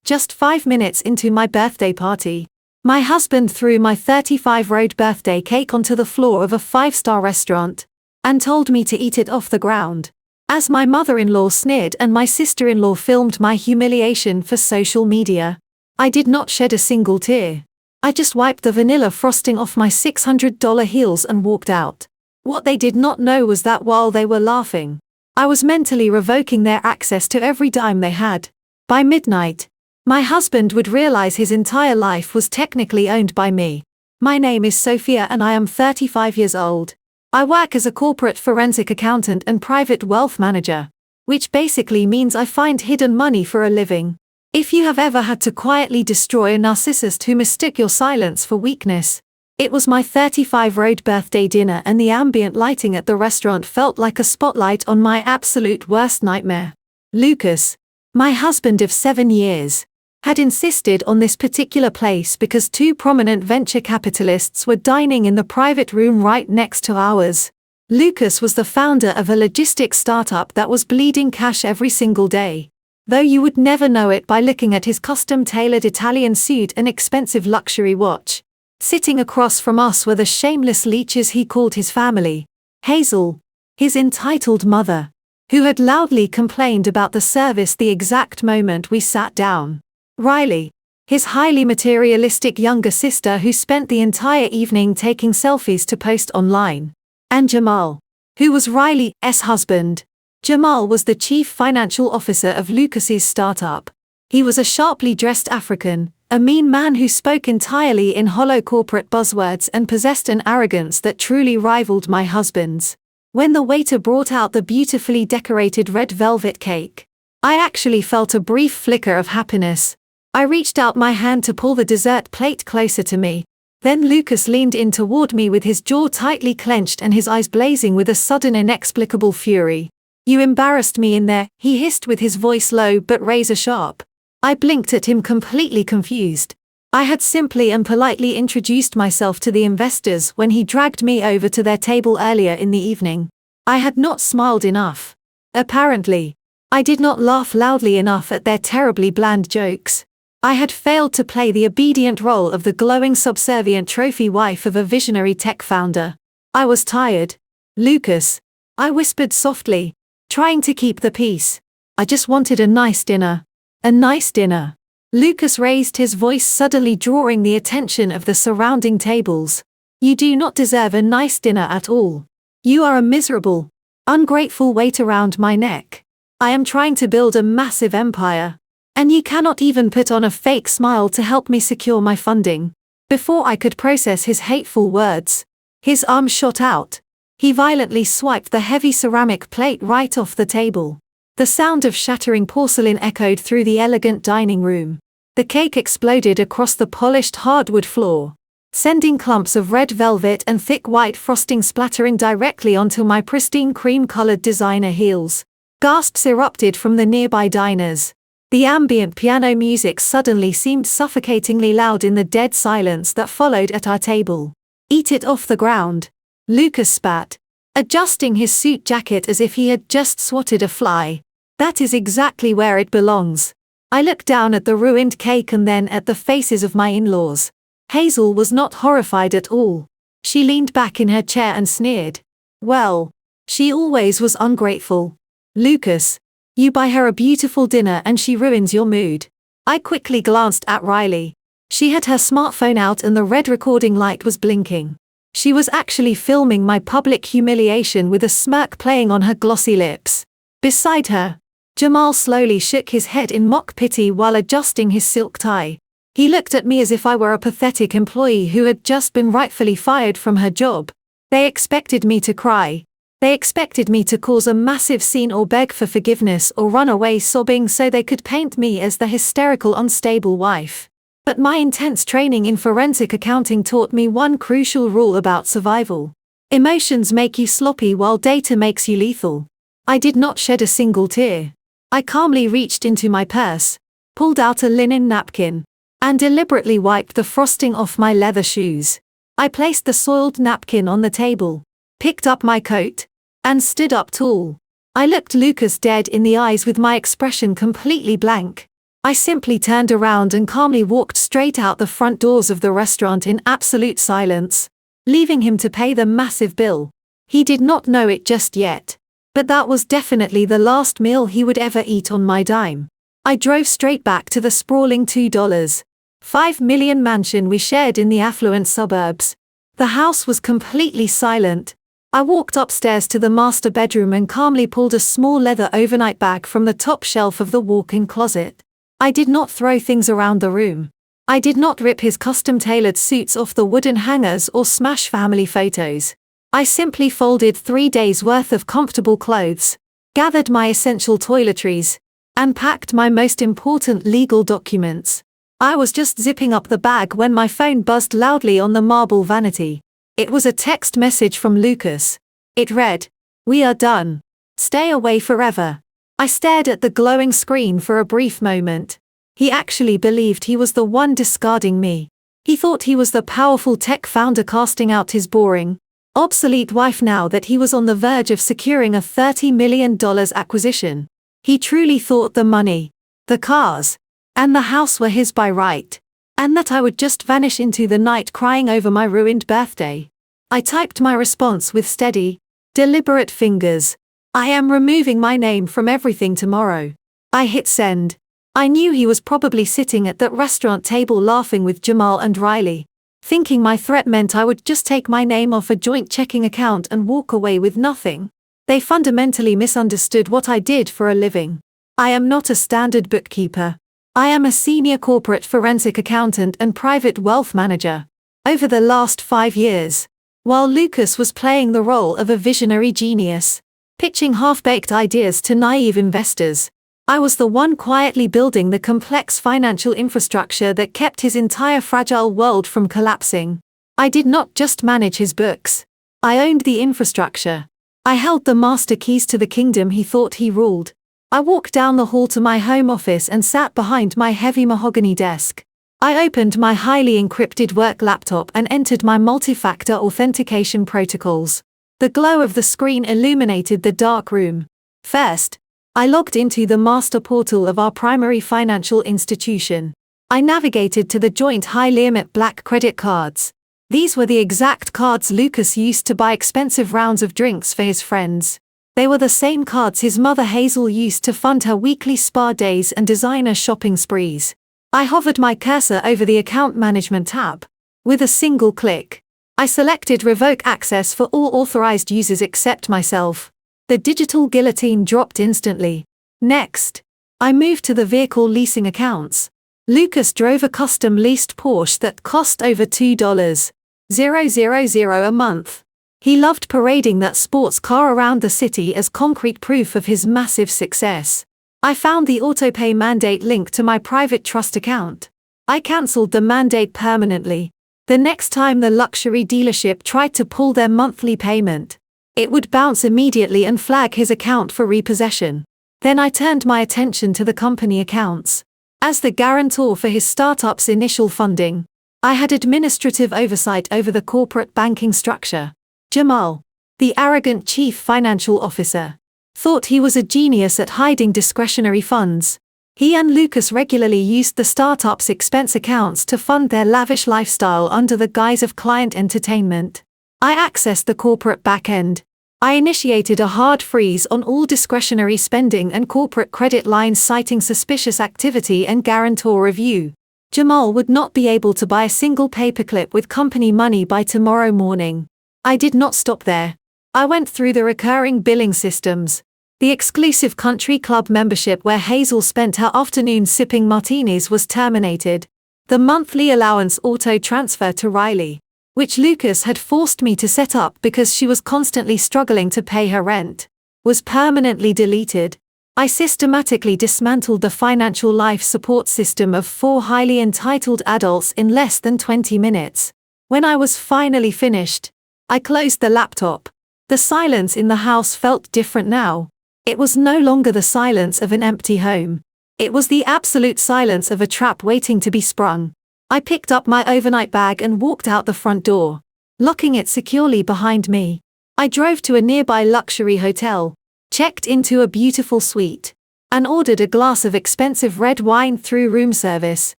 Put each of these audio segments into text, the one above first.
Just 5 minutes into my birthday party, my husband threw my 35-road birthday cake onto the floor of a 5-star restaurant and told me to eat it off the ground. As my mother-in-law sneered and my sister-in-law filmed my humiliation for social media, I did not shed a single tear. I just wiped the vanilla frosting off my $600 heels and walked out. What they did not know was that while they were laughing, I was mentally revoking their access to every dime they had. By midnight, my husband would realize his entire life was technically owned by me. My name is Sophia and I am 35 years old. I work as a corporate forensic accountant and private wealth manager, which basically means I find hidden money for a living. If you have ever had to quietly destroy a narcissist who mistook your silence for weakness, it was my 35-road birthday dinner, and the ambient lighting at the restaurant felt like a spotlight on my absolute worst nightmare. Lucas, my husband of 7 years, had insisted on this particular place because 2 prominent venture capitalists were dining in the private room right next to ours. Lucas was the founder of a logistics startup that was bleeding cash every single day, though you would never know it by looking at his custom-tailored Italian suit and expensive luxury watch. Sitting across from us were the shameless leeches he called his family, Hazel, his entitled mother, who had loudly complained about the service the exact moment we sat down. Riley, his highly materialistic younger sister who spent the entire evening taking selfies to post online. And Jamal, who was Riley's husband. Jamal was the chief financial officer of Lucas's startup. He was a sharply dressed African, a mean man who spoke entirely in hollow corporate buzzwords and possessed an arrogance that truly rivaled my husband's. When the waiter brought out the beautifully decorated red velvet cake, I actually felt a brief flicker of happiness. I reached out my hand to pull the dessert plate closer to me. Then Lucas leaned in toward me with his jaw tightly clenched and his eyes blazing with a sudden inexplicable fury. "You embarrassed me in there," he hissed with his voice low but razor sharp. I blinked at him completely confused. I had simply and politely introduced myself to the investors when he dragged me over to their table earlier in the evening. I had not smiled enough. Apparently, I did not laugh loudly enough at their terribly bland jokes. I had failed to play the obedient role of the glowing subservient trophy wife of a visionary tech founder. I was tired. "Lucas," I whispered softly, trying to keep the peace. "I just wanted a nice dinner." "A nice dinner?" Lucas raised his voice, suddenly drawing the attention of the surrounding tables. "You do not deserve a nice dinner at all. You are a miserable, ungrateful weight around my neck. I am trying to build a massive empire, and you cannot even put on a fake smile to help me secure my funding." Before I could process his hateful words, his arm shot out. He violently swiped the heavy ceramic plate right off the table. The sound of shattering porcelain echoed through the elegant dining room. The cake exploded across the polished hardwood floor, sending clumps of red velvet and thick white frosting splattering directly onto my pristine cream-colored designer heels. Gasps erupted from the nearby diners. The ambient piano music suddenly seemed suffocatingly loud in the dead silence that followed at our table. "Eat it off the ground," Lucas spat, adjusting his suit jacket as if he had just swatted a fly. "That is exactly where it belongs." I looked down at the ruined cake and then at the faces of my in-laws. Hazel was not horrified at all. She leaned back in her chair and sneered. "Well, she always was ungrateful. Lucas, you buy her a beautiful dinner and she ruins your mood." I quickly glanced at Riley. She had her smartphone out and the red recording light was blinking. She was actually filming my public humiliation with a smirk playing on her glossy lips. Beside her, Jamal slowly shook his head in mock pity while adjusting his silk tie. He looked at me as if I were a pathetic employee who had just been rightfully fired from her job. They expected me to cry. They expected me to cause a massive scene or beg for forgiveness or run away sobbing so they could paint me as the hysterical, unstable wife. But my intense training in forensic accounting taught me one crucial rule about survival. Emotions make you sloppy while data makes you lethal. I did not shed a single tear. I calmly reached into my purse, pulled out a linen napkin, and deliberately wiped the frosting off my leather shoes. I placed the soiled napkin on the table, picked up my coat, and stood up tall. I looked Lucas dead in the eyes with my expression completely blank. I simply turned around and calmly walked straight out the front doors of the restaurant in absolute silence, leaving him to pay the massive bill. He did not know it just yet, but that was definitely the last meal he would ever eat on my dime. I drove straight back to the sprawling $2.5 million mansion we shared in the affluent suburbs. The house was completely silent. I walked upstairs to the master bedroom and calmly pulled a small leather overnight bag from the top shelf of the walk-in closet. I did not throw things around the room. I did not rip his custom-tailored suits off the wooden hangers or smash family photos. I simply folded 3 days' worth of comfortable clothes, gathered my essential toiletries, and packed my most important legal documents. I was just zipping up the bag when my phone buzzed loudly on the marble vanity. It was a text message from Lucas. It read, "We are done. Stay away forever." I stared at the glowing screen for a brief moment. He actually believed he was the one discarding me. He thought he was the powerful tech founder casting out his boring, obsolete wife now that he was on the verge of securing a $30 million acquisition. He truly thought the money, the cars, and the house were his by right, and that I would just vanish into the night crying over my ruined birthday. I typed my response with steady, deliberate fingers. "I am removing my name from everything tomorrow." I hit send. I knew he was probably sitting at that restaurant table laughing with Jamal and Riley, thinking my threat meant I would just take my name off a joint checking account and walk away with nothing. They fundamentally misunderstood what I did for a living. I am not a standard bookkeeper. I am a senior corporate forensic accountant and private wealth manager. Over the last 5 years, while Lucas was playing the role of a visionary genius, pitching half-baked ideas to naive investors, I was the one quietly building the complex financial infrastructure that kept his entire fragile world from collapsing. I did not just manage his books. I owned the infrastructure. I held the master keys to the kingdom he thought he ruled. I walked down the hall to my home office and sat behind my heavy mahogany desk. I opened my highly encrypted work laptop and entered my multi-factor authentication protocols. The glow of the screen illuminated the dark room. First, I logged into the master portal of our primary financial institution. I navigated to the joint high-limit black credit cards. These were the exact cards Lucas used to buy expensive rounds of drinks for his friends. They were the same cards his mother Hazel used to fund her weekly spa days and designer shopping sprees. I hovered my cursor over the account management tab. With a single click, I selected revoke access for all authorized users except myself. The digital guillotine dropped instantly. Next, I moved to the vehicle leasing accounts. Lucas drove a custom leased Porsche that cost over $2,000 a month. He loved parading that sports car around the city as concrete proof of his massive success. I found the autopay mandate link to my private trust account. I cancelled the mandate permanently. The next time the luxury dealership tried to pull their monthly payment, it would bounce immediately and flag his account for repossession. Then I turned my attention to the company accounts. As the guarantor for his startup's initial funding, I had administrative oversight over the corporate banking structure. Jamal, the arrogant chief financial officer, thought he was a genius at hiding discretionary funds. He and Lucas regularly used the startup's expense accounts to fund their lavish lifestyle under the guise of client entertainment. I accessed the corporate back-end. I initiated a hard freeze on all discretionary spending and corporate credit lines citing suspicious activity and guarantor review. Jamal would not be able to buy a single paperclip with company money by tomorrow morning. I did not stop there. I went through the recurring billing systems. The exclusive country club membership where Hazel spent her afternoons sipping martinis was terminated. The monthly allowance auto transfer to Riley, which Lucas had forced me to set up because she was constantly struggling to pay her rent, was permanently deleted. I systematically dismantled the financial life support system of 4 highly entitled adults in less than 20 minutes. When I was finally finished, I closed the laptop. The silence in the house felt different now. It was no longer the silence of an empty home. It was the absolute silence of a trap waiting to be sprung. I picked up my overnight bag and walked out the front door, locking it securely behind me. I drove to a nearby luxury hotel, checked into a beautiful suite, and ordered a glass of expensive red wine through room service.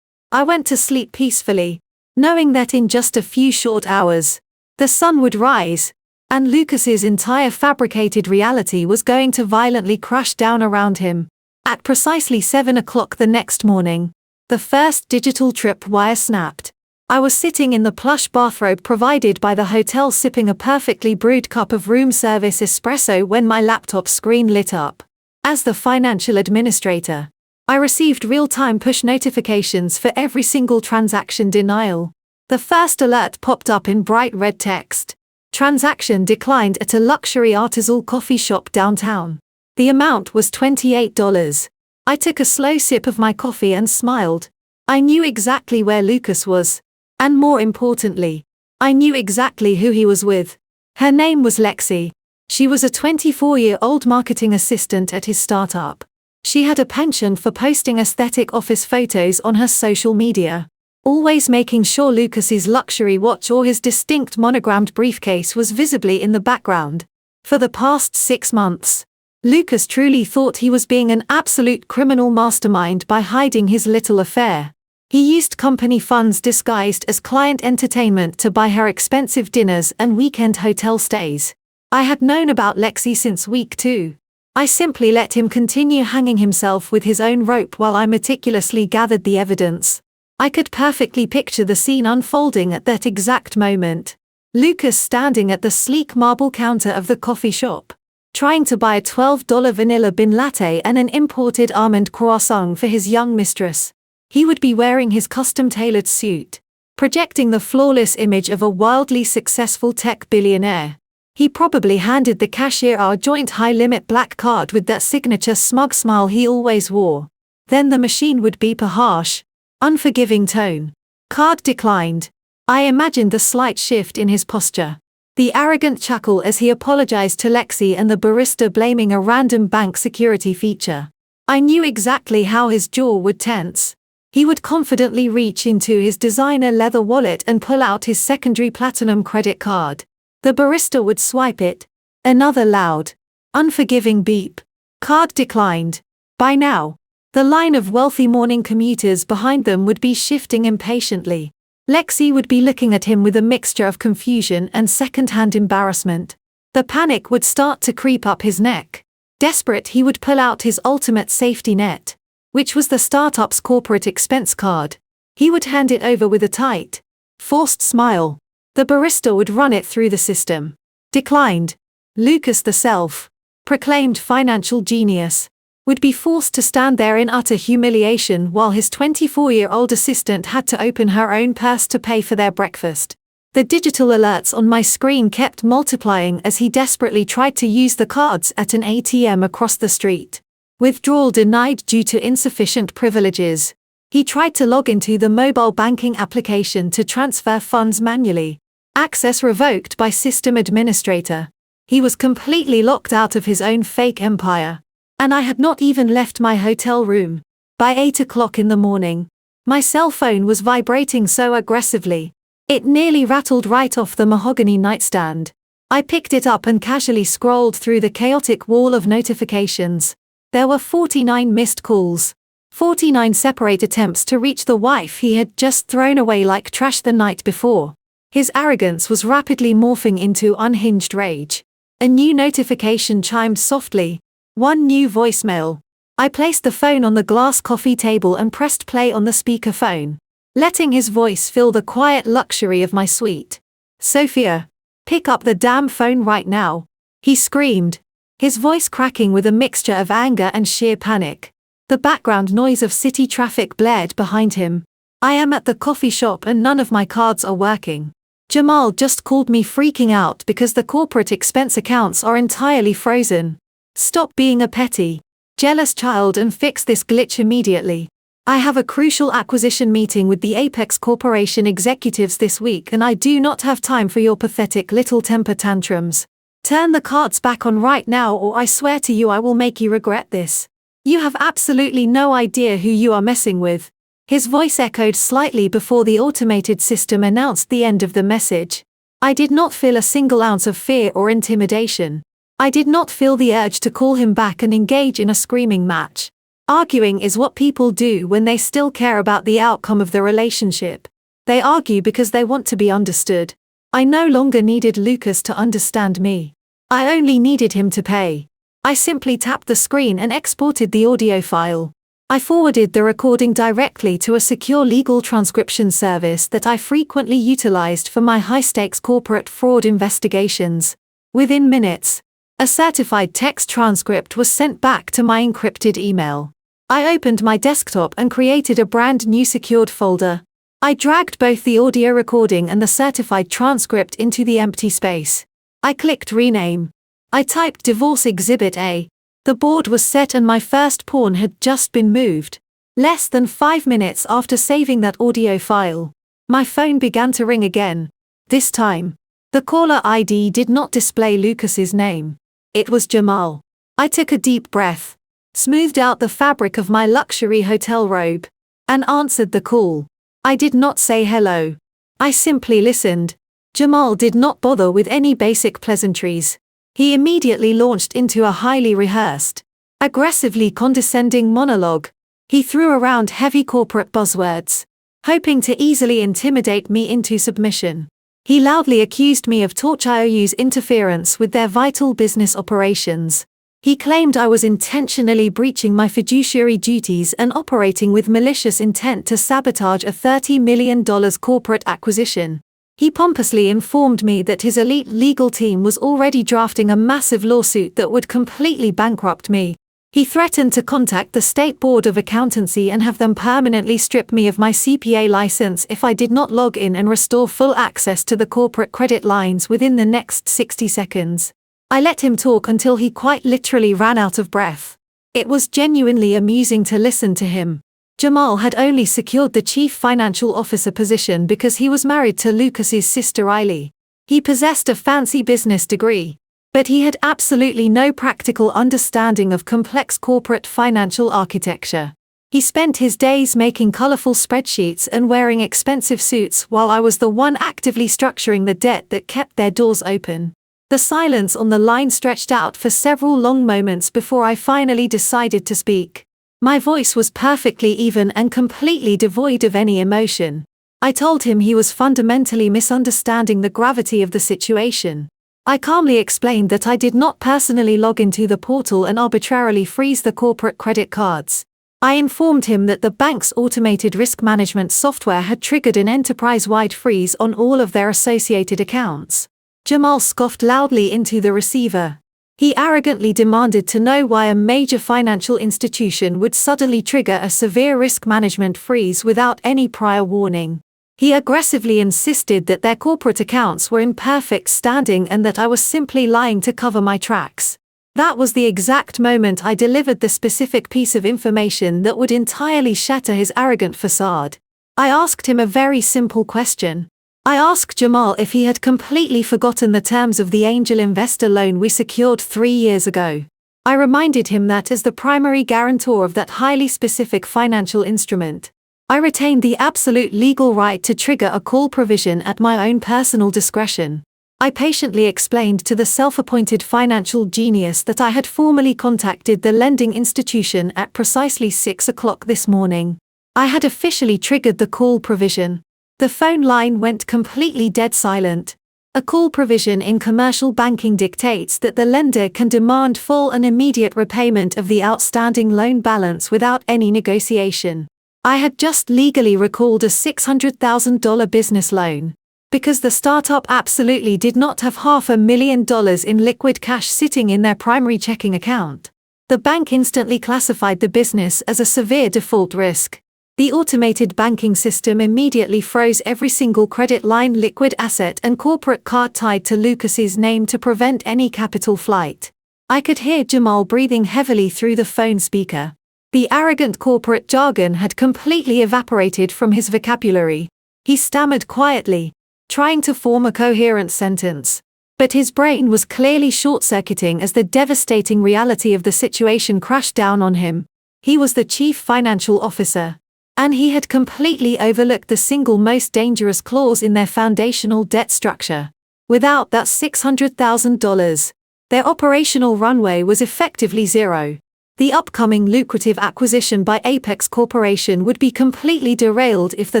I went to sleep peacefully, knowing that in just a few short hours, the sun would rise, and Lucas's entire fabricated reality was going to violently crash down around him. At precisely 7 o'clock the next morning, the first digital tripwire snapped. I was sitting in the plush bathrobe provided by the hotel sipping a perfectly brewed cup of room service espresso when my laptop screen lit up. As the financial administrator, I received real-time push notifications for every single transaction denial. The first alert popped up in bright red text. Transaction declined at a luxury artisanal coffee shop downtown. The amount was $28. I took a slow sip of my coffee and smiled. I knew exactly where Lucas was. And more importantly, I knew exactly who he was with. Her name was Lexi. She was a 24-year-old marketing assistant at his startup. She had a penchant for posting aesthetic office photos on her social media, always making sure Lucas's luxury watch or his distinct monogrammed briefcase was visibly in the background. For the past 6 months, Lucas truly thought he was being an absolute criminal mastermind by hiding his little affair. He used company funds disguised as client entertainment to buy her expensive dinners and weekend hotel stays. I had known about Lexi since week 2. I simply let him continue hanging himself with his own rope while I meticulously gathered the evidence. I could perfectly picture the scene unfolding at that exact moment. Lucas standing at the sleek marble counter of the coffee shop, trying to buy a $12 vanilla bean latte and an imported almond croissant for his young mistress. He would be wearing his custom-tailored suit, projecting the flawless image of a wildly successful tech billionaire. He probably handed the cashier our joint high-limit black card with that signature smug smile he always wore. Then the machine would beep a harsh, unforgiving tone. Card declined. I imagined the slight shift in his posture, the arrogant chuckle as he apologized to Lexi and the barista blaming a random bank security feature. I knew exactly how his jaw would tense. He would confidently reach into his designer leather wallet and pull out his secondary platinum credit card. The barista would swipe it. Another loud, unforgiving beep. Card declined. By now, the line of wealthy morning commuters behind them would be shifting impatiently. Lexi would be looking at him with a mixture of confusion and second-hand embarrassment. The panic would start to creep up his neck. Desperate, he would pull out his ultimate safety net, which was the startup's corporate expense card. He would hand it over with a tight, forced smile. The barista would run it through the system. Declined. Lucas, the self-proclaimed financial genius, would be forced to stand there in utter humiliation while his 24-year-old assistant had to open her own purse to pay for their breakfast. The digital alerts on my screen kept multiplying as he desperately tried to use the cards at an ATM across the street. Withdrawal denied due to insufficient privileges. He tried to log into the mobile banking application to transfer funds manually. Access revoked by system administrator. He was completely locked out of his own fake empire. And I had not even left my hotel room. By 8 o'clock in the morning, my cell phone was vibrating so aggressively, it nearly rattled right off the mahogany nightstand. I picked it up and casually scrolled through the chaotic wall of notifications. There were 49 missed calls, 49 separate attempts to reach the wife he had just thrown away like trash the night before. His arrogance was rapidly morphing into unhinged rage. A new notification chimed softly. One new voicemail. I placed the phone on the glass coffee table and pressed play on the speakerphone, letting his voice fill the quiet luxury of my suite. Sophia, pick up the damn phone right now, he screamed, his voice cracking with a mixture of anger and sheer panic. The background noise of city traffic blared behind him. I am at the coffee shop and none of my cards are working. Jamal just called me freaking out because the corporate expense accounts are entirely frozen. Stop being a petty, jealous child and fix this glitch immediately. I have a crucial acquisition meeting with the Apex Corporation executives this week and I do not have time for your pathetic little temper tantrums. Turn the cards back on right now or I swear to you I will make you regret this. You have absolutely no idea who you are messing with. His voice echoed slightly before the automated system announced the end of the message. I did not feel a single ounce of fear or intimidation. I did not feel the urge to call him back and engage in a screaming match. Arguing is what people do when they still care about the outcome of the relationship. They argue because they want to be understood. I no longer needed Lucas to understand me. I only needed him to pay. I simply tapped the screen and exported the audio file. I forwarded the recording directly to a secure legal transcription service that I frequently utilized for my high-stakes corporate fraud investigations. Within minutes, a certified text transcript was sent back to my encrypted email. I opened my desktop and created a brand new secured folder. I dragged both the audio recording and the certified transcript into the empty space. I clicked rename. I typed Divorce Exhibit A. The board was set and my first pawn had just been moved. Less than 5 minutes after saving that audio file, my phone began to ring again. This time, the caller ID did not display Lucas's name. It was Jamal. I took a deep breath, smoothed out the fabric of my luxury hotel robe, and answered the call. I did not say hello. I simply listened. Jamal did not bother with any basic pleasantries. He immediately launched into a highly rehearsed, aggressively condescending monologue. He threw around heavy corporate buzzwords, hoping to easily intimidate me into submission. He loudly accused me of IOU's interference with their vital business operations. He claimed I was intentionally breaching my fiduciary duties and operating with malicious intent to sabotage a $30 million corporate acquisition. He pompously informed me that his elite legal team was already drafting a massive lawsuit that would completely bankrupt me. He threatened to contact the State Board of Accountancy and have them permanently strip me of my CPA license if I did not log in and restore full access to the corporate credit lines within the next 60 seconds. I let him talk until he quite literally ran out of breath. It was genuinely amusing to listen to him. Jamal had only secured the chief financial officer position because he was married to Lucas's sister Riley. He possessed a fancy business degree, but he had absolutely no practical understanding of complex corporate financial architecture. He spent his days making colorful spreadsheets and wearing expensive suits while I was the one actively structuring the debt that kept their doors open. The silence on the line stretched out for several long moments before I finally decided to speak. My voice was perfectly even and completely devoid of any emotion. I told him he was fundamentally misunderstanding the gravity of the situation. I calmly explained that I did not personally log into the portal and arbitrarily freeze the corporate credit cards. I informed him that the bank's automated risk management software had triggered an enterprise-wide freeze on all of their associated accounts. Jamal scoffed loudly into the receiver. He arrogantly demanded to know why a major financial institution would suddenly trigger a severe risk management freeze without any prior warning. He aggressively insisted that their corporate accounts were in perfect standing and that I was simply lying to cover my tracks. That was the exact moment I delivered the specific piece of information that would entirely shatter his arrogant facade. I asked him a very simple question. I asked Jamal if he had completely forgotten the terms of the angel investor loan we secured 3 years ago. I reminded him that as the primary guarantor of that highly specific financial instrument, I retained the absolute legal right to trigger a call provision at my own personal discretion. I patiently explained to the self-appointed financial genius that I had formally contacted the lending institution at precisely 6 o'clock this morning. I had officially triggered the call provision. The phone line went completely dead silent. A call provision in commercial banking dictates that the lender can demand full and immediate repayment of the outstanding loan balance without any negotiation. I had just legally recalled a $600,000 business loan. Because the startup absolutely did not have $500,000 in liquid cash sitting in their primary checking account. The bank instantly classified the business as a severe default risk. The automated banking system immediately froze every single credit line, liquid asset and corporate card tied to Lucas's name to prevent any capital flight. I could hear Jamal breathing heavily through the phone speaker. The arrogant corporate jargon had completely evaporated from his vocabulary. He stammered quietly, trying to form a coherent sentence. But his brain was clearly short-circuiting as the devastating reality of the situation crashed down on him. He was the chief financial officer, and he had completely overlooked the single most dangerous clause in their foundational debt structure. Without that $600,000, their operational runway was effectively zero. The upcoming lucrative acquisition by Apex Corporation would be completely derailed if the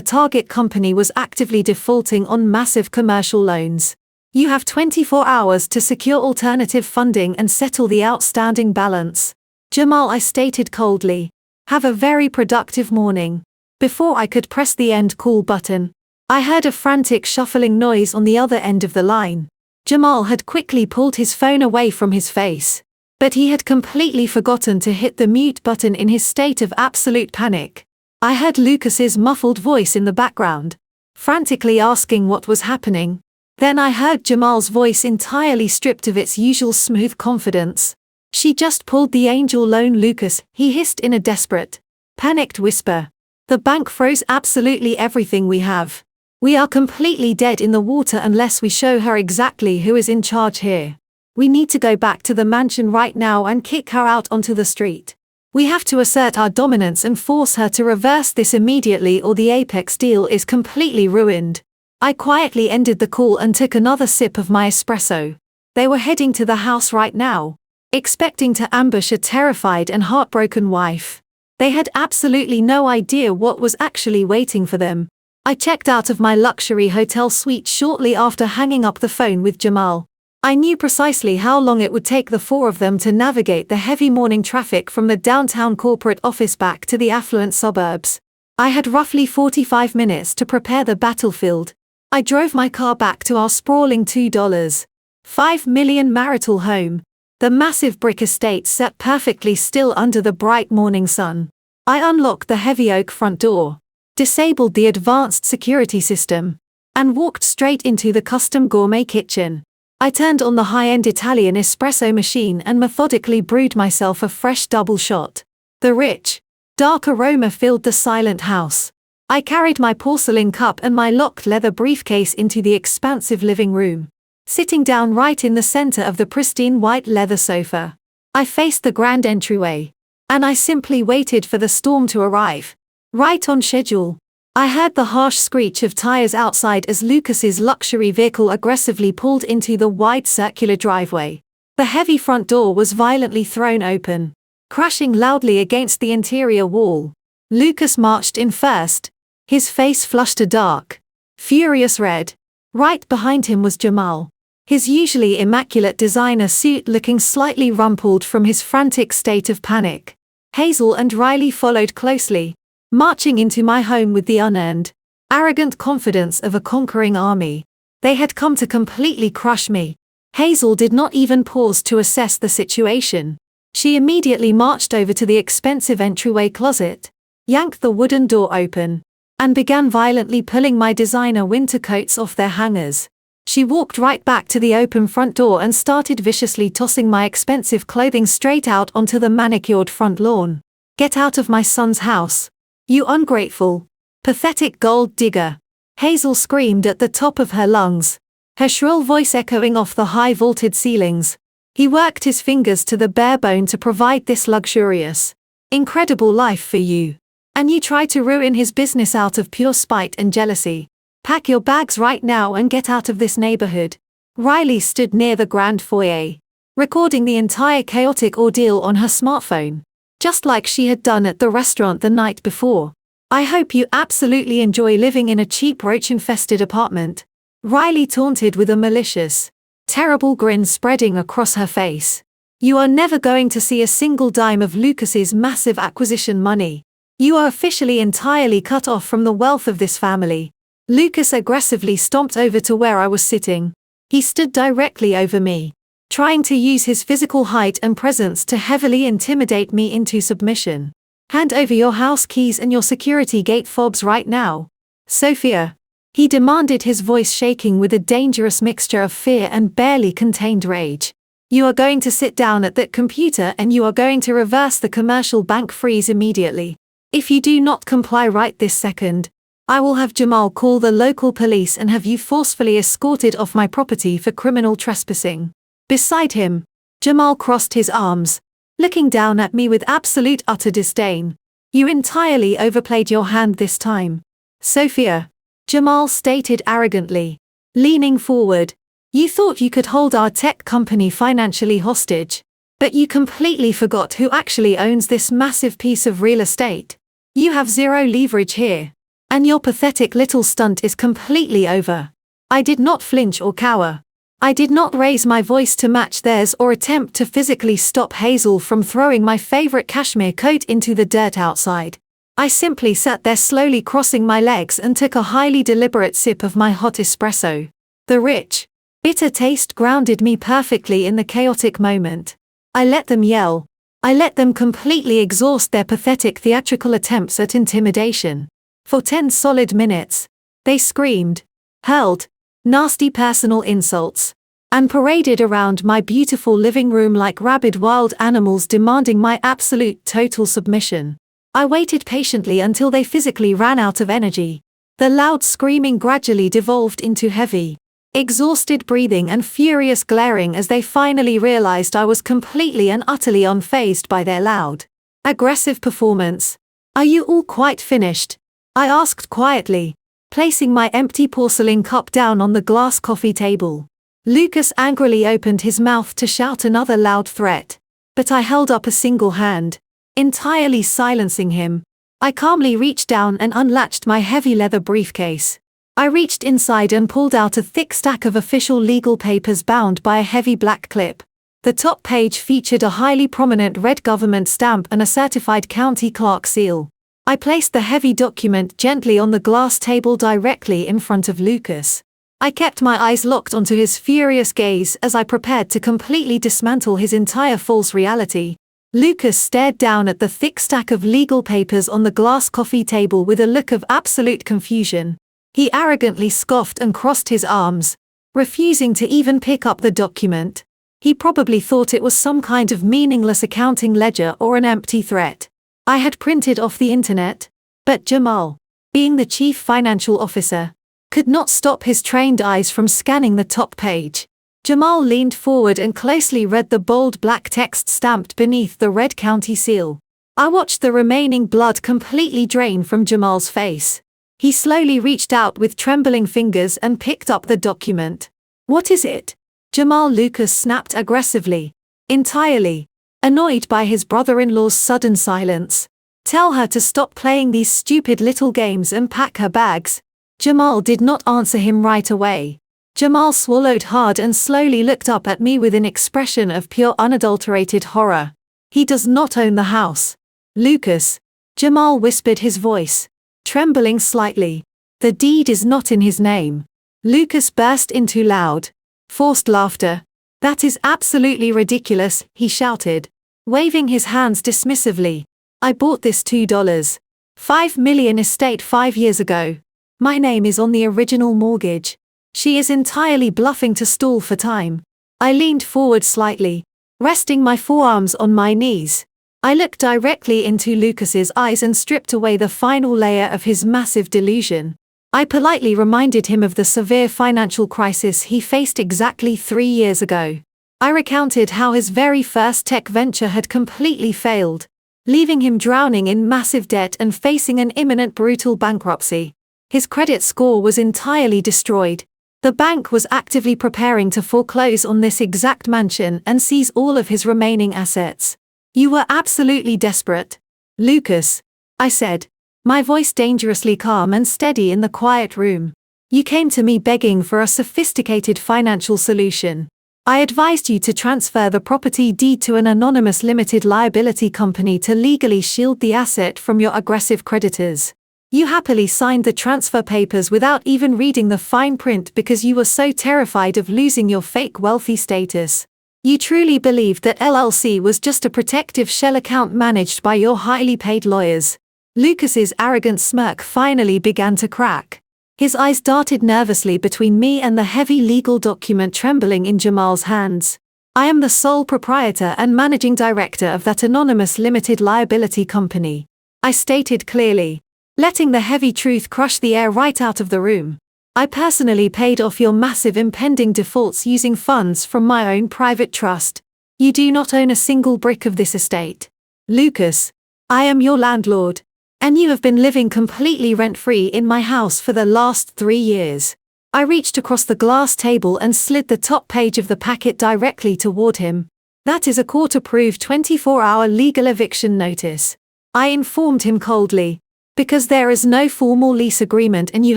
target company was actively defaulting on massive commercial loans. You have 24 hours to secure alternative funding and settle the outstanding balance. Jamal, I stated coldly. Have a very productive morning. Before I could press the end call button, I heard a frantic shuffling noise on the other end of the line. Jamal had quickly pulled his phone away from his face, but he had completely forgotten to hit the mute button in his state of absolute panic. I heard Lucas's muffled voice in the background, frantically asking what was happening. Then I heard Jamal's voice entirely stripped of its usual smooth confidence. She just pulled the angel loan, Lucas, he hissed in a desperate, panicked whisper. The bank froze absolutely everything we have. We are completely dead in the water unless we show her exactly who is in charge here. We need to go back to the mansion right now and kick her out onto the street. We have to assert our dominance and force her to reverse this immediately, or the Apex deal is completely ruined. I quietly ended the call and took another sip of my espresso. They were heading to the house right now, expecting to ambush a terrified and heartbroken wife. They had absolutely no idea what was actually waiting for them. I checked out of my luxury hotel suite shortly after hanging up the phone with Jamal. I knew precisely how long it would take the four of them to navigate the heavy morning traffic from the downtown corporate office back to the affluent suburbs. I had roughly 45 minutes to prepare the battlefield. I drove my car back to our sprawling $2.5 million marital home. The massive brick estate sat perfectly still under the bright morning sun. I unlocked the heavy oak front door, disabled the advanced security system, and walked straight into the custom gourmet kitchen. I turned on the high-end Italian espresso machine and methodically brewed myself a fresh double shot. The rich, dark aroma filled the silent house. I carried my porcelain cup and my locked leather briefcase into the expansive living room. Sitting down right in the center of the pristine white leather sofa, I faced the grand entryway, and I simply waited for the storm to arrive. Right on schedule. I heard the harsh screech of tires outside as Lucas's luxury vehicle aggressively pulled into the wide circular driveway. The heavy front door was violently thrown open, crashing loudly against the interior wall. Lucas marched in first, his face flushed a dark, furious red. Right behind him was Jamal, his usually immaculate designer suit looking slightly rumpled from his frantic state of panic. Hazel and Riley followed closely, marching into my home with the unearned, arrogant confidence of a conquering army. They had come to completely crush me. Hazel did not even pause to assess the situation. She immediately marched over to the expensive entryway closet, yanked the wooden door open, and began violently pulling my designer winter coats off their hangers. She walked right back to the open front door and started viciously tossing my expensive clothing straight out onto the manicured front lawn. Get out of my son's house, you ungrateful, pathetic gold digger! Hazel screamed at the top of her lungs, her shrill voice echoing off the high vaulted ceilings. He worked his fingers to the bare bone to provide this luxurious, incredible life for you. And you try to ruin his business out of pure spite and jealousy. Pack your bags right now and get out of this neighborhood. Riley stood near the grand foyer, recording the entire chaotic ordeal on her smartphone, just like she had done at the restaurant the night before. I hope you absolutely enjoy living in a cheap roach-infested apartment. Riley taunted with a malicious, terrible grin spreading across her face. You are never going to see a single dime of Lucas's massive acquisition money. You are officially entirely cut off from the wealth of this family. Lucas aggressively stomped over to where I was sitting. He stood directly over me, trying to use his physical height and presence to heavily intimidate me into submission. Hand over your house keys and your security gate fobs right now, Sophia. He demanded, his voice shaking with a dangerous mixture of fear and barely contained rage. You are going to sit down at that computer and you are going to reverse the commercial bank freeze immediately. If you do not comply right this second, I will have Jamal call the local police and have you forcefully escorted off my property for criminal trespassing. Beside him, Jamal crossed his arms, looking down at me with absolute utter disdain. You entirely overplayed your hand this time, Sophia, Jamal stated arrogantly, leaning forward. You thought you could hold our tech company financially hostage. But you completely forgot who actually owns this massive piece of real estate. You have zero leverage here. And your pathetic little stunt is completely over. I did not flinch or cower. I did not raise my voice to match theirs or attempt to physically stop Hazel from throwing my favorite cashmere coat into the dirt outside. I simply sat there slowly crossing my legs and took a highly deliberate sip of my hot espresso. The rich, bitter taste grounded me perfectly in the chaotic moment. I let them yell. I let them completely exhaust their pathetic theatrical attempts at intimidation. For 10 solid minutes, they screamed, hurled nasty personal insults, and paraded around my beautiful living room like rabid wild animals demanding my absolute total submission. I waited patiently until they physically ran out of energy. The loud screaming gradually devolved into heavy, exhausted breathing and furious glaring as they finally realized I was completely and utterly unfazed by their loud, aggressive performance. Are you all quite finished? I asked quietly, placing my empty porcelain cup down on the glass coffee table. Lucas angrily opened his mouth to shout another loud threat, but I held up a single hand, entirely silencing him. I calmly reached down and unlatched my heavy leather briefcase. I reached inside and pulled out a thick stack of official legal papers bound by a heavy black clip. The top page featured a highly prominent red government stamp and a certified county clerk seal. I placed the heavy document gently on the glass table directly in front of Lucas. I kept my eyes locked onto his furious gaze as I prepared to completely dismantle his entire false reality. Lucas stared down at the thick stack of legal papers on the glass coffee table with a look of absolute confusion. He arrogantly scoffed and crossed his arms, refusing to even pick up the document. He probably thought it was some kind of meaningless accounting ledger or an empty threat I had printed off the internet. But Jamal, being the chief financial officer, could not stop his trained eyes from scanning the top page. Jamal leaned forward and closely read the bold black text stamped beneath the red county seal. I watched the remaining blood completely drain from Jamal's face. He slowly reached out with trembling fingers and picked up the document. What is it? Jamal Lucas snapped aggressively, entirely annoyed by his brother-in-law's sudden silence. Tell her to stop playing these stupid little games and pack her bags. Jamal did not answer him right away. Jamal swallowed hard and slowly looked up at me with an expression of pure unadulterated horror. He does not own the house. Lucas. Jamal whispered, his voice trembling slightly. The deed is not in his name. Lucas burst into loud, forced laughter. That is absolutely ridiculous, he shouted, waving his hands dismissively. I bought this $2.5 million estate 5 years ago. My name is on the original mortgage. She is entirely bluffing to stall for time. I leaned forward slightly, resting my forearms on my knees. I looked directly into Lucas's eyes and stripped away the final layer of his massive delusion. I politely reminded him of the severe financial crisis he faced exactly 3 years ago. I recounted how his very first tech venture had completely failed, leaving him drowning in massive debt and facing an imminent brutal bankruptcy. His credit score was entirely destroyed. The bank was actively preparing to foreclose on this exact mansion and seize all of his remaining assets. You were absolutely desperate. Lucas, I said, my voice dangerously calm and steady in the quiet room. You came to me begging for a sophisticated financial solution. I advised you to transfer the property deed to an anonymous limited liability company to legally shield the asset from your aggressive creditors. You happily signed the transfer papers without even reading the fine print because you were so terrified of losing your fake wealthy status. You truly believed that LLC was just a protective shell account managed by your highly paid lawyers. Lucas's arrogant smirk finally began to crack. His eyes darted nervously between me and the heavy legal document trembling in Jamal's hands. I am the sole proprietor and managing director of that anonymous limited liability company, I stated clearly, letting the heavy truth crush the air right out of the room. I personally paid off your massive impending defaults using funds from my own private trust. You do not own a single brick of this estate. Lucas, I am your landlord, and you have been living completely rent-free in my house for the last 3 years. I reached across the glass table and slid the top page of the packet directly toward him. That is a court-approved 24-hour legal eviction notice. I informed him coldly. Because there is no formal lease agreement and you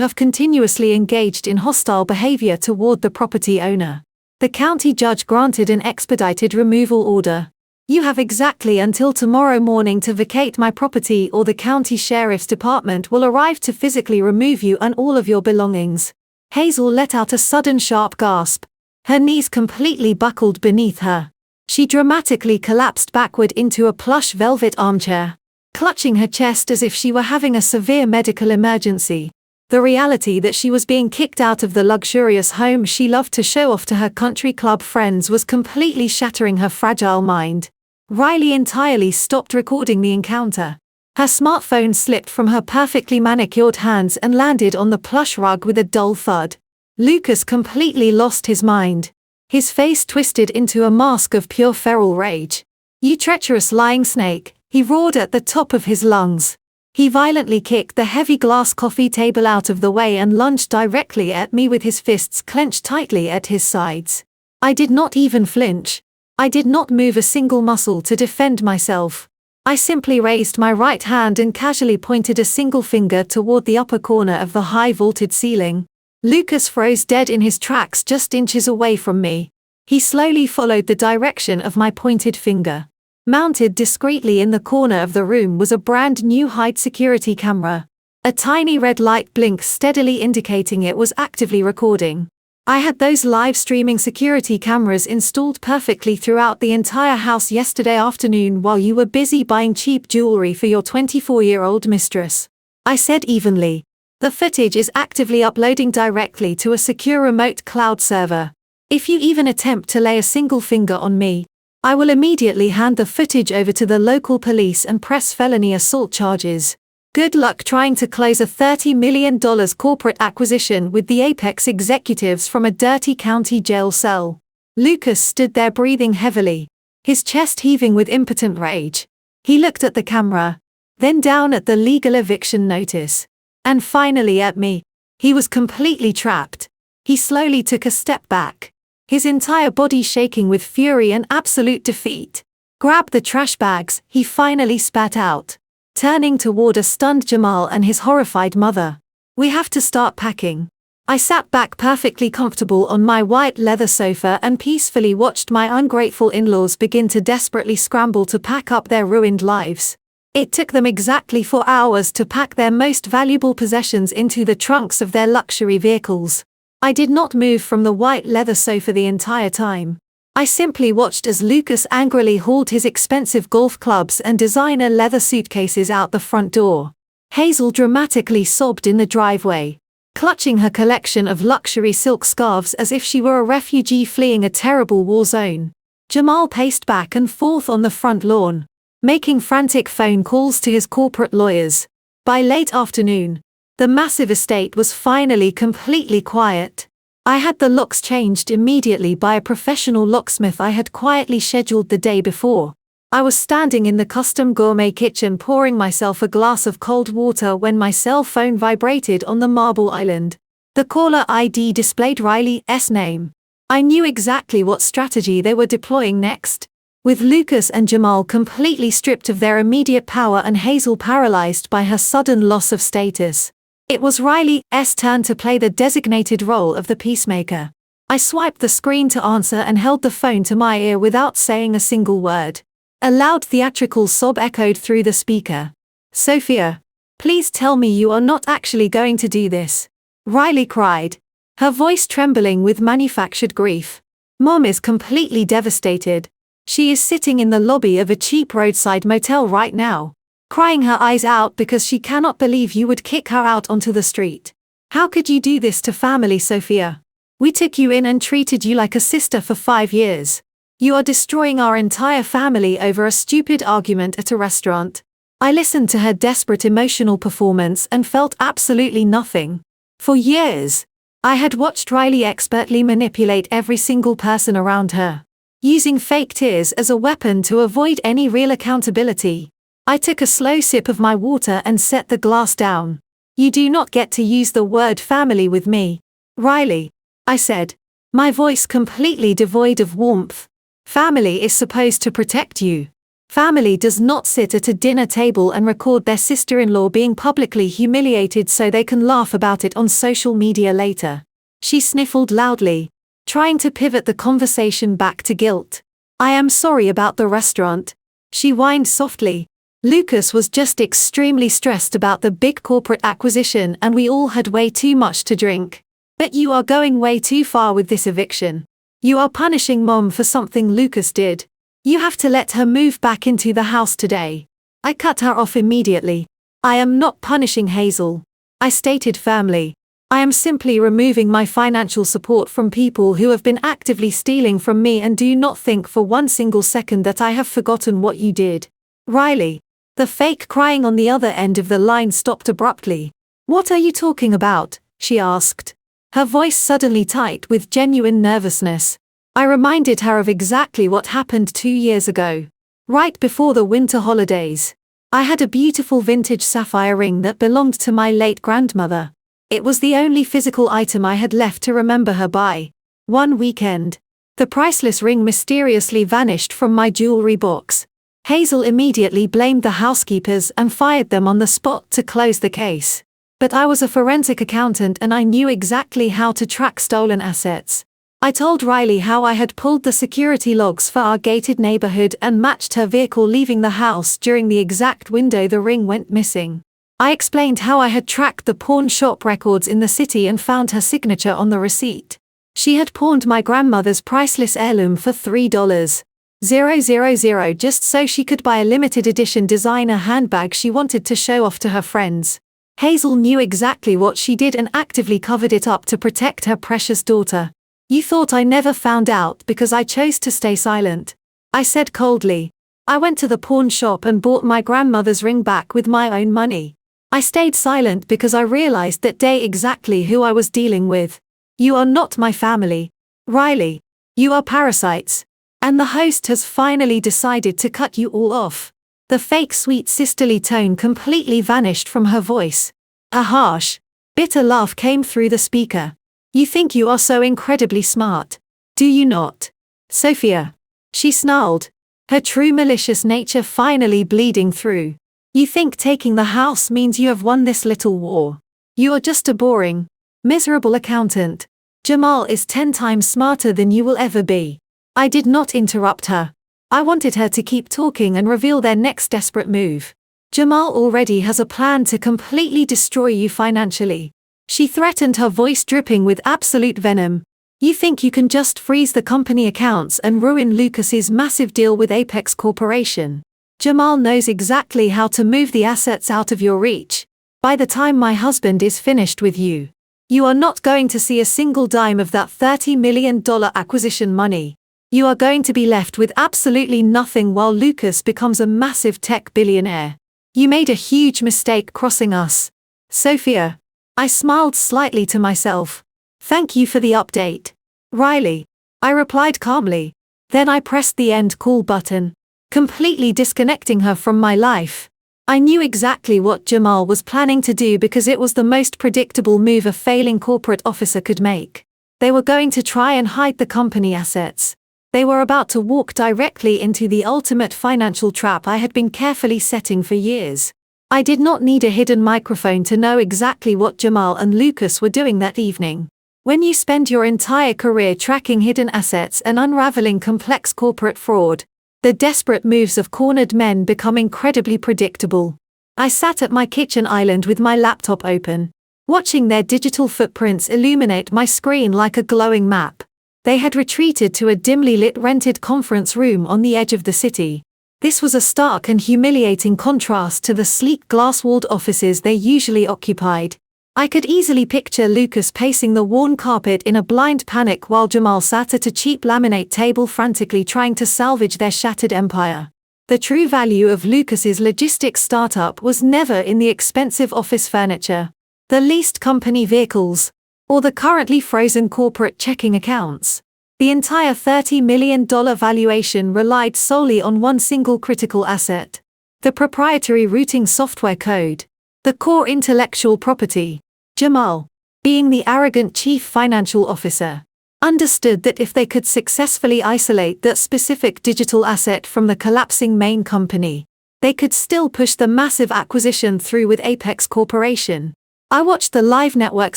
have continuously engaged in hostile behavior toward the property owner. The county judge granted an expedited removal order. You have exactly until tomorrow morning to vacate my property or the county sheriff's department will arrive to physically remove you and all of your belongings. Hazel let out a sudden sharp gasp. Her knees completely buckled beneath her. She dramatically collapsed backward into a plush velvet armchair, clutching her chest as if she were having a severe medical emergency. The reality that she was being kicked out of the luxurious home she loved to show off to her country club friends was completely shattering her fragile mind. Riley entirely stopped recording the encounter. Her smartphone slipped from her perfectly manicured hands and landed on the plush rug with a dull thud. Lucas completely lost his mind. His face twisted into a mask of pure feral rage. "You treacherous lying snake," he roared at the top of his lungs. He violently kicked the heavy glass coffee table out of the way and lunged directly at me with his fists clenched tightly at his sides. I did not even flinch. I did not move a single muscle to defend myself. I simply raised my right hand and casually pointed a single finger toward the upper corner of the high-vaulted ceiling. Lucas froze dead in his tracks just inches away from me. He slowly followed the direction of my pointed finger. Mounted discreetly in the corner of the room was a brand new height security camera. A tiny red light blinked steadily indicating it was actively recording. I had those live streaming security cameras installed perfectly throughout the entire house yesterday afternoon while you were busy buying cheap jewelry for your 24-year-old mistress. I said evenly. The footage is actively uploading directly to a secure remote cloud server. If you even attempt to lay a single finger on me, I will immediately hand the footage over to the local police and press felony assault charges. Good luck trying to close a $30 million corporate acquisition with the apex executives from a dirty county jail cell. Lucas stood there breathing heavily, his chest heaving with impotent rage. He looked at the camera, then down at the legal eviction notice, and finally at me. He was completely trapped. He slowly took a step back, his entire body shaking with fury and absolute defeat. "Grab the trash bags," he finally spat out, turning toward a stunned Jamal and his horrified mother. "We have to start packing." I sat back perfectly comfortable on my white leather sofa and peacefully watched my ungrateful in-laws begin to desperately scramble to pack up their ruined lives. It took them exactly 4 hours to pack their most valuable possessions into the trunks of their luxury vehicles. I did not move from the white leather sofa the entire time. I simply watched as Lucas angrily hauled his expensive golf clubs and designer leather suitcases out the front door. Hazel dramatically sobbed in the driveway, clutching her collection of luxury silk scarves as if she were a refugee fleeing a terrible war zone. Jamal paced back and forth on the front lawn, making frantic phone calls to his corporate lawyers. By late afternoon, the massive estate was finally completely quiet. I had the locks changed immediately by a professional locksmith I had quietly scheduled the day before. I was standing in the custom gourmet kitchen pouring myself a glass of cold water when my cell phone vibrated on the marble island. The caller ID displayed Riley's name. I knew exactly what strategy they were deploying next. With Lucas and Jamal completely stripped of their immediate power and Hazel paralyzed by her sudden loss of status, it was Riley's turn to play the designated role of the peacemaker. I swiped the screen to answer and held the phone to my ear without saying a single word. A loud theatrical sob echoed through the speaker. "Sophia, please tell me you are not actually going to do this," Riley cried, her voice trembling with manufactured grief. "Mom is completely devastated. She is sitting in the lobby of a cheap roadside motel right now, crying her eyes out because she cannot believe you would kick her out onto the street. How could you do this to family, Sophia? We took you in and treated you like a sister for 5 years. You are destroying our entire family over a stupid argument at a restaurant." I listened to her desperate emotional performance and felt absolutely nothing. For years, I had watched Riley expertly manipulate every single person around her, using fake tears as a weapon to avoid any real accountability. I took a slow sip of my water and set the glass down. "You do not get to use the word family with me, Riley," I said, my voice completely devoid of warmth. Family is supposed to protect you. Family does not sit at a dinner table and record their sister-in-law being publicly humiliated so they can laugh about it on social media later. She sniffled loudly, trying to pivot the conversation back to guilt. I am sorry about the restaurant. She whined softly. Lucas was just extremely stressed about the big corporate acquisition and we all had way too much to drink. But you are going way too far with this eviction. You are punishing Mom for something Lucas did. You have to let her move back into the house today. I cut her off immediately. I am not punishing Hazel. I stated firmly. I am simply removing my financial support from people who have been actively stealing from me and do not think for one single second that I have forgotten what you did. Riley. The fake crying on the other end of the line stopped abruptly. What are you talking about? She asked. Her voice suddenly tight with genuine nervousness. I reminded her of exactly what happened 2 years ago. Right before the winter holidays. I had a beautiful vintage sapphire ring that belonged to my late grandmother. It was the only physical item I had left to remember her by. One weekend, the priceless ring mysteriously vanished from my jewelry box. Hazel immediately blamed the housekeepers and fired them on the spot to close the case. But I was a forensic accountant and I knew exactly how to track stolen assets. I told Riley how I had pulled the security logs for our gated neighborhood and matched her vehicle leaving the house during the exact window the ring went missing. I explained how I had tracked the pawn shop records in the city and found her signature on the receipt. She had pawned my grandmother's priceless heirloom for $3,000 just so she could buy a limited edition designer handbag she wanted to show off to her friends. Hazel knew exactly what she did and actively covered it up to protect her precious daughter. You thought I never found out because I chose to stay silent. I said coldly. I went to the pawn shop and bought my grandmother's ring back with my own money. I stayed silent because I realized that day exactly who I was dealing with. You are not my family, Riley. You are parasites. And the host has finally decided to cut you all off. The fake sweet sisterly tone completely vanished from her voice. A harsh, bitter laugh came through the speaker. You think you are so incredibly smart. Do you not? Sophia. She snarled, her true malicious nature finally bleeding through. You think taking the house means you have won this little war. You are just a boring, miserable accountant. Jamal is 10 times smarter than you will ever be. I did not interrupt her. I wanted her to keep talking and reveal their next desperate move. Jamal already has a plan to completely destroy you financially. She threatened, her voice dripping with absolute venom. You think you can just freeze the company accounts and ruin Lucas's massive deal with Apex Corporation? Jamal knows exactly how to move the assets out of your reach. By the time my husband is finished with you, you are not going to see a single dime of that $30 million acquisition money. You are going to be left with absolutely nothing while Lucas becomes a massive tech billionaire. You made a huge mistake crossing us, Sophia. I smiled slightly to myself. Thank you for the update, Riley. I replied calmly. Then I pressed the end call button, completely disconnecting her from my life. I knew exactly what Jamal was planning to do because it was the most predictable move a failing corporate officer could make. They were going to try and hide the company assets. They were about to walk directly into the ultimate financial trap I had been carefully setting for years. I did not need a hidden microphone to know exactly what Jamal and Lucas were doing that evening. When you spend your entire career tracking hidden assets and unraveling complex corporate fraud, the desperate moves of cornered men become incredibly predictable. I sat at my kitchen island with my laptop open, watching their digital footprints illuminate my screen like a glowing map. They had retreated to a dimly lit rented conference room on the edge of the city. This was a stark and humiliating contrast to the sleek glass-walled offices they usually occupied. I could easily picture Lucas pacing the worn carpet in a blind panic while Jamal sat at a cheap laminate table frantically trying to salvage their shattered empire. The true value of Lucas's logistics startup was never in the expensive office furniture, the leased company vehicles, or the currently frozen corporate checking accounts. The entire $30 million valuation relied solely on one single critical asset: the proprietary routing software code, the core intellectual property. Jamal, being the arrogant chief financial officer, understood that if they could successfully isolate that specific digital asset from the collapsing main company, they could still push the massive acquisition through with Apex Corporation. I watched the live network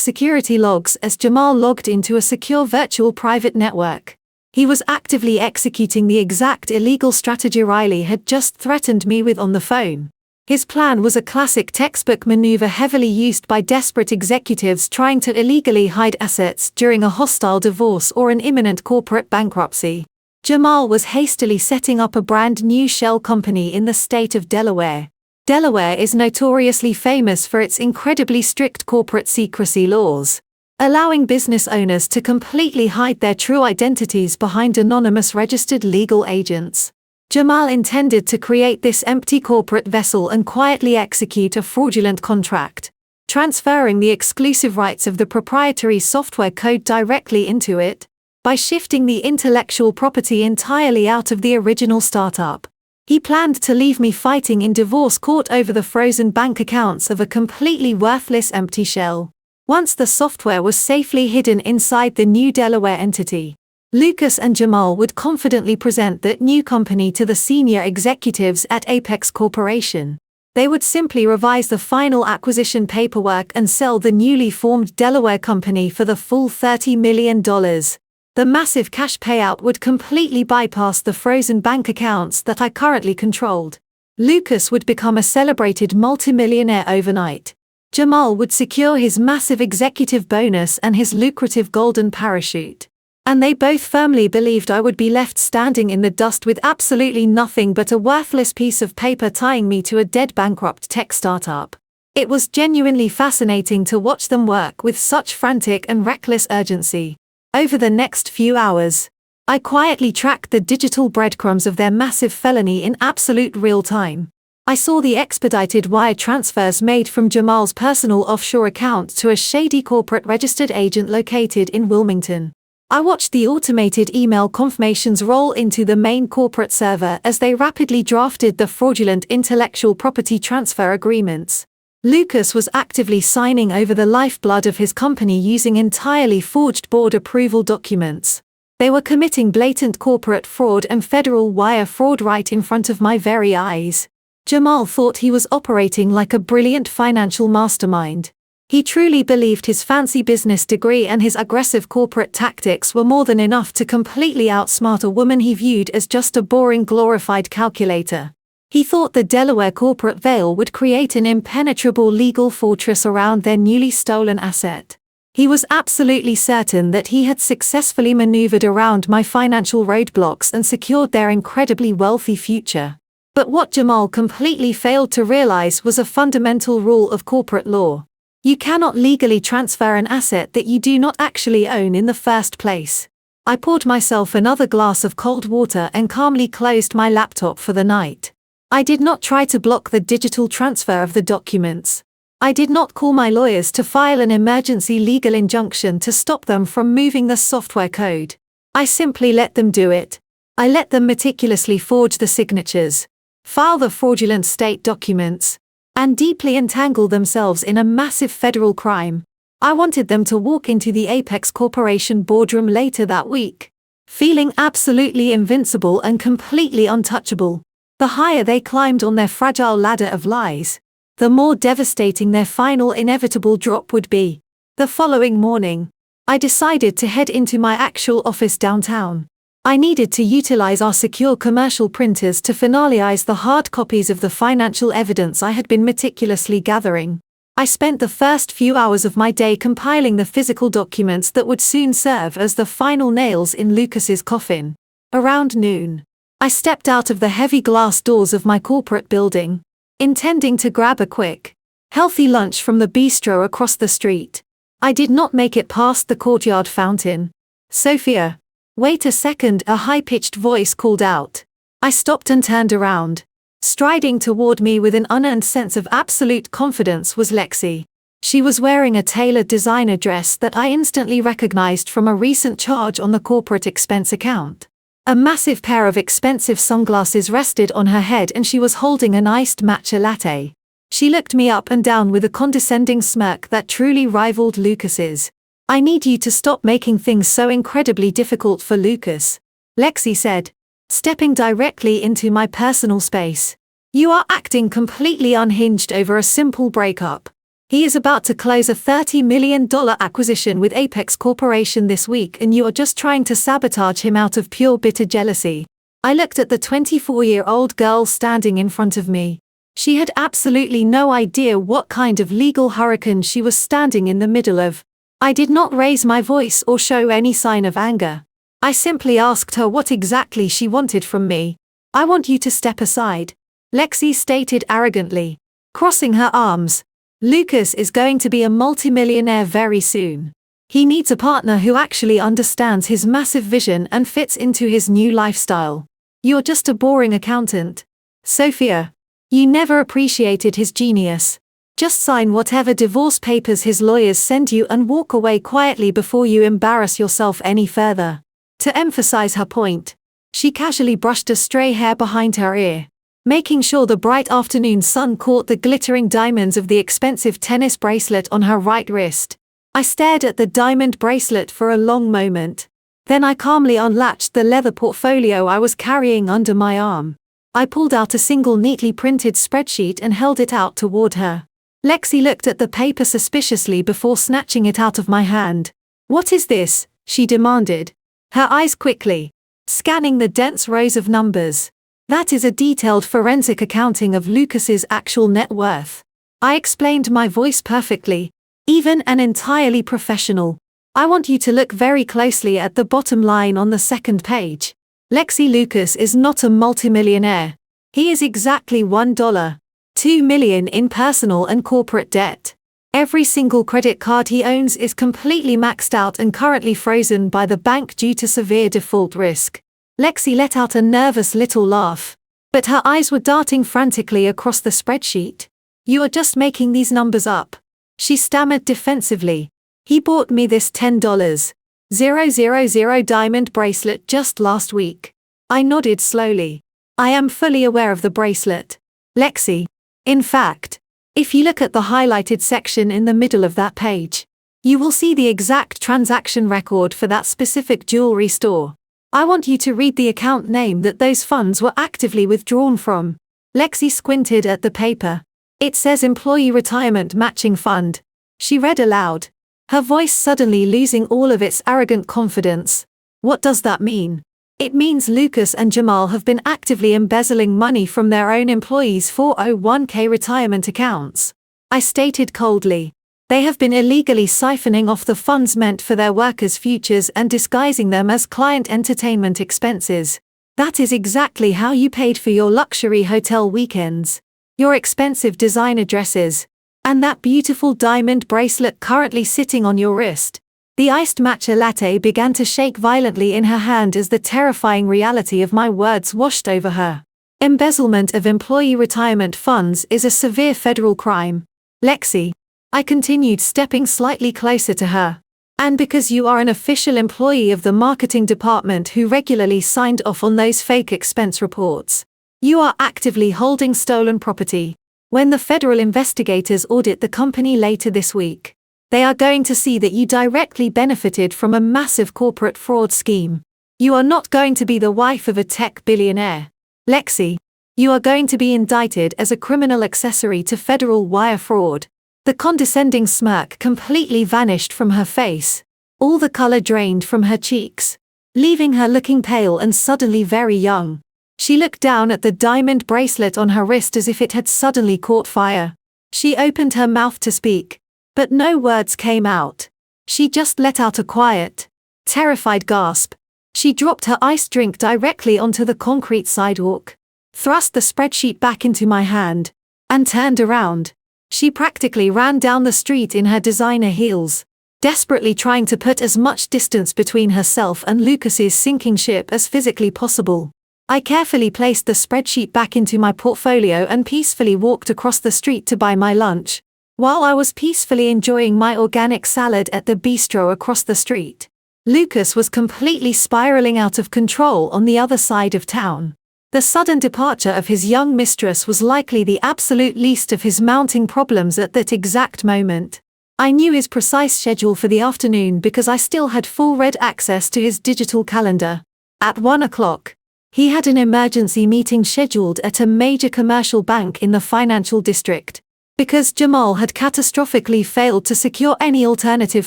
security logs as Jamal logged into a secure virtual private network. He was actively executing the exact illegal strategy Riley had just threatened me with on the phone. His plan was a classic textbook maneuver heavily used by desperate executives trying to illegally hide assets during a hostile divorce or an imminent corporate bankruptcy. Jamal was hastily setting up a brand new shell company in the state of Delaware. Delaware is notoriously famous for its incredibly strict corporate secrecy laws, allowing business owners to completely hide their true identities behind anonymous registered legal agents. Jamal intended to create this empty corporate vessel and quietly execute a fraudulent contract, transferring the exclusive rights of the proprietary software code directly into it, by shifting the intellectual property entirely out of the original startup. He planned to leave me fighting in divorce court over the frozen bank accounts of a completely worthless empty shell. Once the software was safely hidden inside the new Delaware entity, Lucas and Jamal would confidently present that new company to the senior executives at Apex Corporation. They would simply revise the final acquisition paperwork and sell the newly formed Delaware company for the full $30 million. The massive cash payout would completely bypass the frozen bank accounts that I currently controlled. Lucas would become a celebrated multimillionaire overnight. Jamal would secure his massive executive bonus and his lucrative golden parachute. And they both firmly believed I would be left standing in the dust with absolutely nothing but a worthless piece of paper tying me to a dead bankrupt tech startup. It was genuinely fascinating to watch them work with such frantic and reckless urgency. Over the next few hours, I quietly tracked the digital breadcrumbs of their massive felony in absolute real time. I saw the expedited wire transfers made from Jamal's personal offshore account to a shady corporate registered agent located in Wilmington. I watched the automated email confirmations roll into the main corporate server as they rapidly drafted the fraudulent intellectual property transfer agreements. Lucas was actively signing over the lifeblood of his company using entirely forged board approval documents. They were committing blatant corporate fraud and federal wire fraud right in front of my very eyes. Jamal thought he was operating like a brilliant financial mastermind. He truly believed his fancy business degree and his aggressive corporate tactics were more than enough to completely outsmart a woman he viewed as just a boring glorified calculator. He thought the Delaware corporate veil would create an impenetrable legal fortress around their newly stolen asset. He was absolutely certain that he had successfully maneuvered around my financial roadblocks and secured their incredibly wealthy future. But what Jamal completely failed to realize was a fundamental rule of corporate law. You cannot legally transfer an asset that you do not actually own in the first place. I poured myself another glass of cold water and calmly closed my laptop for the night. I did not try to block the digital transfer of the documents. I did not call my lawyers to file an emergency legal injunction to stop them from moving the software code. I simply let them do it. I let them meticulously forge the signatures, file the fraudulent state documents, and deeply entangle themselves in a massive federal crime. I wanted them to walk into the Apex Corporation boardroom later that week, feeling absolutely invincible and completely untouchable. The higher they climbed on their fragile ladder of lies, the more devastating their final inevitable drop would be. The following morning, I decided to head into my actual office downtown. I needed to utilize our secure commercial printers to finalize the hard copies of the financial evidence I had been meticulously gathering. I spent the first few hours of my day compiling the physical documents that would soon serve as the final nails in Lucas's coffin. Around noon, I stepped out of the heavy glass doors of my corporate building, intending to grab a quick, healthy lunch from the bistro across the street. I did not make it past the courtyard fountain. "Sophia, wait a second," a high-pitched voice called out. I stopped and turned around. Striding toward me with an unearned sense of absolute confidence was Lexi. She was wearing a tailored designer dress that I instantly recognized from a recent charge on the corporate expense account. A massive pair of expensive sunglasses rested on her head and she was holding an iced matcha latte. She looked me up and down with a condescending smirk that truly rivaled Lucas's. I need you to stop making things so incredibly difficult for Lucas, Lexi said, stepping directly into my personal space. You are acting completely unhinged over a simple breakup. He is about to close a $30 million acquisition with Apex Corporation this week and you are just trying to sabotage him out of pure bitter jealousy. I looked at the 24-year-old girl standing in front of me. She had absolutely no idea what kind of legal hurricane she was standing in the middle of. I did not raise my voice or show any sign of anger. I simply asked her what exactly she wanted from me. I want you to step aside, Lexi stated arrogantly, crossing her arms. Lucas is going to be a multimillionaire very soon. He needs a partner who actually understands his massive vision and fits into his new lifestyle. You're just a boring accountant, Sophia. You never appreciated his genius. Just sign whatever divorce papers his lawyers send you and walk away quietly before you embarrass yourself any further. To emphasize her point, she casually brushed a stray hair behind her ear, making sure the bright afternoon sun caught the glittering diamonds of the expensive tennis bracelet on her right wrist. I stared at the diamond bracelet for a long moment. Then I calmly unlatched the leather portfolio I was carrying under my arm. I pulled out a single neatly printed spreadsheet and held it out toward her. Lexi looked at the paper suspiciously before snatching it out of my hand. What is this? She demanded, her eyes quickly scanning the dense rows of numbers. That is a detailed forensic accounting of Lucas's actual net worth. I explained, my voice perfectly, even and entirely professional. I want you to look very closely at the bottom line on the second page. Lexi, Lucas is not a multimillionaire. He is exactly $1.2 million in personal and corporate debt. Every single credit card he owns is completely maxed out and currently frozen by the bank due to severe default risk. Lexi let out a nervous little laugh, but her eyes were darting frantically across the spreadsheet. You are just making these numbers up, she stammered defensively. He bought me this $10,000 diamond bracelet just last week. I nodded slowly. I am fully aware of the bracelet, Lexi. In fact, if you look at the highlighted section in the middle of that page, you will see the exact transaction record for that specific jewelry store. I want you to read the account name that those funds were actively withdrawn from. Lexi squinted at the paper. It says Employee Retirement Matching Fund, she read aloud, her voice suddenly losing all of its arrogant confidence. What does that mean? It means Lucas and Jamal have been actively embezzling money from their own employees' 401k retirement accounts, I stated coldly. They have been illegally siphoning off the funds meant for their workers' futures and disguising them as client entertainment expenses. That is exactly how you paid for your luxury hotel weekends, your expensive designer dresses, and that beautiful diamond bracelet currently sitting on your wrist. The iced matcha latte began to shake violently in her hand as the terrifying reality of my words washed over her. Embezzlement of employee retirement funds is a severe federal crime, Lexi. I continued, stepping slightly closer to her. And because you are an official employee of the marketing department who regularly signed off on those fake expense reports, you are actively holding stolen property. When the federal investigators audit the company later this week, they are going to see that you directly benefited from a massive corporate fraud scheme. You are not going to be the wife of a tech billionaire, Lexi. You are going to be indicted as a criminal accessory to federal wire fraud. The condescending smirk completely vanished from her face. All the color drained from her cheeks, leaving her looking pale and suddenly very young. She looked down at the diamond bracelet on her wrist as if it had suddenly caught fire. She opened her mouth to speak, but no words came out. She just let out a quiet, terrified gasp. She dropped her iced drink directly onto the concrete sidewalk, thrust the spreadsheet back into my hand, and turned around. She practically ran down the street in her designer heels, desperately trying to put as much distance between herself and Lucas's sinking ship as physically possible. I carefully placed the spreadsheet back into my portfolio and peacefully walked across the street to buy my lunch. While I was peacefully enjoying my organic salad at the bistro across the street, Lucas was completely spiraling out of control on the other side of town. The sudden departure of his young mistress was likely the absolute least of his mounting problems at that exact moment. I knew his precise schedule for the afternoon because I still had full read access to his digital calendar. At 1 o'clock, he had an emergency meeting scheduled at a major commercial bank in the financial district. Because Jamal had catastrophically failed to secure any alternative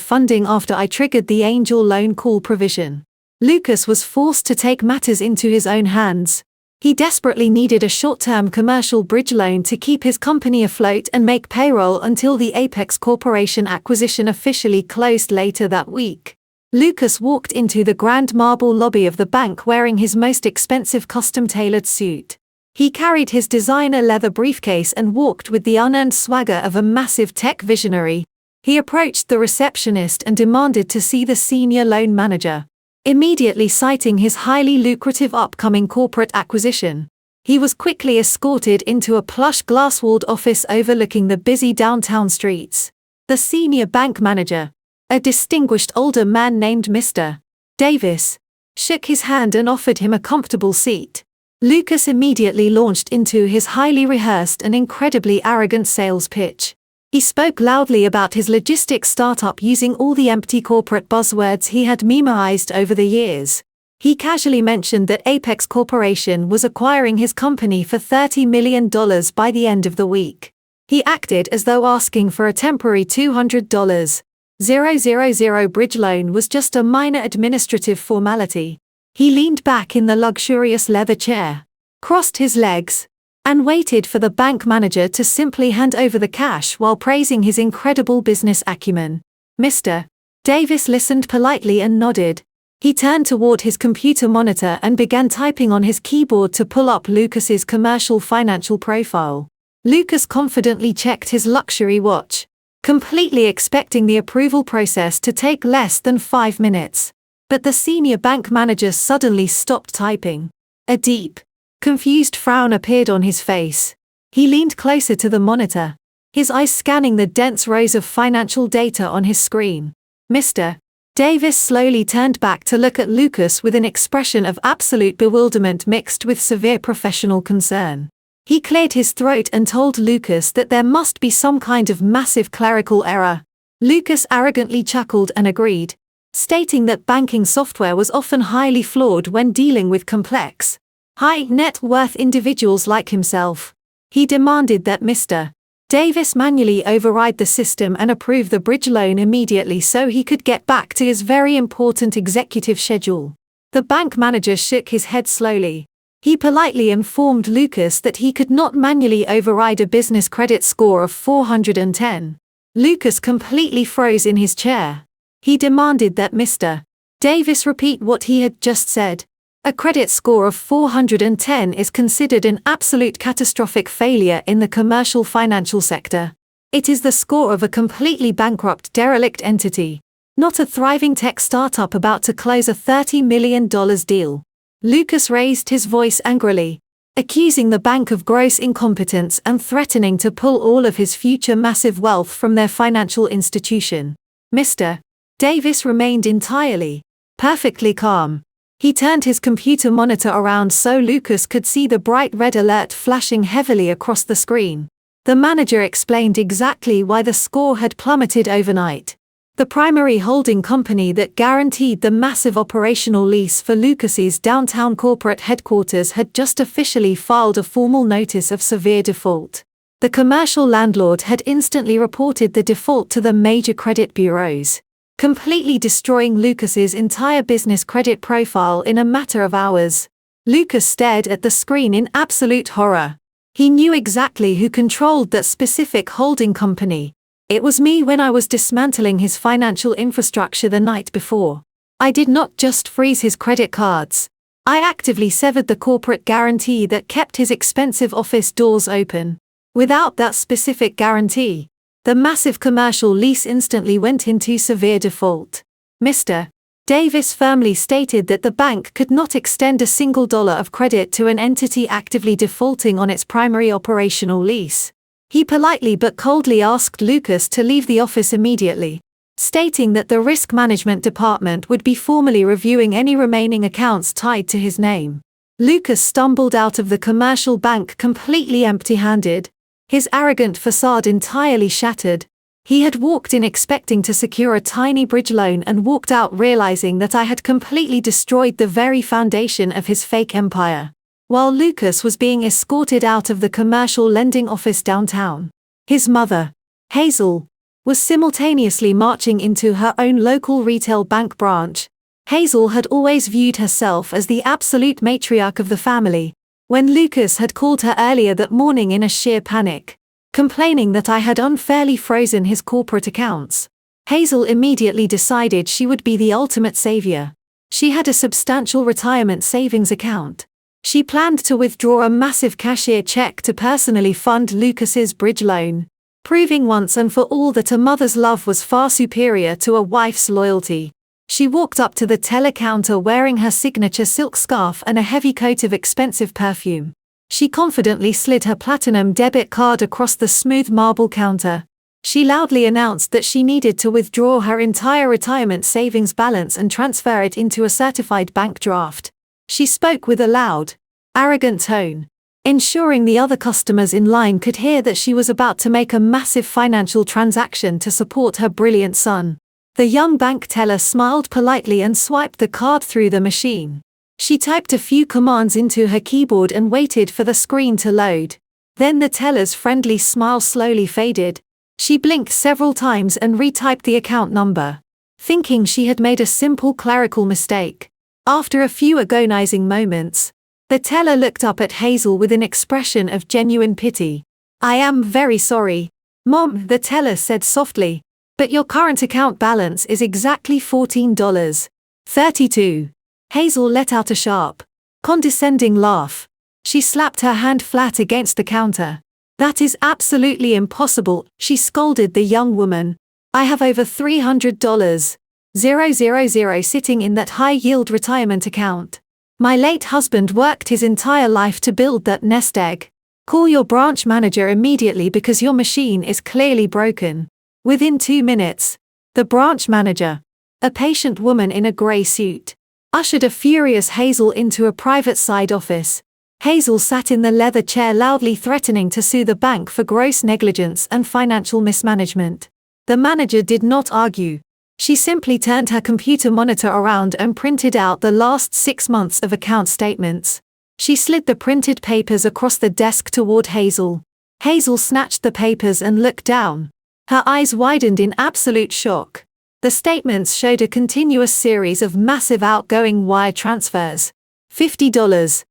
funding after I triggered the angel loan call provision, Lucas was forced to take matters into his own hands. He desperately needed a short-term commercial bridge loan to keep his company afloat and make payroll until the Apex Corporation acquisition officially closed later that week. Lucas walked into the grand marble lobby of the bank wearing his most expensive custom-tailored suit. He carried his designer leather briefcase and walked with the unearned swagger of a massive tech visionary. He approached the receptionist and demanded to see the senior loan manager. Immediately citing his highly lucrative upcoming corporate acquisition, he was quickly escorted into a plush glass-walled office overlooking the busy downtown streets. The senior bank manager, a distinguished older man named Mr. Davis, shook his hand and offered him a comfortable seat. Lucas immediately launched into his highly rehearsed and incredibly arrogant sales pitch. He spoke loudly about his logistics startup using all the empty corporate buzzwords he had memorized over the years. He casually mentioned that Apex Corporation was acquiring his company for $30 million by the end of the week. He acted as though asking for a temporary $200,000 bridge loan was just a minor administrative formality. He leaned back in the luxurious leather chair, crossed his legs, and waited for the bank manager to simply hand over the cash while praising his incredible business acumen. Mr. Davis listened politely and nodded. He turned toward his computer monitor and began typing on his keyboard to pull up Lucas's commercial financial profile. Lucas confidently checked his luxury watch, completely expecting the approval process to take less than 5 minutes. But the senior bank manager suddenly stopped typing. A deep, confused frown appeared on his face. He leaned closer to the monitor, his eyes scanning the dense rows of financial data on his screen. Mr. Davis slowly turned back to look at Lucas with an expression of absolute bewilderment mixed with severe professional concern. He cleared his throat and told Lucas that there must be some kind of massive clerical error. Lucas arrogantly chuckled and agreed, stating that banking software was often highly flawed when dealing with complex, high-net-worth individuals like himself. He demanded that Mr. Davis manually override the system and approve the bridge loan immediately so he could get back to his very important executive schedule. The bank manager shook his head slowly. He politely informed Lucas that he could not manually override a business credit score of 410. Lucas completely froze in his chair. He demanded that Mr. Davis repeat what he had just said. A credit score of 410 is considered an absolute catastrophic failure in the commercial financial sector. It is the score of a completely bankrupt derelict entity, not a thriving tech startup about to close a $30 million deal. Lucas raised his voice angrily, accusing the bank of gross incompetence and threatening to pull all of his future massive wealth from their financial institution. Mr. Davis remained entirely, perfectly calm. He turned his computer monitor around so Lucas could see the bright red alert flashing heavily across the screen. The manager explained exactly why the score had plummeted overnight. The primary holding company that guaranteed the massive operational lease for Lucas's downtown corporate headquarters had just officially filed a formal notice of severe default. The commercial landlord had instantly reported the default to the major credit bureaus, completely destroying Lucas's entire business credit profile in a matter of hours. Lucas stared at the screen in absolute horror. He knew exactly who controlled that specific holding company. It was me when I was dismantling his financial infrastructure the night before. I did not just freeze his credit cards. I actively severed the corporate guarantee that kept his expensive office doors open. Without that specific guarantee, the massive commercial lease instantly went into severe default. Mr. Davis firmly stated that the bank could not extend a single dollar of credit to an entity actively defaulting on its primary operational lease. He politely but coldly asked Lucas to leave the office immediately, stating that the risk management department would be formally reviewing any remaining accounts tied to his name. Lucas stumbled out of the commercial bank completely empty-handed, his arrogant facade entirely shattered. He had walked in expecting to secure a tiny bridge loan and walked out realizing that I had completely destroyed the very foundation of his fake empire. While Lucas was being escorted out of the commercial lending office downtown, his mother, Hazel, was simultaneously marching into her own local retail bank branch. Hazel had always viewed herself as the absolute matriarch of the family. When Lucas had called her earlier that morning in a sheer panic, complaining that I had unfairly frozen his corporate accounts, Hazel immediately decided she would be the ultimate savior. She had a substantial retirement savings account. She planned to withdraw a massive cashier check to personally fund Lucas's bridge loan, proving once and for all that a mother's love was far superior to a wife's loyalty. She walked up to the teller counter wearing her signature silk scarf and a heavy coat of expensive perfume. She confidently slid her platinum debit card across the smooth marble counter. She loudly announced that she needed to withdraw her entire retirement savings balance and transfer it into a certified bank draft. She spoke with a loud, arrogant tone, ensuring the other customers in line could hear that she was about to make a massive financial transaction to support her brilliant son. The young bank teller smiled politely and swiped the card through the machine. She typed a few commands into her keyboard and waited for the screen to load. Then the teller's friendly smile slowly faded. She blinked several times and retyped the account number, thinking she had made a simple clerical mistake. After a few agonizing moments, the teller looked up at Hazel with an expression of genuine pity. "I am very sorry, Mom," the teller said softly, "but your current account balance is exactly $14.32. Hazel let out a sharp, condescending laugh. She slapped her hand flat against the counter. "That is absolutely impossible," she scolded the young woman. "I have over $300,000 sitting in that high-yield retirement account. My late husband worked his entire life to build that nest egg. Call your branch manager immediately because your machine is clearly broken." Within 2 minutes, the branch manager, a patient woman in a grey suit, ushered a furious Hazel into a private side office. Hazel sat in the leather chair loudly threatening to sue the bank for gross negligence and financial mismanagement. The manager did not argue. She simply turned her computer monitor around and printed out the last 6 months of account statements. She slid the printed papers across the desk toward Hazel. Hazel snatched the papers and looked down. Her eyes widened in absolute shock. The statements showed a continuous series of massive outgoing wire transfers. $50,000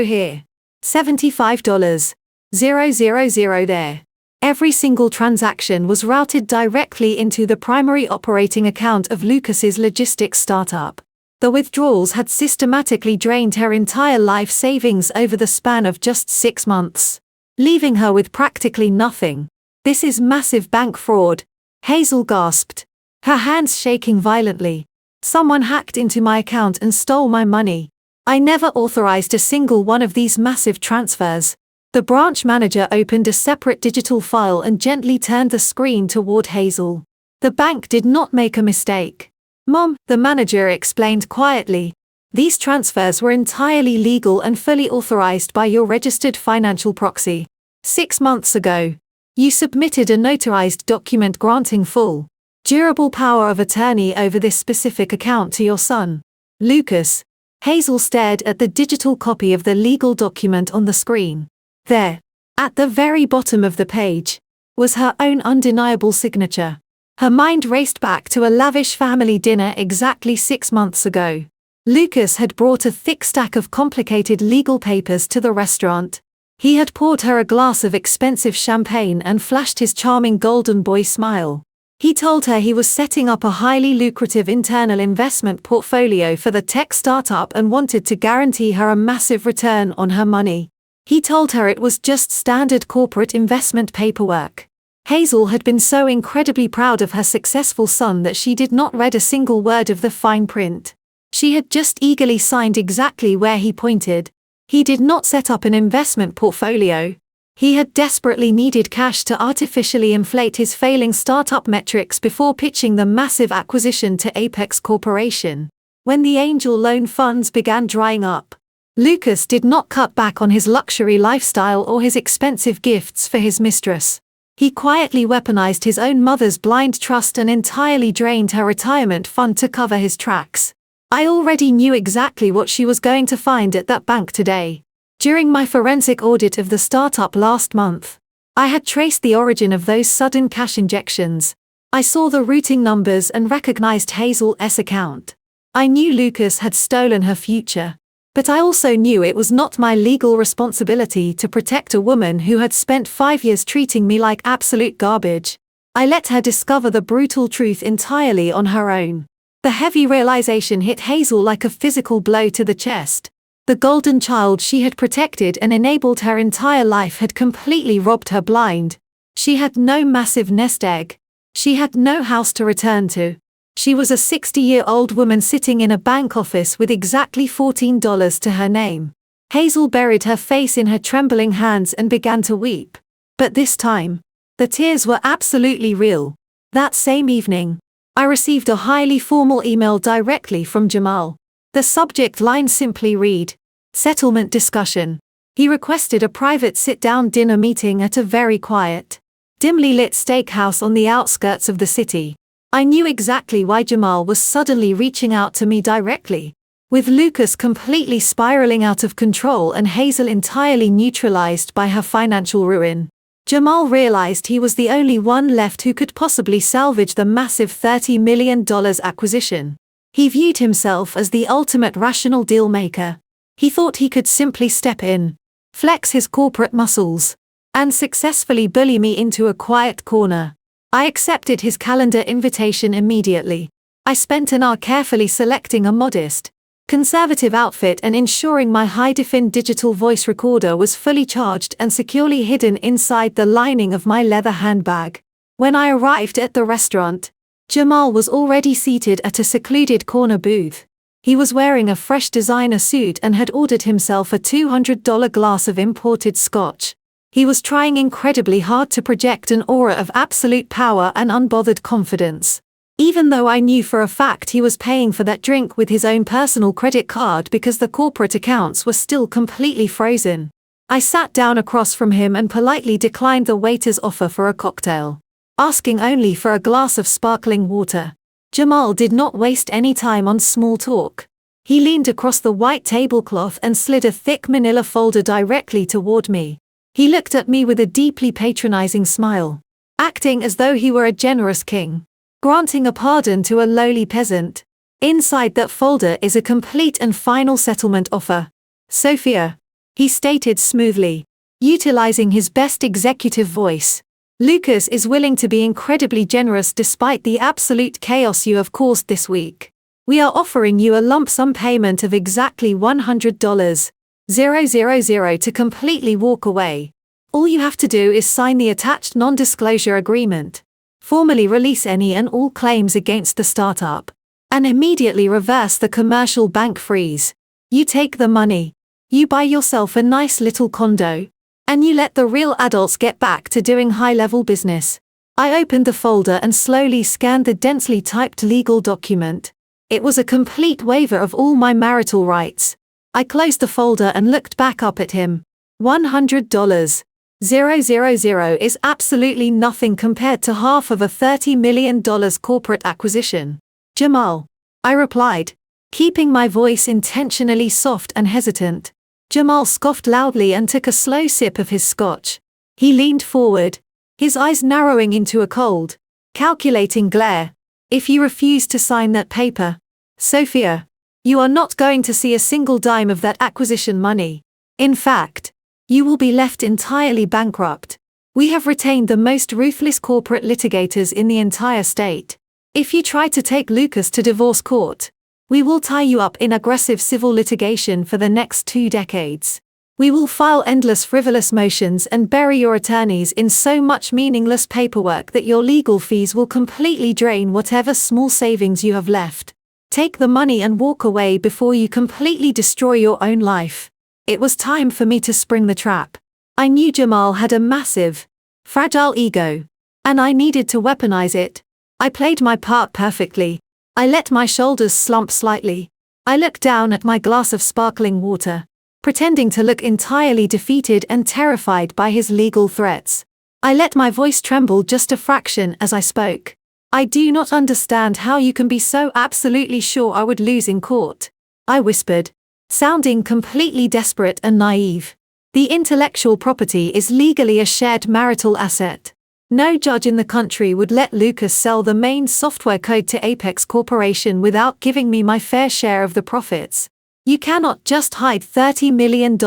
here. $75,000 there. Every single transaction was routed directly into the primary operating account of Lucas's logistics startup. The withdrawals had systematically drained her entire life savings over the span of just 6 months, leaving her with practically nothing. "This is massive bank fraud," Hazel gasped, her hands shaking violently. "Someone hacked into my account and stole my money. I never authorized a single one of these massive transfers." The branch manager opened a separate digital file and gently turned the screen toward Hazel. "The bank did not make a mistake, Mom," the manager explained quietly. "These transfers were entirely legal and fully authorized by your registered financial proxy. 6 months ago, you submitted a notarized document granting full, durable power of attorney over this specific account to your son, Lucas." Hazel stared at the digital copy of the legal document on the screen. There, at the very bottom of the page, was her own undeniable signature. Her mind raced back to a lavish family dinner exactly 6 months ago. Lucas had brought a thick stack of complicated legal papers to the restaurant. He had poured her a glass of expensive champagne and flashed his charming golden boy smile. He told her he was setting up a highly lucrative internal investment portfolio for the tech startup and wanted to guarantee her a massive return on her money. He told her it was just standard corporate investment paperwork. Hazel had been so incredibly proud of her successful son that she did not read a single word of the fine print. She had just eagerly signed exactly where he pointed. He did not set up an investment portfolio. He had desperately needed cash to artificially inflate his failing startup metrics before pitching the massive acquisition to Apex Corporation. When the angel loan funds began drying up, Lucas did not cut back on his luxury lifestyle or his expensive gifts for his mistress. He quietly weaponized his own mother's blind trust and entirely drained her retirement fund to cover his tracks. I already knew exactly what she was going to find at that bank today. During my forensic audit of the startup last month, I had traced the origin of those sudden cash injections. I saw the routing numbers and recognized Hazel's account. I knew Lucas had stolen her future. But I also knew it was not my legal responsibility to protect a woman who had spent 5 years treating me like absolute garbage. I let her discover the brutal truth entirely on her own. The heavy realization hit Hazel like a physical blow to the chest. The golden child she had protected and enabled her entire life had completely robbed her blind. She had no massive nest egg. She had no house to return to. She was a 60-year-old woman sitting in a bank office with exactly $14 to her name. Hazel buried her face in her trembling hands and began to weep. But this time, the tears were absolutely real. That same evening, I received a highly formal email directly from Jamal. The subject line simply read, "Settlement discussion." He requested a private sit-down dinner meeting at a very quiet, dimly lit steakhouse on the outskirts of the city. I knew exactly why Jamal was suddenly reaching out to me directly. With Lucas completely spiraling out of control and Hazel entirely neutralized by her financial ruin, Jamal realized he was the only one left who could possibly salvage the massive $30 million acquisition. He viewed himself as the ultimate rational deal-maker. He thought he could simply step in, flex his corporate muscles, and successfully bully me into a quiet corner. I accepted his calendar invitation immediately. I spent an hour carefully selecting a modest, conservative outfit and ensuring my high-defin digital voice recorder was fully charged and securely hidden inside the lining of my leather handbag. When I arrived at the restaurant, Jamal was already seated at a secluded corner booth. He was wearing a fresh designer suit and had ordered himself a $200 glass of imported scotch. He was trying incredibly hard to project an aura of absolute power and unbothered confidence. Even though I knew for a fact he was paying for that drink with his own personal credit card because the corporate accounts were still completely frozen. I sat down across from him and politely declined the waiter's offer for a cocktail, asking only for a glass of sparkling water. Jamal did not waste any time on small talk. He leaned across the white tablecloth and slid a thick manila folder directly toward me. He looked at me with a deeply patronizing smile, acting as though he were a generous king, granting a pardon to a lowly peasant. Inside that folder is a complete and final settlement offer. Sophia, he stated smoothly, utilizing his best executive voice. Lucas is willing to be incredibly generous despite the absolute chaos you have caused this week. We are offering you a lump sum payment of exactly $100,000 to completely walk away. All you have to do is sign the attached non-disclosure agreement, formally release any and all claims against the startup, and immediately reverse the commercial bank freeze. You take the money, you buy yourself a nice little condo, and you let the real adults get back to doing high-level business. I opened the folder and slowly scanned the densely typed legal document. It was a complete waiver of all my marital rights. I closed the folder and looked back up at him. $100,000 is absolutely nothing compared to half of a $30 million corporate acquisition. Jamal, I replied, keeping my voice intentionally soft and hesitant. Jamal scoffed loudly and took a slow sip of his scotch. He leaned forward, his eyes narrowing into a cold, calculating glare. If you refuse to sign that paper, Sophia, you are not going to see a single dime of that acquisition money. In fact, you will be left entirely bankrupt. We have retained the most ruthless corporate litigators in the entire state. If you try to take Lucas to divorce court, we will tie you up in aggressive civil litigation for the next 2 decades. We will file endless frivolous motions and bury your attorneys in so much meaningless paperwork that your legal fees will completely drain whatever small savings you have left. Take the money and walk away before you completely destroy your own life. It was time for me to spring the trap. I knew Jamal had a massive, fragile ego, and I needed to weaponize it. I played my part perfectly. I let my shoulders slump slightly. I looked down at my glass of sparkling water, pretending to look entirely defeated and terrified by his legal threats. I let my voice tremble just a fraction as I spoke. I do not understand how you can be so absolutely sure I would lose in court, I whispered, sounding completely desperate and naive. The intellectual property is legally a shared marital asset. No judge in the country would let Lucas sell the main software code to Apex Corporation without giving me my fair share of the profits. You cannot just hide $30 million.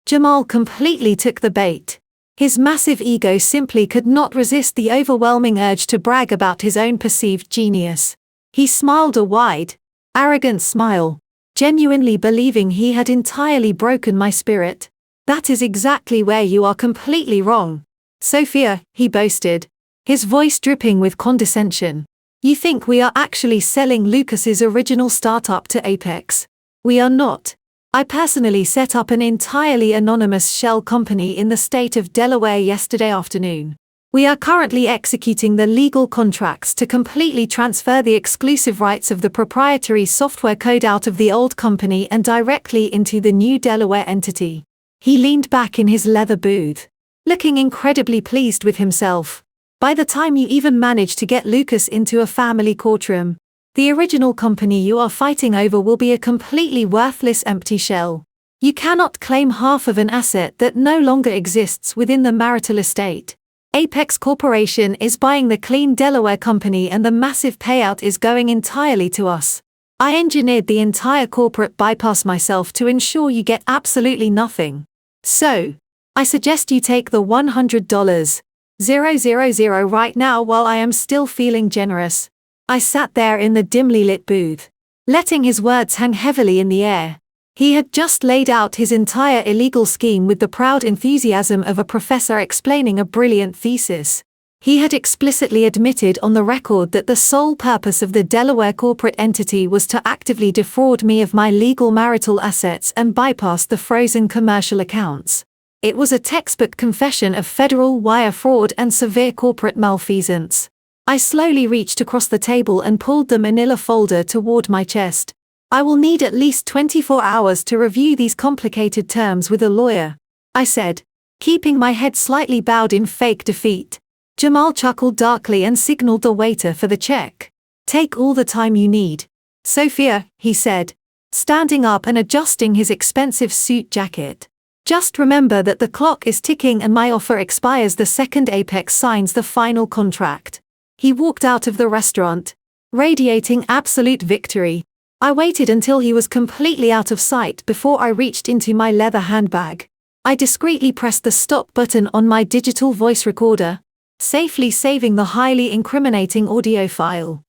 Jamal completely took the bait. His massive ego simply could not resist the overwhelming urge to brag about his own perceived genius. He smiled a wide, arrogant smile, genuinely believing he had entirely broken my spirit. That is exactly where you are completely wrong, Sophia, he boasted, his voice dripping with condescension. You think we are actually selling Lucas's original startup to Apex? We are not. I personally set up an entirely anonymous shell company in the state of Delaware yesterday afternoon. We are currently executing the legal contracts to completely transfer the exclusive rights of the proprietary software code out of the old company and directly into the new Delaware entity. He leaned back in his leather booth, looking incredibly pleased with himself. By the time you even manage to get Lucas into a family courtroom, the original company you are fighting over will be a completely worthless empty shell. You cannot claim half of an asset that no longer exists within the marital estate. Apex Corporation is buying the clean Delaware company and the massive payout is going entirely to us. I engineered the entire corporate bypass myself to ensure you get absolutely nothing. So, I suggest you take the $100,000 right now while I am still feeling generous. I sat there in the dimly lit booth, letting his words hang heavily in the air. He had just laid out his entire illegal scheme with the proud enthusiasm of a professor explaining a brilliant thesis. He had explicitly admitted on the record that the sole purpose of the Delaware corporate entity was to actively defraud me of my legal marital assets and bypass the frozen commercial accounts. It was a textbook confession of federal wire fraud and severe corporate malfeasance. I slowly reached across the table and pulled the manila folder toward my chest. I will need at least 24 hours to review these complicated terms with a lawyer, I said, keeping my head slightly bowed in fake defeat. Jamal chuckled darkly and signaled the waiter for the check. Take all the time you need, Sophia, he said, standing up and adjusting his expensive suit jacket. Just remember that the clock is ticking and my offer expires the second Apex signs the final contract. He walked out of the restaurant, radiating absolute victory. I waited until he was completely out of sight before I reached into my leather handbag. I discreetly pressed the stop button on my digital voice recorder, safely saving the highly incriminating audio file.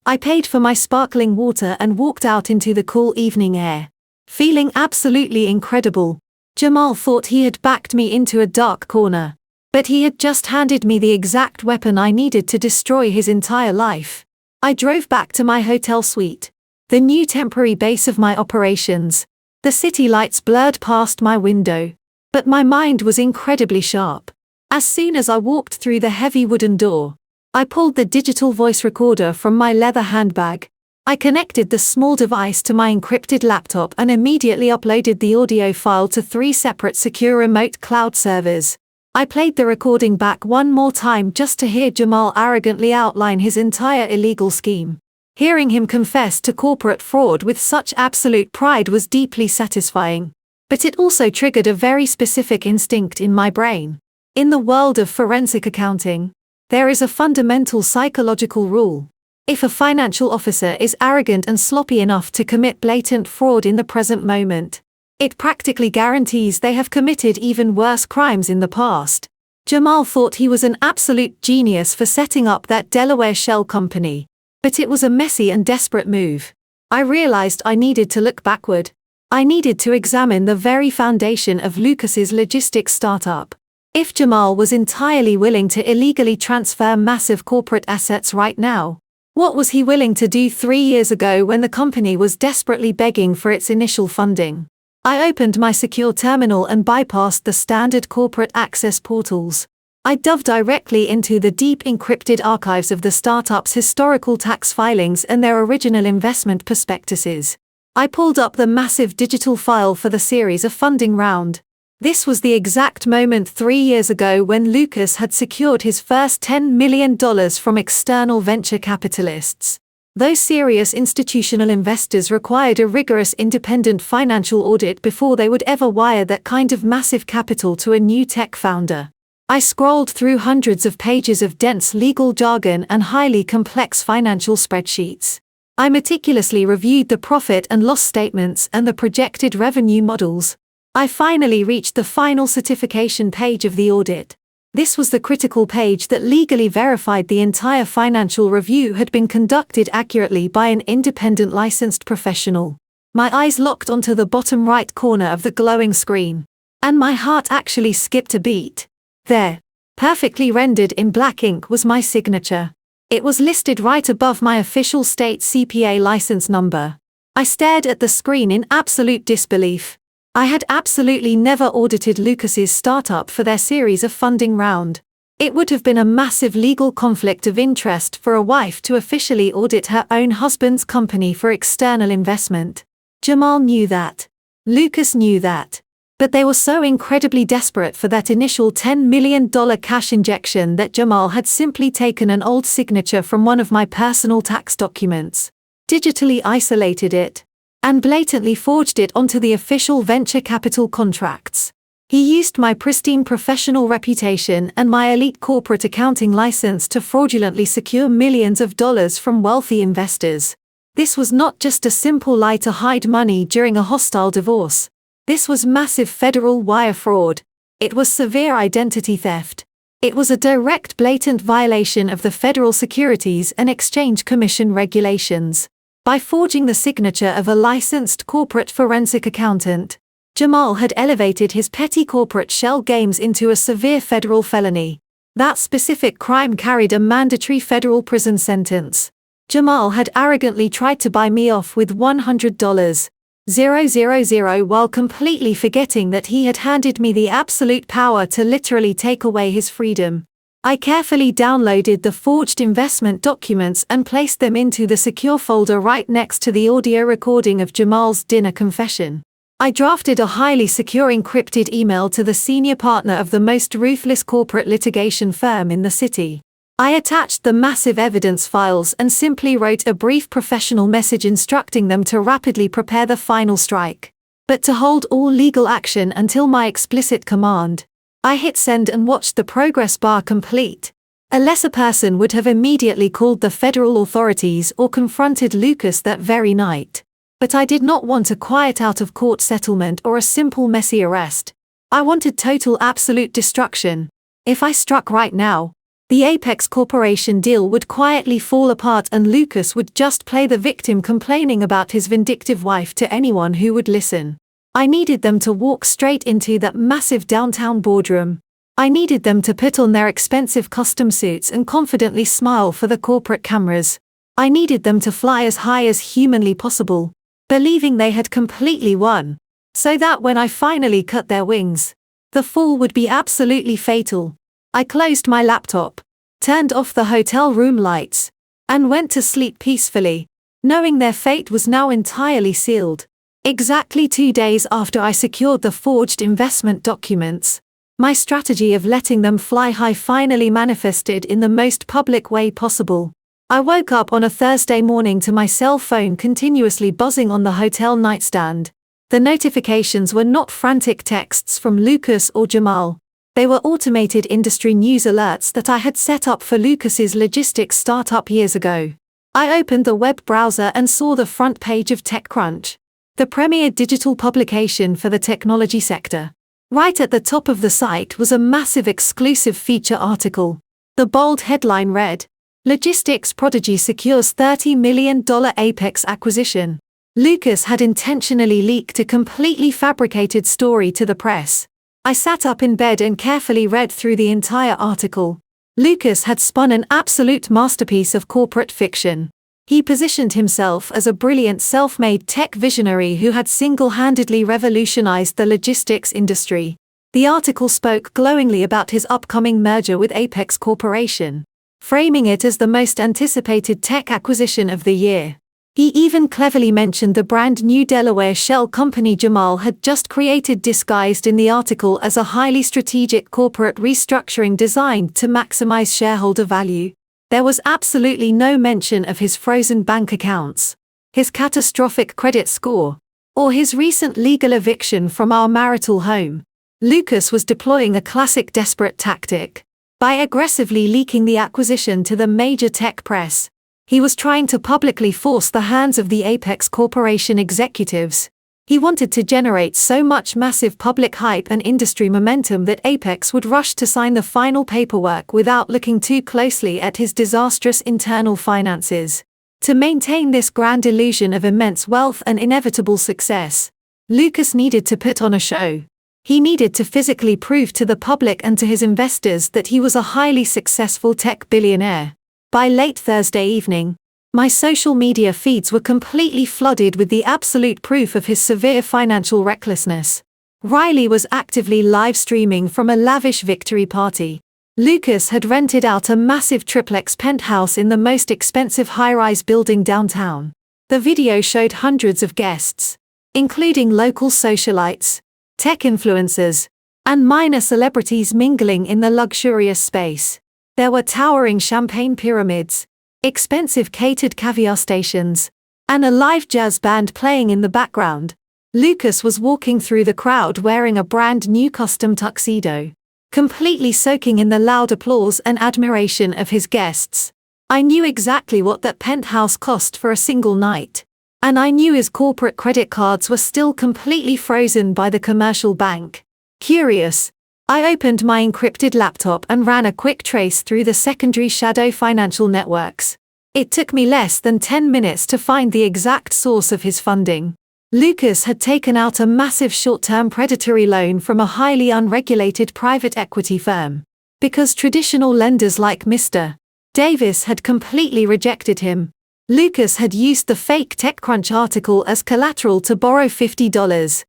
I paid for my sparkling water and walked out into the cool evening air. Feeling absolutely incredible, Jamal thought he had backed me into a dark corner. But he had just handed me the exact weapon I needed to destroy his entire life. I drove back to my hotel suite, the new temporary base of my operations. The city lights blurred past my window, but my mind was incredibly sharp. As soon as I walked through the heavy wooden door, I pulled the digital voice recorder from my leather handbag. I connected the small device to my encrypted laptop and immediately uploaded the audio file to 3 separate secure remote cloud servers. I played the recording back one more time just to hear Jamal arrogantly outline his entire illegal scheme. Hearing him confess to corporate fraud with such absolute pride was deeply satisfying. But it also triggered a very specific instinct in my brain. In the world of forensic accounting, there is a fundamental psychological rule. If a financial officer is arrogant and sloppy enough to commit blatant fraud in the present moment, it practically guarantees they have committed even worse crimes in the past. Jamal thought he was an absolute genius for setting up that Delaware shell company, but it was a messy and desperate move. I realized I needed to look backward. I needed to examine the very foundation of Lucas's logistics startup. If Jamal was entirely willing to illegally transfer massive corporate assets right now, what was he willing to do 3 years ago when the company was desperately begging for its initial funding? I opened my secure terminal and bypassed the standard corporate access portals. I dove directly into the deep encrypted archives of the startup's historical tax filings and their original investment prospectuses. I pulled up the massive digital file for the series of funding round. This was the exact moment 3 years ago when Lucas had secured his first $10 million from external venture capitalists. Those serious institutional investors required a rigorous independent financial audit before they would ever wire that kind of massive capital to a new tech founder. I scrolled through hundreds of pages of dense legal jargon and highly complex financial spreadsheets. I meticulously reviewed the profit and loss statements and the projected revenue models. I finally reached the final certification page of the audit. This was the critical page that legally verified the entire financial review had been conducted accurately by an independent licensed professional. My eyes locked onto the bottom right corner of the glowing screen. And my heart actually skipped a beat. There, perfectly rendered in black ink, was my signature. It was listed right above my official state CPA license number. I stared at the screen in absolute disbelief. I had absolutely never audited Lucas's startup for their series of funding round. It would have been a massive legal conflict of interest for a wife to officially audit her own husband's company for external investment. Jamal knew that. Lucas knew that. But they were so incredibly desperate for that initial $10 million cash injection that Jamal had simply taken an old signature from one of my personal tax documents, digitally isolated it, and blatantly forged it onto the official venture capital contracts. He used my pristine professional reputation and my elite corporate accounting license to fraudulently secure millions of dollars from wealthy investors. This was not just a simple lie to hide money during a hostile divorce. This was massive federal wire fraud. It was severe identity theft. It was a direct, blatant violation of the Federal Securities and Exchange Commission regulations. By forging the signature of a licensed corporate forensic accountant, Jamal had elevated his petty corporate shell games into a severe federal felony. That specific crime carried a mandatory federal prison sentence. Jamal had arrogantly tried to buy me off with $100,000 while completely forgetting that he had handed me the absolute power to literally take away his freedom. I carefully downloaded the forged investment documents and placed them into the secure folder right next to the audio recording of Jamal's dinner confession. I drafted a highly secure encrypted email to the senior partner of the most ruthless corporate litigation firm in the city. I attached the massive evidence files and simply wrote a brief professional message instructing them to rapidly prepare the final strike, but to hold all legal action until my explicit command. I hit send and watched the progress bar complete. A lesser person would have immediately called the federal authorities or confronted Lucas that very night. But I did not want a quiet out-of-court settlement or a simple messy arrest. I wanted total absolute destruction. If I struck right now, the Apex Corporation deal would quietly fall apart and Lucas would just play the victim complaining about his vindictive wife to anyone who would listen. I needed them to walk straight into that massive downtown boardroom. I needed them to put on their expensive custom suits and confidently smile for the corporate cameras. I needed them to fly as high as humanly possible, believing they had completely won, so that when I finally cut their wings, the fall would be absolutely fatal. I closed my laptop, turned off the hotel room lights, and went to sleep peacefully, knowing their fate was now entirely sealed. Exactly 2 days after I secured the forged investment documents, my strategy of letting them fly high finally manifested in the most public way possible. I woke up on a Thursday morning to my cell phone continuously buzzing on the hotel nightstand. The notifications were not frantic texts from Lucas or Jamal. They were automated industry news alerts that I had set up for Lucas's logistics startup years ago. I opened the web browser and saw the front page of TechCrunch, the premier digital publication for the technology sector. Right at the top of the site was a massive exclusive feature article. The bold headline read, "Logistics Prodigy Secures $30 million Apex Acquisition." Lucas had intentionally leaked a completely fabricated story to the press. I sat up in bed and carefully read through the entire article. Lucas had spun an absolute masterpiece of corporate fiction. He positioned himself as a brilliant self-made tech visionary who had single-handedly revolutionized the logistics industry. The article spoke glowingly about his upcoming merger with Apex Corporation, framing it as the most anticipated tech acquisition of the year. He even cleverly mentioned the brand new Delaware shell company Jamal had just created, disguised in the article as a highly strategic corporate restructuring designed to maximize shareholder value. There was absolutely no mention of his frozen bank accounts, his catastrophic credit score, or his recent legal eviction from our marital home. Lucas was deploying a classic desperate tactic. By aggressively leaking the acquisition to the major tech press, he was trying to publicly force the hands of the Apex Corporation executives. He wanted to generate so much massive public hype and industry momentum that Apex would rush to sign the final paperwork without looking too closely at his disastrous internal finances. To maintain this grand illusion of immense wealth and inevitable success, Lucas needed to put on a show. He needed to physically prove to the public and to his investors that he was a highly successful tech billionaire. By late Thursday evening, my social media feeds were completely flooded with the absolute proof of his severe financial recklessness. Riley was actively live streaming from a lavish victory party. Lucas had rented out a massive triplex penthouse in the most expensive high-rise building downtown. The video showed hundreds of guests, including local socialites, tech influencers, and minor celebrities mingling in the luxurious space. There were towering champagne pyramids, expensive catered caviar stations, and a live jazz band playing in the background. Lucas was walking through the crowd wearing a brand new custom tuxedo, completely soaking in the loud applause and admiration of his guests. I knew exactly what that penthouse cost for a single night. And I knew his corporate credit cards were still completely frozen by the commercial bank. Curious, I opened my encrypted laptop and ran a quick trace through the secondary shadow financial networks. It took me less than 10 minutes to find the exact source of his funding. Lucas had taken out a massive short-term predatory loan from a highly unregulated private equity firm. Because traditional lenders like Mr. Davis had completely rejected him, Lucas had used the fake TechCrunch article as collateral to borrow $50,000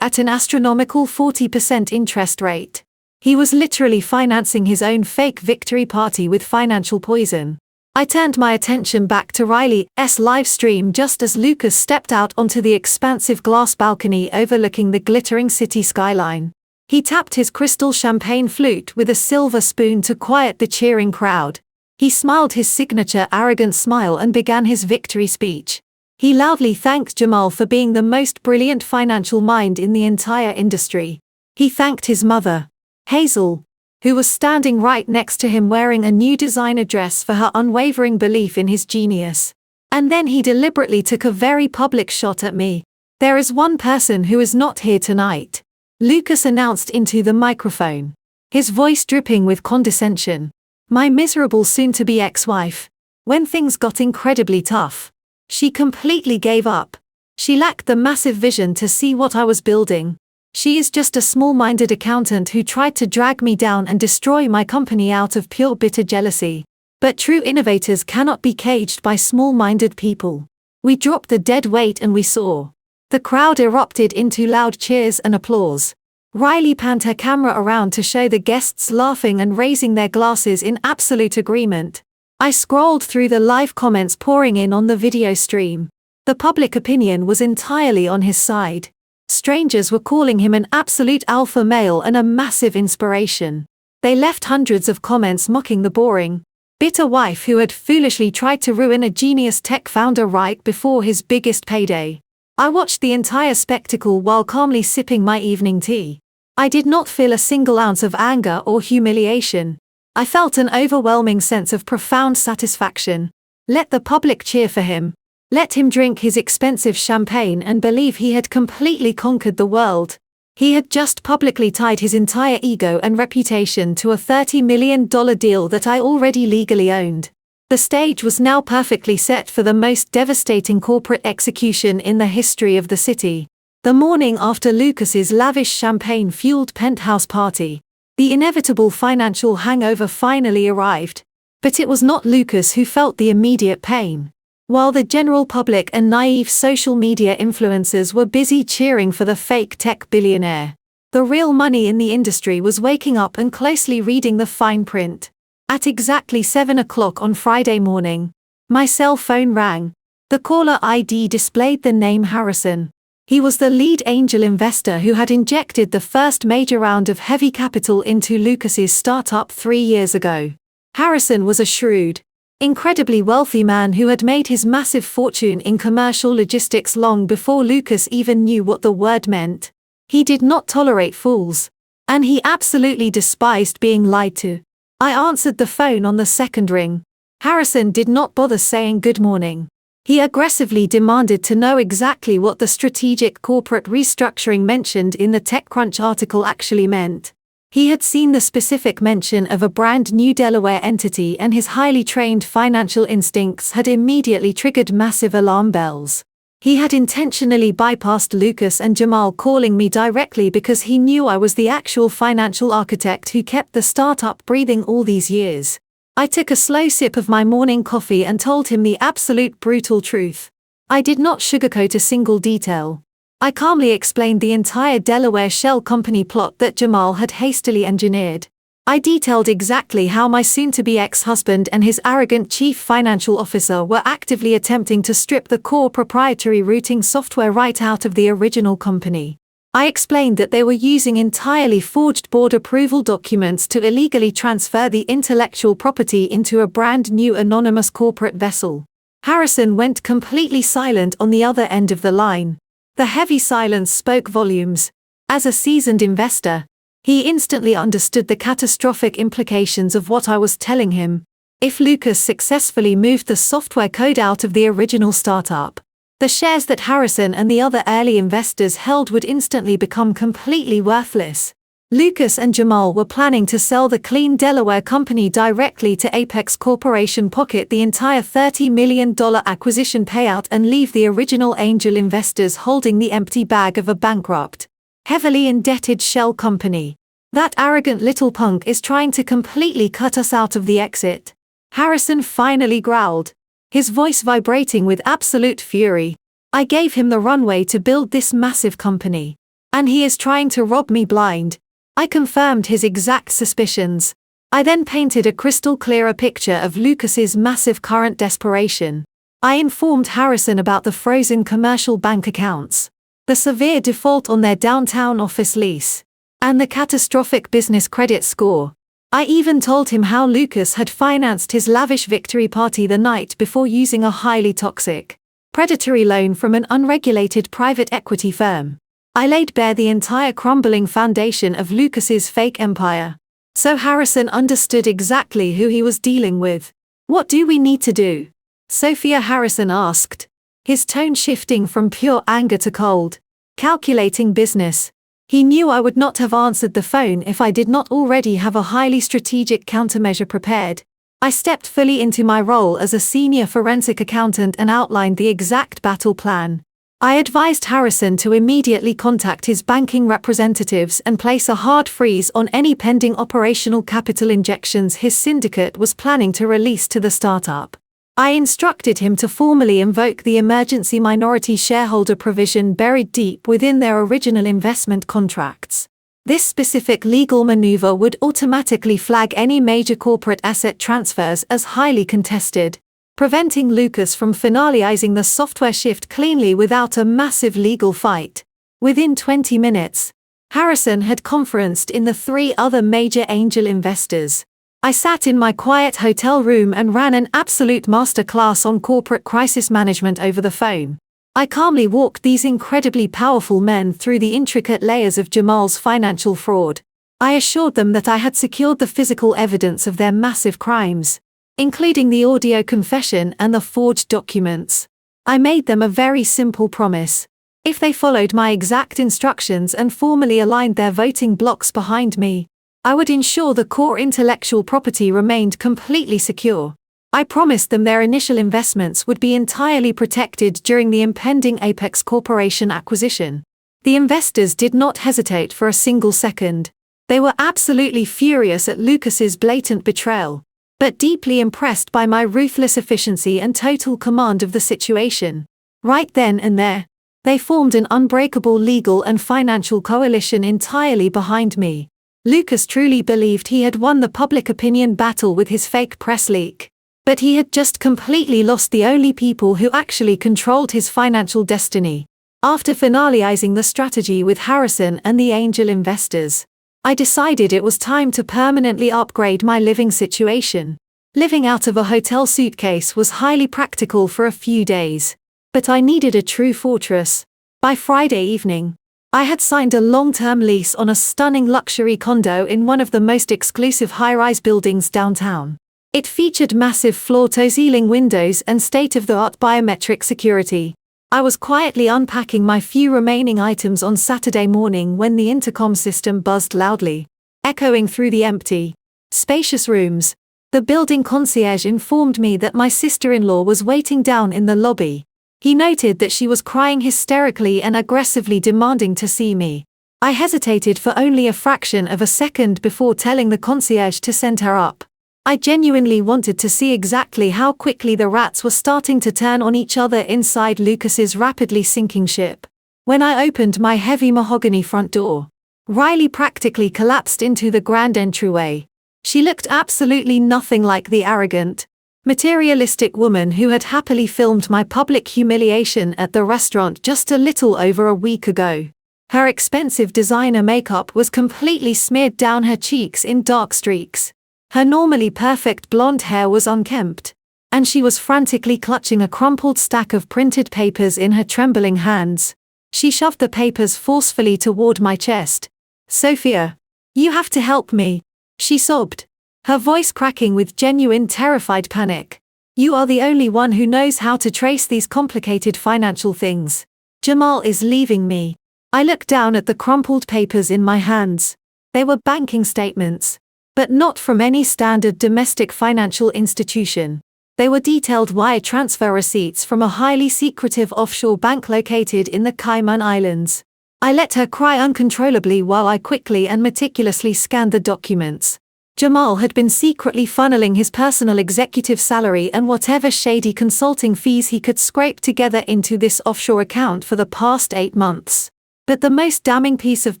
at an astronomical 40% interest rate. He was literally financing his own fake victory party with financial poison. I turned my attention back to Riley's live stream just as Lucas stepped out onto the expansive glass balcony overlooking the glittering city skyline. He tapped his crystal champagne flute with a silver spoon to quiet the cheering crowd. He smiled his signature arrogant smile and began his victory speech. He loudly thanked Jamal for being the most brilliant financial mind in the entire industry. He thanked his mother, Hazel, who was standing right next to him wearing a new designer dress, for her unwavering belief in his genius. And then he deliberately took a very public shot at me. "There is one person who is not here tonight," Lucas announced into the microphone, his voice dripping with condescension. "My miserable soon-to-be ex-wife. When things got incredibly tough, she completely gave up. She lacked the massive vision to see what I was building. She is just a small-minded accountant who tried to drag me down and destroy my company out of pure bitter jealousy. But true innovators cannot be caged by small-minded people. We dropped the dead weight and we saw." The crowd erupted into loud cheers and applause. Riley panned her camera around to show the guests laughing and raising their glasses in absolute agreement. I scrolled through the live comments pouring in on the video stream. The public opinion was entirely on his side. Strangers were calling him an absolute alpha male and a massive inspiration. They left hundreds of comments mocking the boring, bitter wife who had foolishly tried to ruin a genius tech founder right before his biggest payday. I watched the entire spectacle while calmly sipping my evening tea. I did not feel a single ounce of anger or humiliation. I felt an overwhelming sense of profound satisfaction. Let the public cheer for him. Let him drink his expensive champagne and believe he had completely conquered the world. He had just publicly tied his entire ego and reputation to a $30 million deal that I already legally owned. The stage was now perfectly set for the most devastating corporate execution in the history of the city. The morning after Lucas's lavish champagne-fueled penthouse party, the inevitable financial hangover finally arrived. But it was not Lucas who felt the immediate pain. While the general public and naive social media influencers were busy cheering for the fake tech billionaire, the real money in the industry was waking up and closely reading the fine print. At exactly 7 o'clock on Friday morning, My cell phone rang. The caller ID displayed the name Harrison. He was the lead angel investor who had injected the first major round of heavy capital into Lucas's startup 3 years ago. Harrison was a shrewd, incredibly wealthy man who had made his massive fortune in commercial logistics long before Lucas even knew what the word meant. He did not tolerate fools. And he absolutely despised being lied to. I answered the phone on the second ring. Harrison did not bother saying good morning. He aggressively demanded to know exactly what the strategic corporate restructuring mentioned in the TechCrunch article actually meant. He had seen the specific mention of a brand new Delaware entity, and his highly trained financial instincts had immediately triggered massive alarm bells. He had intentionally bypassed Lucas and Jamal calling me directly because he knew I was the actual financial architect who kept the startup breathing all these years. I took a slow sip of my morning coffee and told him the absolute brutal truth. I did not sugarcoat a single detail. I calmly explained the entire Delaware shell company plot that Jamal had hastily engineered. I detailed exactly how my soon-to-be ex-husband and his arrogant chief financial officer were actively attempting to strip the core proprietary routing software right out of the original company. I explained that they were using entirely forged board approval documents to illegally transfer the intellectual property into a brand new anonymous corporate vessel. Harrison went completely silent on the other end of the line. The heavy silence spoke volumes. As a seasoned investor, he instantly understood the catastrophic implications of what I was telling him. If Lucas successfully moved the software code out of the original startup, the shares that Harrison and the other early investors held would instantly become completely worthless. Lucas and Jamal were planning to sell the clean Delaware company directly to Apex Corporation, pocket the entire $30 million acquisition payout, and leave the original angel investors holding the empty bag of a bankrupt, heavily indebted shell company. That arrogant little punk is trying to completely cut us out of the exit. Harrison finally growled, his voice vibrating with absolute fury. I gave him the runway to build this massive company. And he is trying to rob me blind. I confirmed his exact suspicions. I then painted a crystal clearer picture of Lucas's massive current desperation. I informed Harrison about the frozen commercial bank accounts, the severe default on their downtown office lease, and the catastrophic business credit score. I even told him how Lucas had financed his lavish victory party the night before using a highly toxic, predatory loan from an unregulated private equity firm. I laid bare the entire crumbling foundation of Lucas's fake empire. So Harrison understood exactly who he was dealing with. "What do we need to do?" Sophia Harrison asked, his tone shifting from pure anger to cold, calculating business. He knew I would not have answered the phone if I did not already have a highly strategic countermeasure prepared. I stepped fully into my role as a senior forensic accountant and outlined the exact battle plan. I advised Harrison to immediately contact his banking representatives and place a hard freeze on any pending operational capital injections his syndicate was planning to release to the startup. I instructed him to formally invoke the emergency minority shareholder provision buried deep within their original investment contracts. This specific legal maneuver would automatically flag any major corporate asset transfers as highly contested, preventing Lucas from finalizing the software shift cleanly without a massive legal fight. Within 20 minutes, Harrison had conferenced in the 3 other major angel investors. I sat in my quiet hotel room and ran an absolute masterclass on corporate crisis management over the phone. I calmly walked these incredibly powerful men through the intricate layers of Jamal's financial fraud. I assured them that I had secured the physical evidence of their massive crimes, including the audio confession and the forged documents. I made them a very simple promise. If they followed my exact instructions and formally aligned their voting blocks behind me, I would ensure the core intellectual property remained completely secure. I promised them their initial investments would be entirely protected during the impending Apex Corporation acquisition. The investors did not hesitate for a single second. They were absolutely furious at Lucas's blatant betrayal, but deeply impressed by my ruthless efficiency and total command of the situation. Right then and there, they formed an unbreakable legal and financial coalition entirely behind me. Lucas truly believed he had won the public opinion battle with his fake press leak. But he had just completely lost the only people who actually controlled his financial destiny. After finalizing the strategy with Harrison and the angel investors, I decided it was time to permanently upgrade my living situation. Living out of a hotel suitcase was highly practical for a few days, but I needed a true fortress. By Friday evening, I had signed a long-term lease on a stunning luxury condo in one of the most exclusive high-rise buildings downtown. It featured massive floor-to-ceiling windows and state-of-the-art biometric security. I was quietly unpacking my few remaining items on Saturday morning when the intercom system buzzed loudly, echoing through the empty, spacious rooms. The building concierge informed me that my sister-in-law was waiting down in the lobby. He noted that she was crying hysterically and aggressively demanding to see me. I hesitated for only a fraction of a second before telling the concierge to send her up. I genuinely wanted to see exactly how quickly the rats were starting to turn on each other inside Lucas's rapidly sinking ship. When I opened my heavy mahogany front door, Riley practically collapsed into the grand entryway. She looked absolutely nothing like the arrogant, materialistic woman who had happily filmed my public humiliation at the restaurant just a little over a week ago. Her expensive designer makeup was completely smeared down her cheeks in dark streaks. Her normally perfect blonde hair was unkempt, and she was frantically clutching a crumpled stack of printed papers in her trembling hands. She shoved the papers forcefully toward my chest. "Sophia, you have to help me," she sobbed, her voice cracking with genuine terrified panic. "You are the only one who knows how to trace these complicated financial things. Jamal is leaving me." I looked down at the crumpled papers in my hands. They were banking statements, but not from any standard domestic financial institution. They were detailed wire transfer receipts from a highly secretive offshore bank located in the Cayman Islands. I let her cry uncontrollably while I quickly and meticulously scanned the documents. Jamal had been secretly funneling his personal executive salary and whatever shady consulting fees he could scrape together into this offshore account for the past 8 months. But the most damning piece of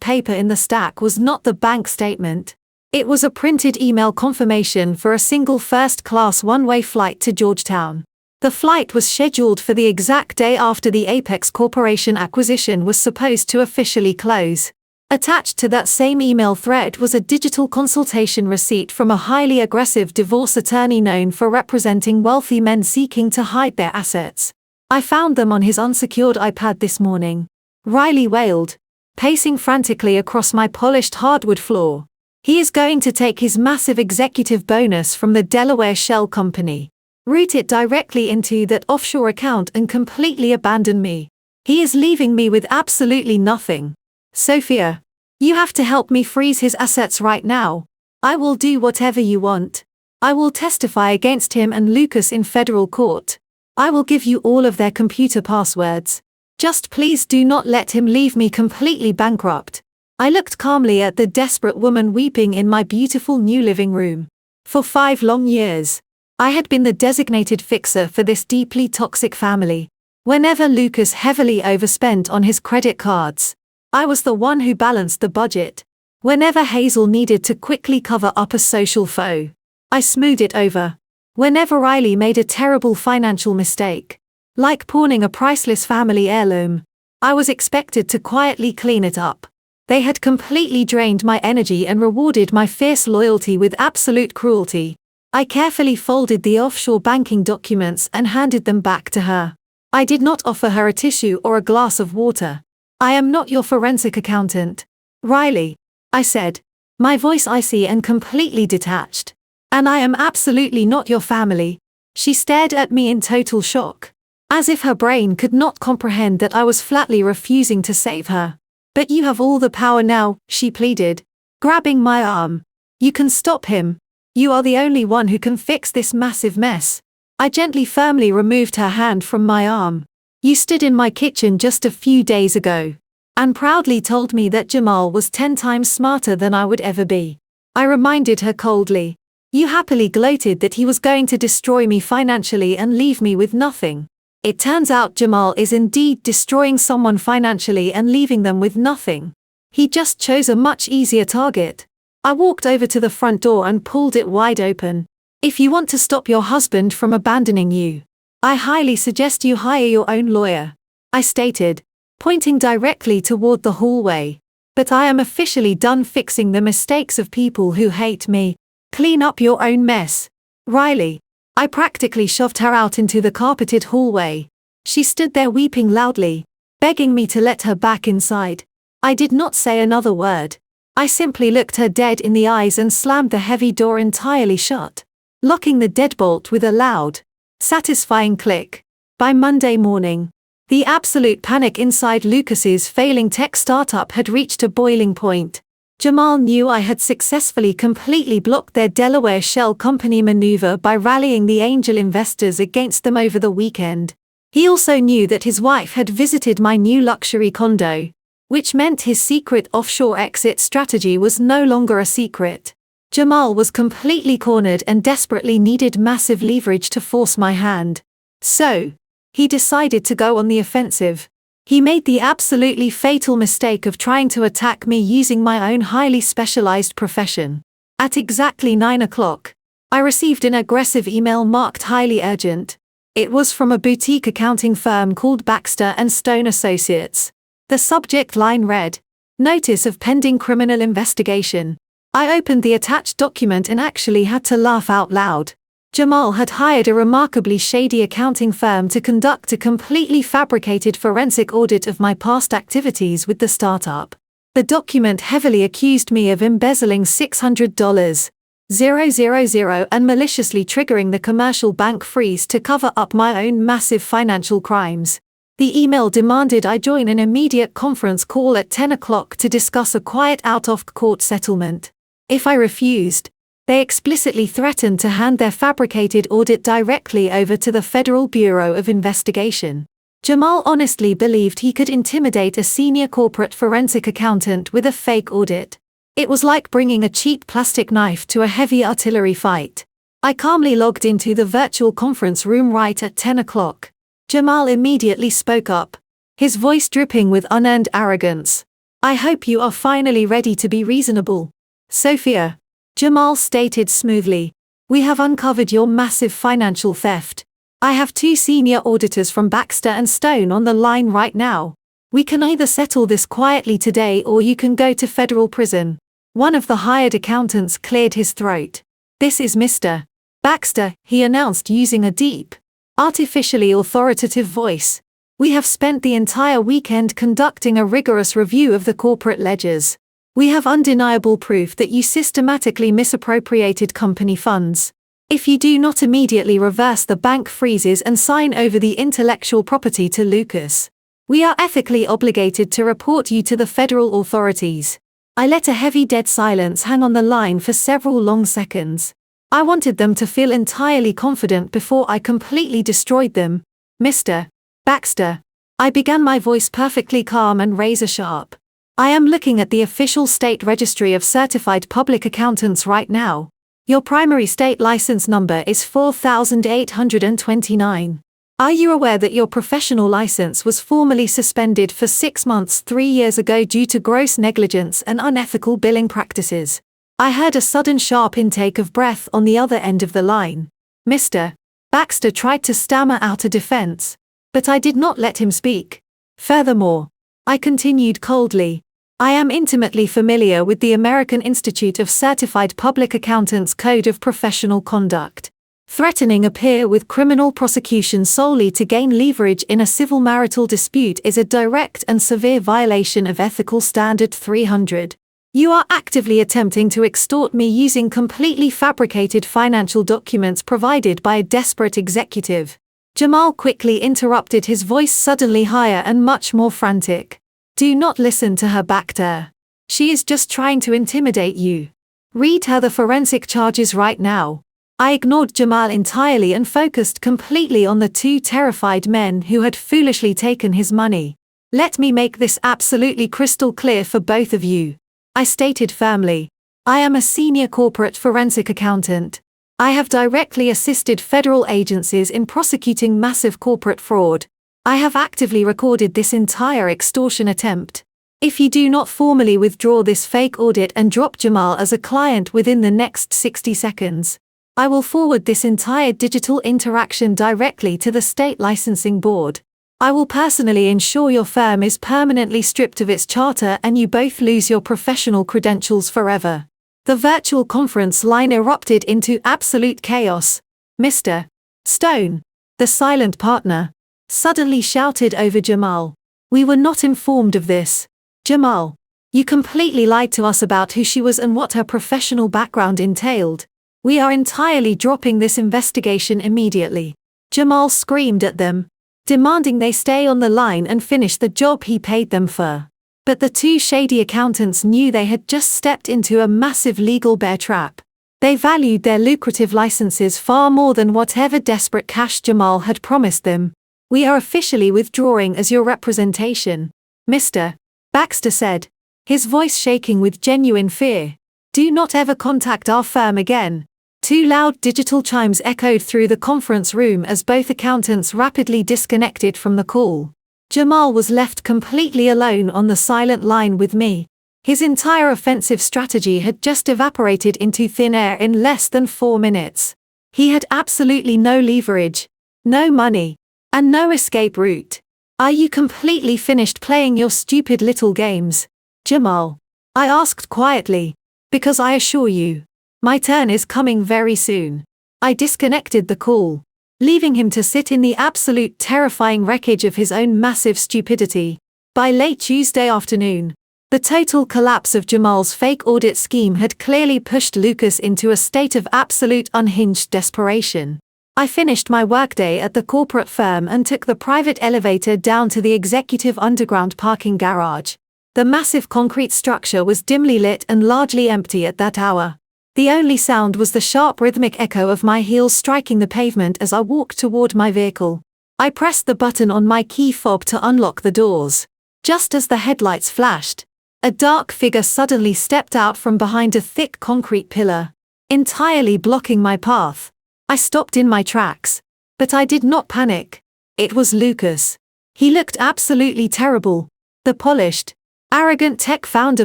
paper in the stack was not the bank statement. It was a printed email confirmation for a single first-class one-way flight to Georgetown. The flight was scheduled for the exact day after the Apex Corporation acquisition was supposed to officially close. Attached to that same email thread was a digital consultation receipt from a highly aggressive divorce attorney known for representing wealthy men seeking to hide their assets. "I found them on his unsecured iPad this morning," Riley wailed, pacing frantically across my polished hardwood floor. "He is going to take his massive executive bonus from the Delaware Shell Company, route it directly into that offshore account and completely abandon me. He is leaving me with absolutely nothing. Sophia, you have to help me freeze his assets right now. I will do whatever you want. I will testify against him and Lucas in federal court. I will give you all of their computer passwords. Just please do not let him leave me completely bankrupt." I looked calmly at the desperate woman weeping in my beautiful new living room. For 5 long years, I had been the designated fixer for this deeply toxic family. Whenever Lucas heavily overspent on his credit cards, I was the one who balanced the budget. Whenever Hazel needed to quickly cover up a social foe, I smoothed it over. Whenever Riley made a terrible financial mistake, like pawning a priceless family heirloom, I was expected to quietly clean it up. They had completely drained my energy and rewarded my fierce loyalty with absolute cruelty. I carefully folded the offshore banking documents and handed them back to her. I did not offer her a tissue or a glass of water. "I am not your forensic accountant, Riley," I said, my voice icy and completely detached. "And I am absolutely not your family." She stared at me in total shock, as if her brain could not comprehend that I was flatly refusing to save her. "But you have all the power now," she pleaded, grabbing my arm. "You can stop him. You are the only one who can fix this massive mess." I gently firmly removed her hand from my arm. "You stood in my kitchen just a few days ago, and proudly told me that Jamal was 10 times smarter than I would ever be." I reminded her coldly. "You happily gloated that he was going to destroy me financially and leave me with nothing. It turns out Jamal is indeed destroying someone financially and leaving them with nothing. He just chose a much easier target." I walked over to the front door and pulled it wide open. If you want to stop your husband from abandoning you, I highly suggest you hire your own lawyer, I stated, pointing directly toward the hallway. But I am officially done fixing the mistakes of people who hate me. Clean up your own mess, Riley. I practically shoved her out into the carpeted hallway. She stood there weeping loudly, begging me to let her back inside. I did not say another word. I simply looked her dead in the eyes and slammed the heavy door entirely shut, locking the deadbolt with a loud, satisfying click. By Monday morning, the absolute panic inside Lucas's failing tech startup had reached a boiling point. Jamal knew I had successfully completely blocked their Delaware shell company maneuver by rallying the angel investors against them over the weekend. He also knew that his wife had visited my new luxury condo, which meant his secret offshore exit strategy was no longer a secret. Jamal was completely cornered and desperately needed massive leverage to force my hand. So, he decided to go on the offensive. He made the absolutely fatal mistake of trying to attack me using my own highly specialized profession. At exactly 9 o'clock, I received an aggressive email marked highly urgent. It was from a boutique accounting firm called Baxter & Stone Associates. The subject line read, "Notice of pending criminal investigation." I opened the attached document and actually had to laugh out loud. Jamal had hired a remarkably shady accounting firm to conduct a completely fabricated forensic audit of my past activities with the startup. The document heavily accused me of embezzling $600,000 and maliciously triggering the commercial bank freeze to cover up my own massive financial crimes. The email demanded I join an immediate conference call at 10 o'clock to discuss a quiet out-of-court settlement. If I refused, they explicitly threatened to hand their fabricated audit directly over to the Federal Bureau of Investigation. Jamal honestly believed he could intimidate a senior corporate forensic accountant with a fake audit. It was like bringing a cheap plastic knife to a heavy artillery fight. I calmly logged into the virtual conference room right at 10 o'clock. Jamal immediately spoke up, his voice dripping with unearned arrogance. "I hope you are finally ready to be reasonable, Sophia," Jamal stated smoothly. "We have uncovered your massive financial theft. I have 2 senior auditors from Baxter & Stone on the line right now. We can either settle this quietly today or you can go to federal prison." One of the hired accountants cleared his throat. "This is Mr. Baxter," he announced using a deep, artificially authoritative voice. "We have spent the entire weekend conducting a rigorous review of the corporate ledgers. We have undeniable proof that you systematically misappropriated company funds. If you do not immediately reverse the bank freezes and sign over the intellectual property to Lucas, we are ethically obligated to report you to the federal authorities." I let a heavy dead silence hang on the line for several long seconds. I wanted them to feel entirely confident before I completely destroyed them. "Mr. Baxter," I began, my voice perfectly calm and razor-sharp. "I am looking at the official state registry of certified public accountants right now. Your primary state license number is 4829. Are you aware that your professional license was formally suspended for 6 months 3 years ago due to gross negligence and unethical billing practices?" I heard a sudden sharp intake of breath on the other end of the line. Mr. Baxter tried to stammer out a defense, but I did not let him speak. "Furthermore," I continued coldly, "I am intimately familiar with the American Institute of Certified Public Accountants Code of Professional Conduct. Threatening a peer with criminal prosecution solely to gain leverage in a civil marital dispute is a direct and severe violation of Ethical Standard 300. You are actively attempting to extort me using completely fabricated financial documents provided by a desperate executive." Jamal quickly interrupted, his voice suddenly higher and much more frantic. "Do not listen to her, Baxter. She is just trying to intimidate you. Read her the forensic charges right now." I ignored Jamal entirely and focused completely on the 2 terrified men who had foolishly taken his money. "Let me make this absolutely crystal clear for both of you," I stated firmly. "I am a senior corporate forensic accountant. I have directly assisted federal agencies in prosecuting massive corporate fraud. I have actively recorded this entire extortion attempt. If you do not formally withdraw this fake audit and drop Jamal as a client within the next 60 seconds, I will forward this entire digital interaction directly to the state licensing board. I will personally ensure your firm is permanently stripped of its charter and you both lose your professional credentials forever." The virtual conference line erupted into absolute chaos. "Mr. Stone," the silent partner, suddenly shouted over Jamal. "We were not informed of this. Jamal, you completely lied to us about who she was and what her professional background entailed. We are entirely dropping this investigation immediately." Jamal screamed at them, demanding they stay on the line and finish the job he paid them for. But the two shady accountants knew they had just stepped into a massive legal bear trap. They valued their lucrative licenses far more than whatever desperate cash Jamal had promised them. "We are officially withdrawing as your representation, Mr. Baxter said, his voice shaking with genuine fear. "Do not ever contact our firm again." Two loud digital chimes echoed through the conference room as both accountants rapidly disconnected from the call. Jamal was left completely alone on the silent line with me. His entire offensive strategy had just evaporated into thin air in less than 4 minutes. He had absolutely no leverage, no money, and no escape route. "Are you completely finished playing your stupid little games, Jamal?" I asked quietly. "Because I assure you, my turn is coming very soon." I disconnected the call, leaving him to sit in the absolute terrifying wreckage of his own massive stupidity. By late Tuesday afternoon, the total collapse of Jamal's fake audit scheme had clearly pushed Lucas into a state of absolute unhinged desperation. I finished my workday at the corporate firm and took the private elevator down to the executive underground parking garage. The massive concrete structure was dimly lit and largely empty at that hour. The only sound was the sharp rhythmic echo of my heels striking the pavement as I walked toward my vehicle. I pressed the button on my key fob to unlock the doors. Just as the headlights flashed, a dark figure suddenly stepped out from behind a thick concrete pillar, entirely blocking my path. I stopped in my tracks, but I did not panic. It was Lucas. He looked absolutely terrible. The polished, arrogant tech founder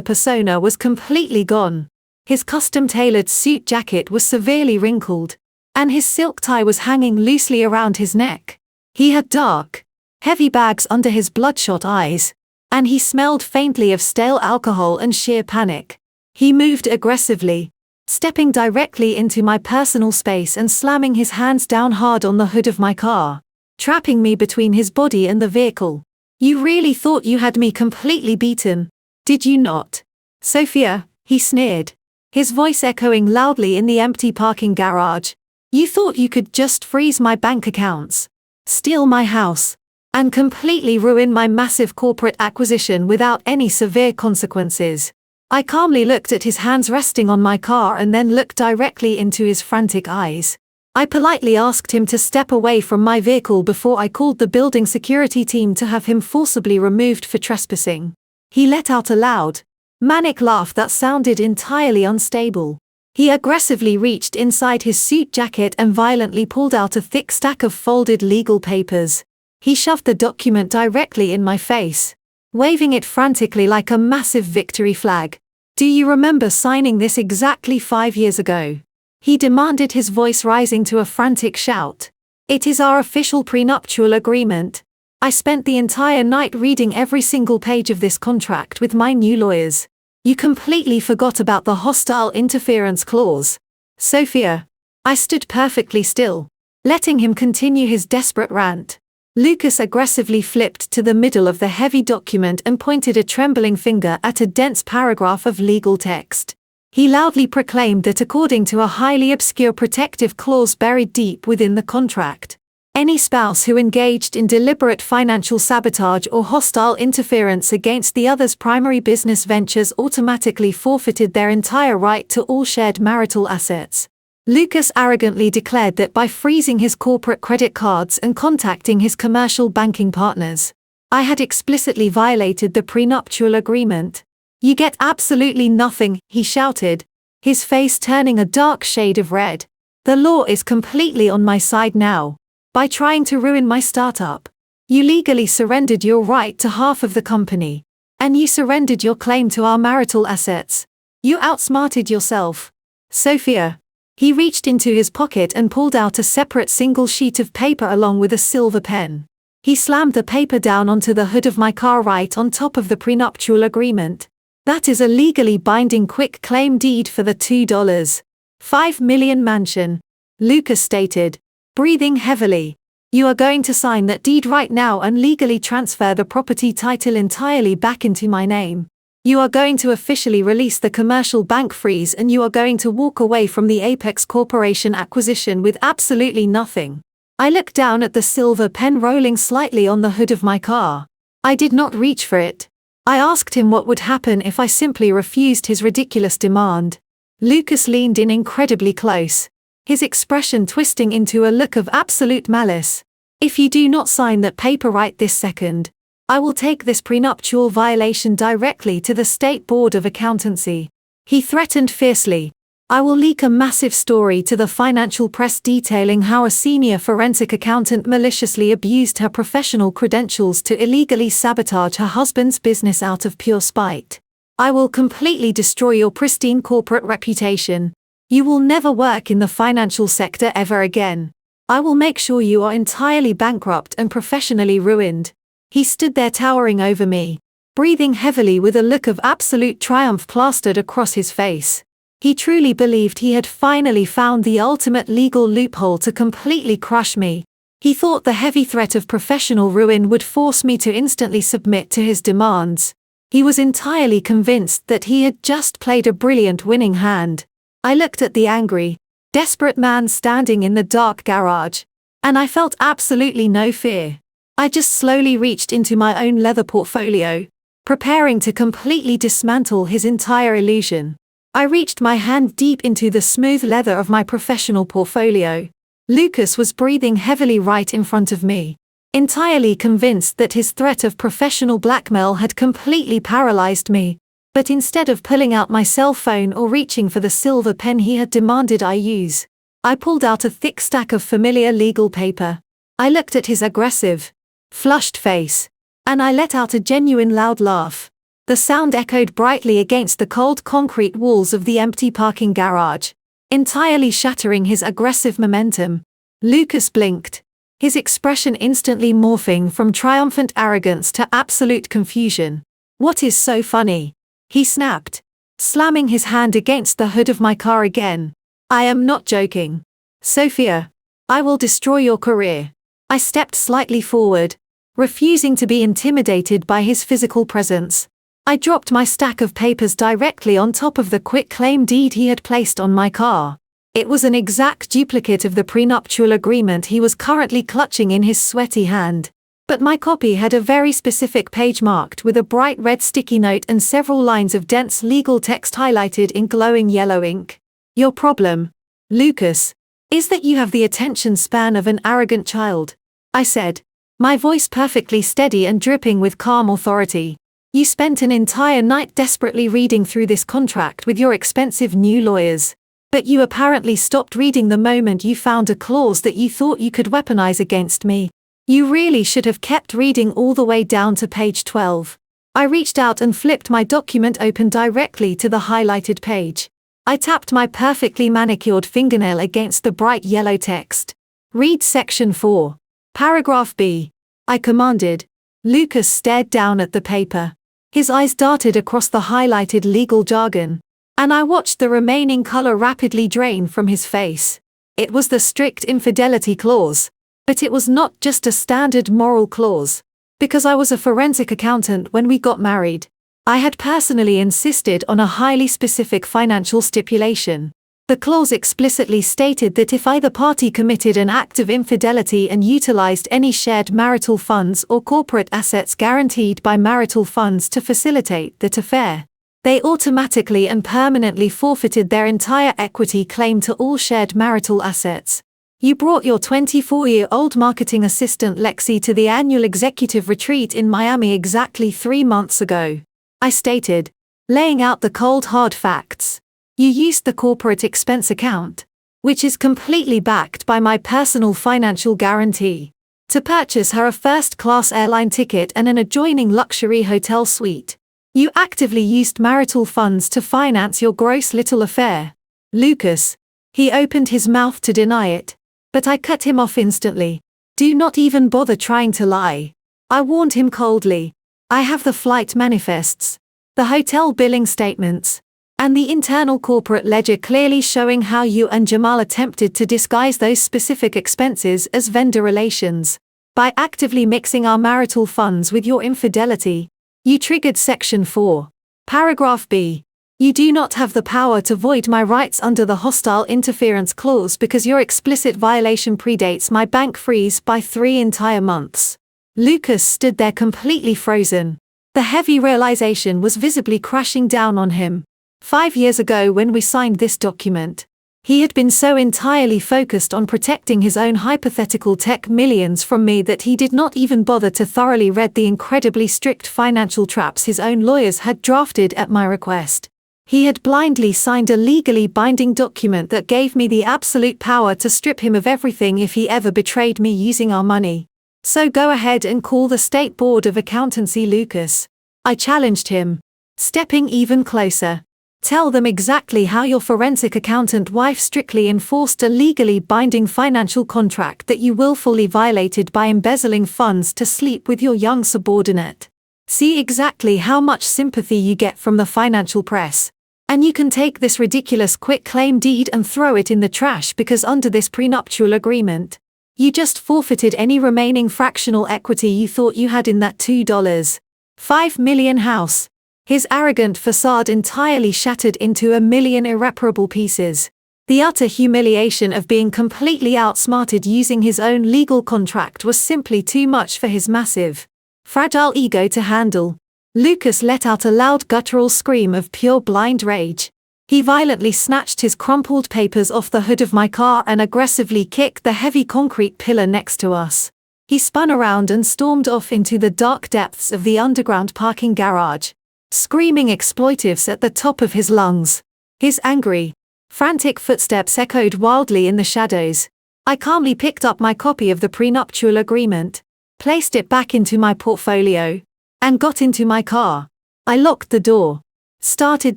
persona was completely gone. His custom-tailored suit jacket was severely wrinkled, and his silk tie was hanging loosely around his neck. He had dark, heavy bags under his bloodshot eyes, and he smelled faintly of stale alcohol and sheer panic. He moved aggressively, stepping directly into my personal space and slamming his hands down hard on the hood of my car, trapping me between his body and the vehicle. "You really thought you had me completely beaten, did you not, Sophia?" he sneered, his voice echoing loudly in the empty parking garage. "You thought you could just freeze my bank accounts, steal my house, and completely ruin my massive corporate acquisition without any severe consequences." I calmly looked at his hands resting on my car and then looked directly into his frantic eyes. I politely asked him to step away from my vehicle before I called the building security team to have him forcibly removed for trespassing. He let out a loud, manic laugh that sounded entirely unstable. He aggressively reached inside his suit jacket and violently pulled out a thick stack of folded legal papers. He shoved the document directly in my face, waving it frantically like a massive victory flag. "Do you remember signing this exactly 5 years ago?" he demanded, his voice rising to a frantic shout. "It is our official prenuptial agreement. I spent the entire night reading every single page of this contract with my new lawyers. You completely forgot about the hostile interference clause, Sophia." I stood perfectly still, letting him continue his desperate rant. Lucas aggressively flipped to the middle of the heavy document and pointed a trembling finger at a dense paragraph of legal text. He loudly proclaimed that according to a highly obscure protective clause buried deep within the contract, any spouse who engaged in deliberate financial sabotage or hostile interference against the other's primary business ventures automatically forfeited their entire right to all shared marital assets. Lucas arrogantly declared that by freezing his corporate credit cards and contacting his commercial banking partners, I had explicitly violated the prenuptial agreement. "You get absolutely nothing," he shouted, his face turning a dark shade of red. "The law is completely on my side now. By trying to ruin my startup, you legally surrendered your right to half of the company, and you surrendered your claim to our marital assets. You outsmarted yourself, Sophia." He reached into his pocket and pulled out a separate single sheet of paper along with a silver pen. He slammed the paper down onto the hood of my car right on top of the prenuptial agreement. That is a legally binding quick claim deed for the $2.5 million mansion, Lucas stated, breathing heavily. You are going to sign that deed right now and legally transfer the property title entirely back into my name. You are going to officially release the commercial bank freeze and you are going to walk away from the Apex Corporation acquisition with absolutely nothing. I looked down at the silver pen rolling slightly on the hood of my car. I did not reach for it. I asked him what would happen if I simply refused his ridiculous demand. Lucas leaned in incredibly close, his expression twisting into a look of absolute malice. If you do not sign that paper right this second, I will take this prenuptial violation directly to the State Board of Accountancy. He threatened fiercely. I will leak a massive story to the financial press detailing how a senior forensic accountant maliciously abused her professional credentials to illegally sabotage her husband's business out of pure spite. I will completely destroy your pristine corporate reputation. You will never work in the financial sector ever again. I will make sure you are entirely bankrupt and professionally ruined. He stood there towering over me, breathing heavily with a look of absolute triumph plastered across his face. He truly believed he had finally found the ultimate legal loophole to completely crush me. He thought the heavy threat of professional ruin would force me to instantly submit to his demands. He was entirely convinced that he had just played a brilliant winning hand. I looked at the angry, desperate man standing in the dark garage, and I felt absolutely no fear. I just slowly reached into my own leather portfolio, preparing to completely dismantle his entire illusion. I reached my hand deep into the smooth leather of my professional portfolio. Lucas was breathing heavily right in front of me, entirely convinced that his threat of professional blackmail had completely paralyzed me. But instead of pulling out my cell phone or reaching for the silver pen he had demanded I use, I pulled out a thick stack of familiar legal paper. I looked at his aggressive, flushed face, and I let out a genuine loud laugh. The sound echoed brightly against the cold concrete walls of the empty parking garage, entirely shattering his aggressive momentum. Lucas blinked, his expression instantly morphing from triumphant arrogance to absolute confusion. What is so funny? He snapped, slamming his hand against the hood of my car again. I am not joking. Sophia, I will destroy your career. I stepped slightly forward, refusing to be intimidated by his physical presence. I dropped my stack of papers directly on top of the quitclaim deed he had placed on my car. It was an exact duplicate of the prenuptial agreement he was currently clutching in his sweaty hand. But my copy had a very specific page marked with a bright red sticky note and several lines of dense legal text highlighted in glowing yellow ink. Your problem, Lucas, is that you have the attention span of an arrogant child, I said, my voice perfectly steady and dripping with calm authority. You spent an entire night desperately reading through this contract with your expensive new lawyers. But you apparently stopped reading the moment you found a clause that you thought you could weaponize against me. You really should have kept reading all the way down to page 12. I reached out and flipped my document open directly to the highlighted page. I tapped my perfectly manicured fingernail against the bright yellow text. Read section 4. Paragraph B. I commanded. Lucas stared down at the paper. His eyes darted across the highlighted legal jargon, and I watched the remaining color rapidly drain from his face. It was the strict infidelity clause. But it was not just a standard moral clause. Because I was a forensic accountant when we got married, I had personally insisted on a highly specific financial stipulation. The clause explicitly stated that if either party committed an act of infidelity and utilized any shared marital funds or corporate assets guaranteed by marital funds to facilitate that affair, they automatically and permanently forfeited their entire equity claim to all shared marital assets. You brought your 24-year-old marketing assistant Lexi to the annual executive retreat in Miami exactly 3 months ago, I stated, laying out the cold hard facts. You used the corporate expense account, which is completely backed by my personal financial guarantee, to purchase her a first-class airline ticket and an adjoining luxury hotel suite. You actively used marital funds to finance your gross little affair. Lucas, He opened his mouth to deny it, but I cut him off instantly. Do not even bother trying to lie. I warned him coldly. I have the flight manifests, the hotel billing statements, and the internal corporate ledger clearly showing how you and Jamal attempted to disguise those specific expenses as vendor relations. By actively mixing our marital funds with your infidelity, you triggered Section 4. Paragraph B. You do not have the power to void my rights under the hostile interference clause because your explicit violation predates my bank freeze by 3 entire months. Lucas stood there completely frozen. The heavy realization was visibly crashing down on him. 5 years ago when we signed this document, he had been so entirely focused on protecting his own hypothetical tech millions from me that he did not even bother to thoroughly read the incredibly strict financial traps his own lawyers had drafted at my request. He had blindly signed a legally binding document that gave me the absolute power to strip him of everything if he ever betrayed me using our money. So go ahead and call the State Board of Accountancy, Lucas. I challenged him. Stepping even closer. Tell them exactly how your forensic accountant wife strictly enforced a legally binding financial contract that you willfully violated by embezzling funds to sleep with your young subordinate. See exactly how much sympathy you get from the financial press. And you can take this ridiculous quitclaim deed and throw it in the trash because under this prenuptial agreement, you just forfeited any remaining fractional equity you thought you had in that $2.5 million house. His arrogant facade entirely shattered into a million irreparable pieces. The utter humiliation of being completely outsmarted using his own legal contract was simply too much for his massive, fragile ego to handle. Lucas let out a loud guttural scream of pure blind rage. He violently snatched his crumpled papers off the hood of my car and aggressively kicked the heavy concrete pillar next to us. He spun around and stormed off into the dark depths of the underground parking garage, screaming expletives at the top of his lungs. His angry, frantic footsteps echoed wildly in the shadows. I calmly picked up my copy of the prenuptial agreement, placed it back into my portfolio, and got into my car. I locked the door, started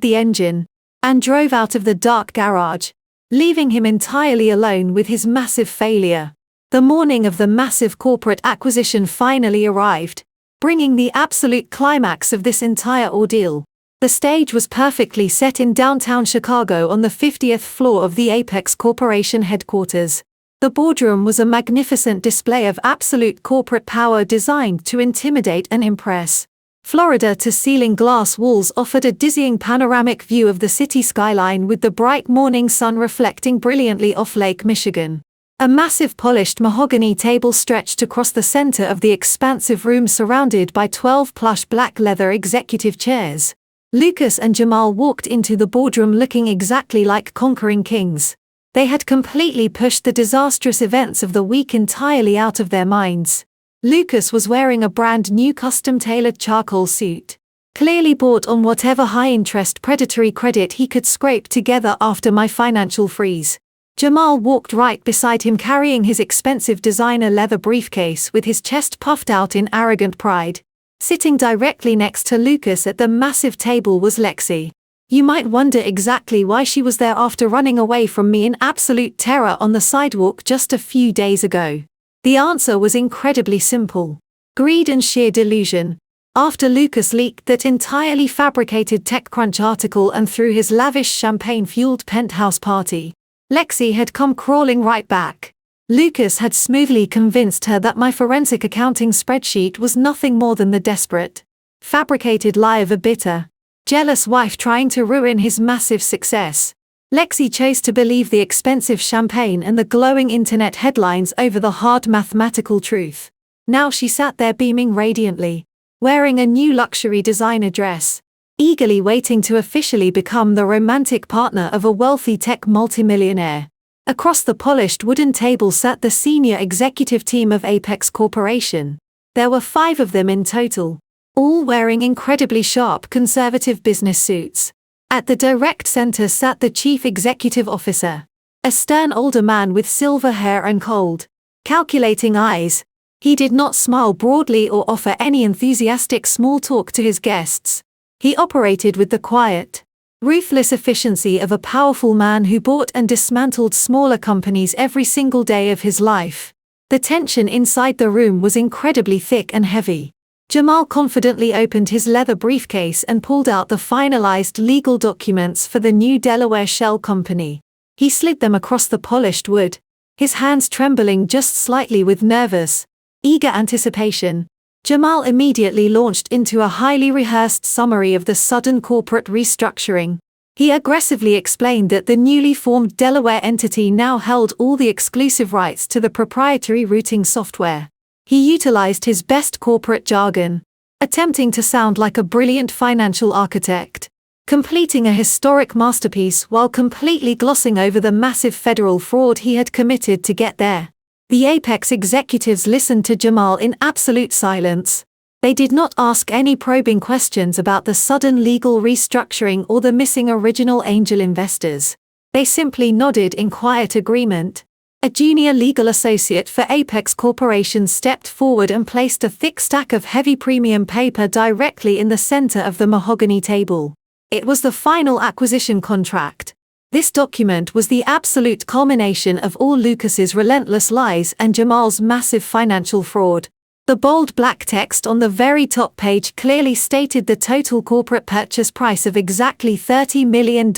the engine, and drove out of the dark garage, leaving him entirely alone with his massive failure. The morning of the massive corporate acquisition finally arrived, bringing the absolute climax of this entire ordeal. The stage was perfectly set in downtown Chicago on the 50th floor of the Apex Corporation headquarters. The boardroom was a magnificent display of absolute corporate power designed to intimidate and impress. Florida-to-ceiling glass walls offered a dizzying panoramic view of the city skyline with the bright morning sun reflecting brilliantly off Lake Michigan. A massive polished mahogany table stretched across the center of the expansive room surrounded by 12 plush black leather executive chairs. Lucas and Jamal walked into the boardroom looking exactly like conquering kings. They had completely pushed the disastrous events of the week entirely out of their minds. Lucas was wearing a brand new custom-tailored charcoal suit, clearly bought on whatever high-interest predatory credit he could scrape together after my financial freeze. Jamal walked right beside him carrying his expensive designer leather briefcase with his chest puffed out in arrogant pride. Sitting directly next to Lucas at the massive table was Lexi. You might wonder exactly why she was there after running away from me in absolute terror on the sidewalk just a few days ago. The answer was incredibly simple. Greed and sheer delusion. After Lucas leaked that entirely fabricated TechCrunch article and threw his lavish champagne-fueled penthouse party, Lexi had come crawling right back. Lucas had smoothly convinced her that my forensic accounting spreadsheet was nothing more than the desperate, fabricated lie of a bitter, jealous wife trying to ruin his massive success. Lexi chose to believe the expensive champagne and the glowing internet headlines over the hard mathematical truth. Now she sat there beaming radiantly, wearing a new luxury designer dress, eagerly waiting to officially become the romantic partner of a wealthy tech multimillionaire. Across the polished wooden table sat the senior executive team of Apex Corporation. There were 5 of them in total, all wearing incredibly sharp conservative business suits. At the direct center sat the chief executive officer, a stern older man with silver hair and cold, calculating eyes. He did not smile broadly or offer any enthusiastic small talk to his guests. He operated with the quiet, ruthless efficiency of a powerful man who bought and dismantled smaller companies every single day of his life. The tension inside the room was incredibly thick and heavy. Jamal confidently opened his leather briefcase and pulled out the finalized legal documents for the new Delaware shell company. He slid them across the polished wood, his hands trembling just slightly with nervous, eager anticipation. Jamal immediately launched into a highly rehearsed summary of the sudden corporate restructuring. He aggressively explained that the newly formed Delaware entity now held all the exclusive rights to the proprietary routing software. He utilized his best corporate jargon, attempting to sound like a brilliant financial architect, completing a historic masterpiece while completely glossing over the massive federal fraud he had committed to get there. The Apex executives listened to Jamal in absolute silence. They did not ask any probing questions about the sudden legal restructuring or the missing original angel investors. They simply nodded in quiet agreement. A junior legal associate for Apex Corporation stepped forward and placed a thick stack of heavy premium paper directly in the center of the mahogany table. It was the final acquisition contract. This document was the absolute culmination of all Lucas's relentless lies and Jamal's massive financial fraud. The bold black text on the very top page clearly stated the total corporate purchase price of exactly $30 million.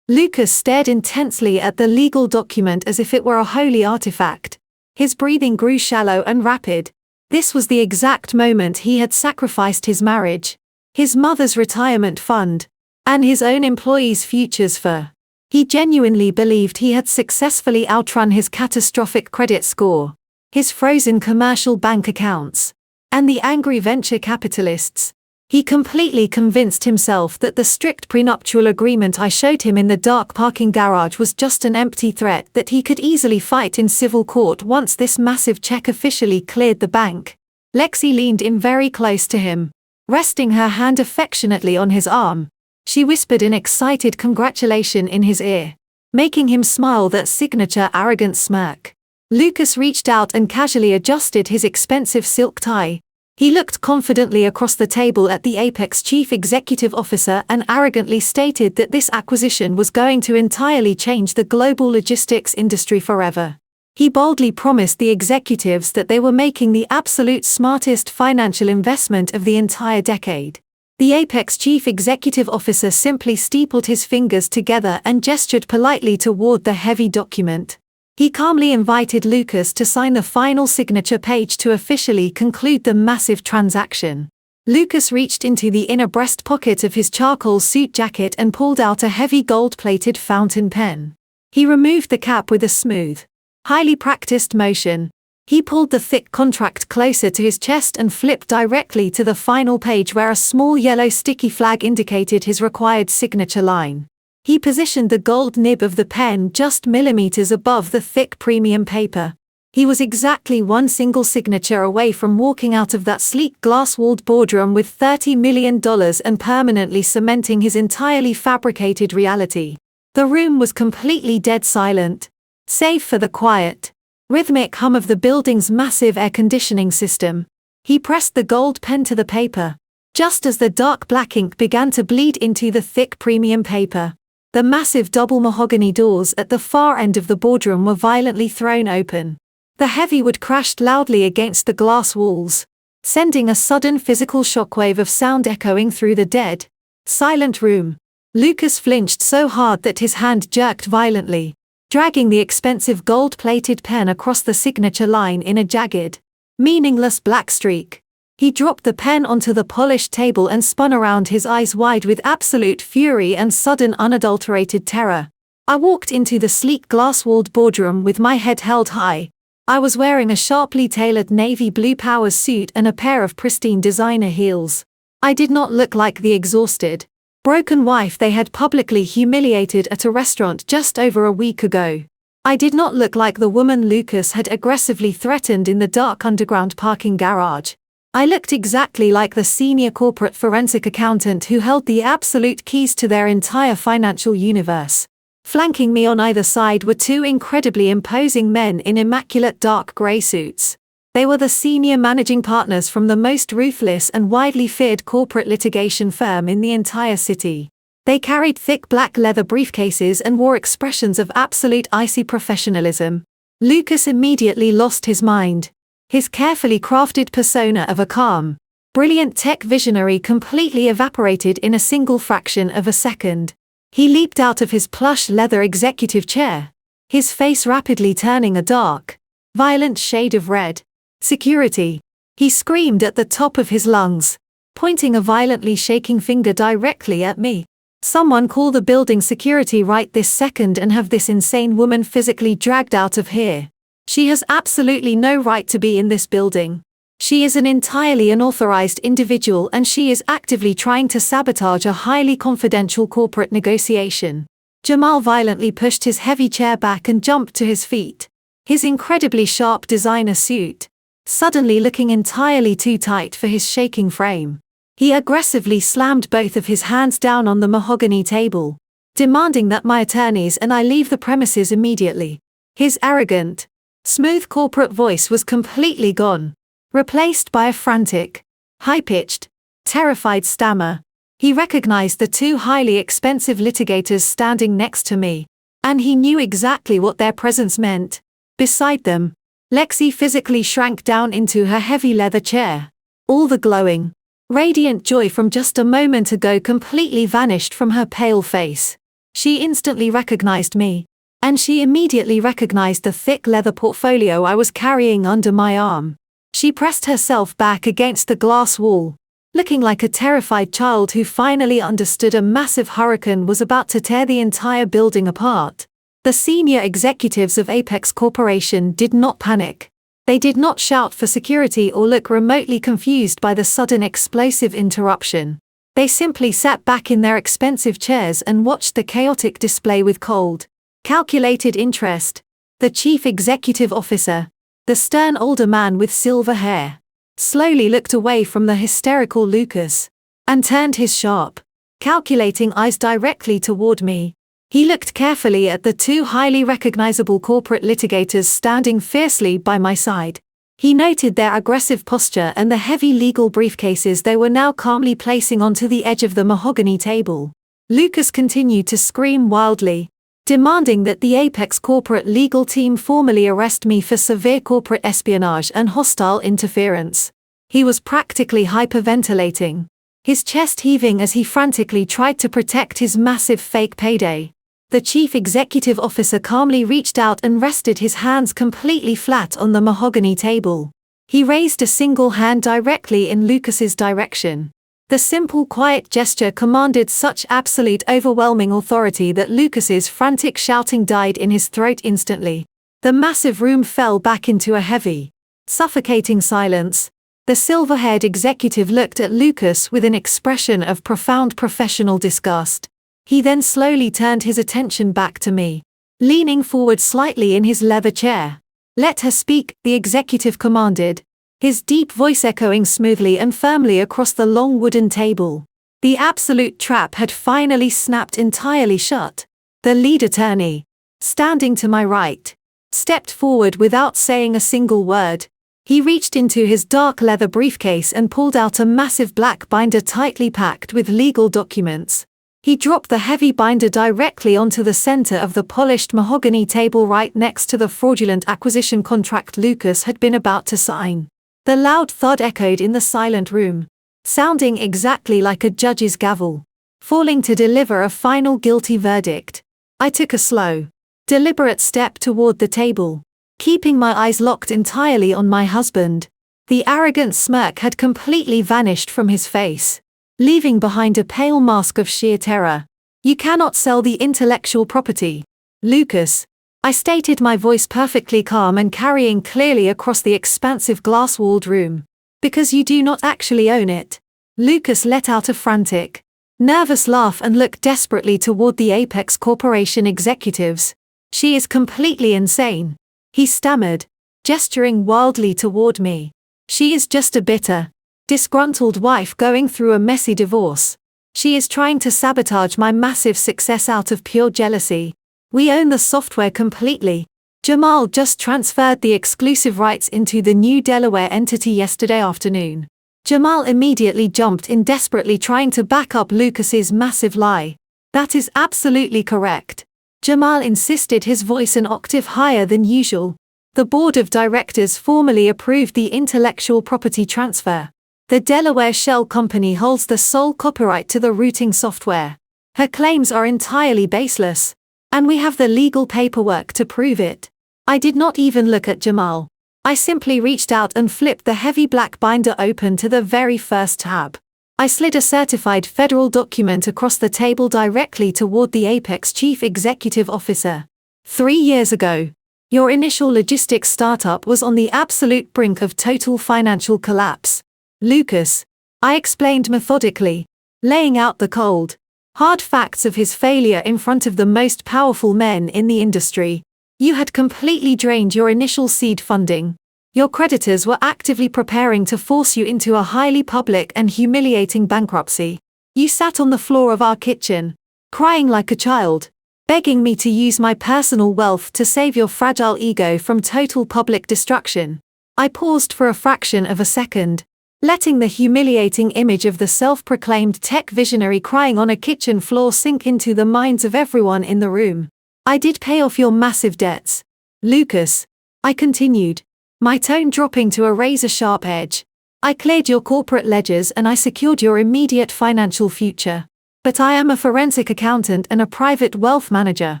Lucas stared intensely at the legal document as if it were a holy artifact. His breathing grew shallow and rapid. This was the exact moment he had sacrificed his marriage, his mother's retirement fund, and his own employees' futures for. He genuinely believed he had successfully outrun his catastrophic credit score, his frozen commercial bank accounts, and the angry venture capitalists. He completely convinced himself that the strict prenuptial agreement I showed him in the dark parking garage was just an empty threat that he could easily fight in civil court once this massive check officially cleared the bank. Lexi leaned in very close to him, resting her hand affectionately on his arm. She whispered an excited congratulation in his ear, making him smile that signature arrogant smirk. Lucas reached out and casually adjusted his expensive silk tie. He looked confidently across the table at the Apex chief executive officer and arrogantly stated that this acquisition was going to entirely change the global logistics industry forever. He boldly promised the executives that they were making the absolute smartest financial investment of the entire decade. The Apex chief executive officer simply steepled his fingers together and gestured politely toward the heavy document. He calmly invited Lucas to sign the final signature page to officially conclude the massive transaction. Lucas reached into the inner breast pocket of his charcoal suit jacket and pulled out a heavy gold-plated fountain pen. He removed the cap with a smooth, highly practiced motion. He pulled the thick contract closer to his chest and flipped directly to the final page where a small yellow sticky flag indicated his required signature line. He positioned the gold nib of the pen just millimeters above the thick premium paper. He was exactly one single signature away from walking out of that sleek glass-walled boardroom with $30 million and permanently cementing his entirely fabricated reality. The room was completely dead silent, save for the quiet, rhythmic hum of the building's massive air conditioning system. He pressed the gold pen to the paper, just as the dark black ink began to bleed into the thick premium paper. The massive double mahogany doors at the far end of the boardroom were violently thrown open. The heavy wood crashed loudly against the glass walls, sending a sudden physical shockwave of sound echoing through the dead, silent room. Lucas flinched so hard that his hand jerked violently, dragging the expensive gold-plated pen across the signature line in a jagged, meaningless black streak. He dropped the pen onto the polished table and spun around, his eyes wide with absolute fury and sudden unadulterated terror. I walked into the sleek glass-walled boardroom with my head held high. I was wearing a sharply tailored navy blue power suit and a pair of pristine designer heels. I did not look like the exhausted, broken wife they had publicly humiliated at a restaurant just over a week ago. I did not look like the woman Lucas had aggressively threatened in the dark underground parking garage. I looked exactly like the senior corporate forensic accountant who held the absolute keys to their entire financial universe. Flanking me on either side were two incredibly imposing men in immaculate dark grey suits. They were the senior managing partners from the most ruthless and widely feared corporate litigation firm in the entire city. They carried thick black leather briefcases and wore expressions of absolute icy professionalism. Lucas immediately lost his mind. His carefully crafted persona of a calm, brilliant tech visionary completely evaporated in a single fraction of a second. He leaped out of his plush leather executive chair, his face rapidly turning a dark, violent shade of red. "Security!" he screamed at the top of his lungs, pointing a violently shaking finger directly at me. "Someone call the building security right this second and have this insane woman physically dragged out of here. She has absolutely no right to be in this building. She is an entirely unauthorized individual and she is actively trying to sabotage a highly confidential corporate negotiation." Jamal violently pushed his heavy chair back and jumped to his feet, his incredibly sharp designer suit suddenly looking entirely too tight for his shaking frame. He aggressively slammed both of his hands down on the mahogany table, demanding that my attorneys and I leave the premises immediately. His arrogant, smooth corporate voice was completely gone, replaced by a frantic, high-pitched, terrified stammer. He recognized the two highly expensive litigators standing next to me, and he knew exactly what their presence meant. Beside them, Lexi physically shrank down into her heavy leather chair. All the glowing, radiant joy from just a moment ago completely vanished from her pale face. She instantly recognized me, and she immediately recognized the thick leather portfolio I was carrying under my arm. She pressed herself back against the glass wall, looking like a terrified child who finally understood a massive hurricane was about to tear the entire building apart. The senior executives of Apex Corporation did not panic. They did not shout for security or look remotely confused by the sudden explosive interruption. They simply sat back in their expensive chairs and watched the chaotic display with cold, calculated interest. The chief executive officer, the stern older man with silver hair, slowly looked away from the hysterical Lucas and turned his sharp, calculating eyes directly toward me. He looked carefully at the two highly recognizable corporate litigators standing fiercely by my side. He noted their aggressive posture and the heavy legal briefcases they were now calmly placing onto the edge of the mahogany table. Lucas continued to scream wildly, demanding that the Apex corporate legal team formally arrest me for severe corporate espionage and hostile interference. He was practically hyperventilating, his chest heaving as he frantically tried to protect his massive fake payday. The chief executive officer calmly reached out and rested his hands completely flat on the mahogany table. He raised a single hand directly in Lucas's direction. The simple quiet gesture commanded such absolute overwhelming authority that Lucas's frantic shouting died in his throat instantly. The massive room fell back into a heavy, suffocating silence. The silver-haired executive looked at Lucas with an expression of profound professional disgust. He then slowly turned his attention back to me, leaning forward slightly in his leather chair. "Let her speak," the executive commanded, his deep voice echoing smoothly and firmly across the long wooden table. The absolute trap had finally snapped entirely shut. The lead attorney, standing to my right, stepped forward without saying a single word. He reached into his dark leather briefcase and pulled out a massive black binder tightly packed with legal documents. He dropped the heavy binder directly onto the center of the polished mahogany table right next to the fraudulent acquisition contract Lucas had been about to sign. The loud thud echoed in the silent room, sounding exactly like a judge's gavel, falling to deliver a final guilty verdict. I took a slow, deliberate step toward the table, keeping my eyes locked entirely on my husband. The arrogant smirk had completely vanished from his face, leaving behind a pale mask of sheer terror. "You cannot sell the intellectual property, Lucas," I stated, my voice perfectly calm and carrying clearly across the expansive glass-walled room, "because you do not actually own it." Lucas let out a frantic, nervous laugh and looked desperately toward the Apex Corporation executives. "She is completely insane," he stammered, gesturing wildly toward me. "She is just a bitter, disgruntled wife going through a messy divorce. She is trying to sabotage my massive success out of pure jealousy. We own the software completely. Jamal just transferred the exclusive rights into the new Delaware entity yesterday afternoon." Jamal immediately jumped in, desperately trying to back up Lucas's massive lie. That is absolutely correct. Jamal insisted, his voice an octave higher than usual. The board of directors formally approved the intellectual property transfer. The Delaware shell company holds the sole copyright to the routing software. Her claims are entirely baseless, and we have the legal paperwork to prove it. I did not even look at Jamal. I simply reached out and flipped the heavy black binder open to the very first tab. I slid a certified federal document across the table directly toward the Apex Chief Executive Officer. 3 years ago, your initial logistics startup was on the absolute brink of total financial collapse. Lucas, I explained methodically, laying out the cold, hard facts of his failure in front of the most powerful men in the industry. You had completely drained your initial seed funding. Your creditors were actively preparing to force you into a highly public and humiliating bankruptcy. You sat on the floor of our kitchen, crying like a child, begging me to use my personal wealth to save your fragile ego from total public destruction. I paused for a fraction of a second, letting the humiliating image of the self-proclaimed tech visionary crying on a kitchen floor sink into the minds of everyone in the room. I did pay off your massive debts, Lucas, I continued, my tone dropping to a razor-sharp edge. I cleared your corporate ledgers and I secured your immediate financial future. But I am a forensic accountant and a private wealth manager.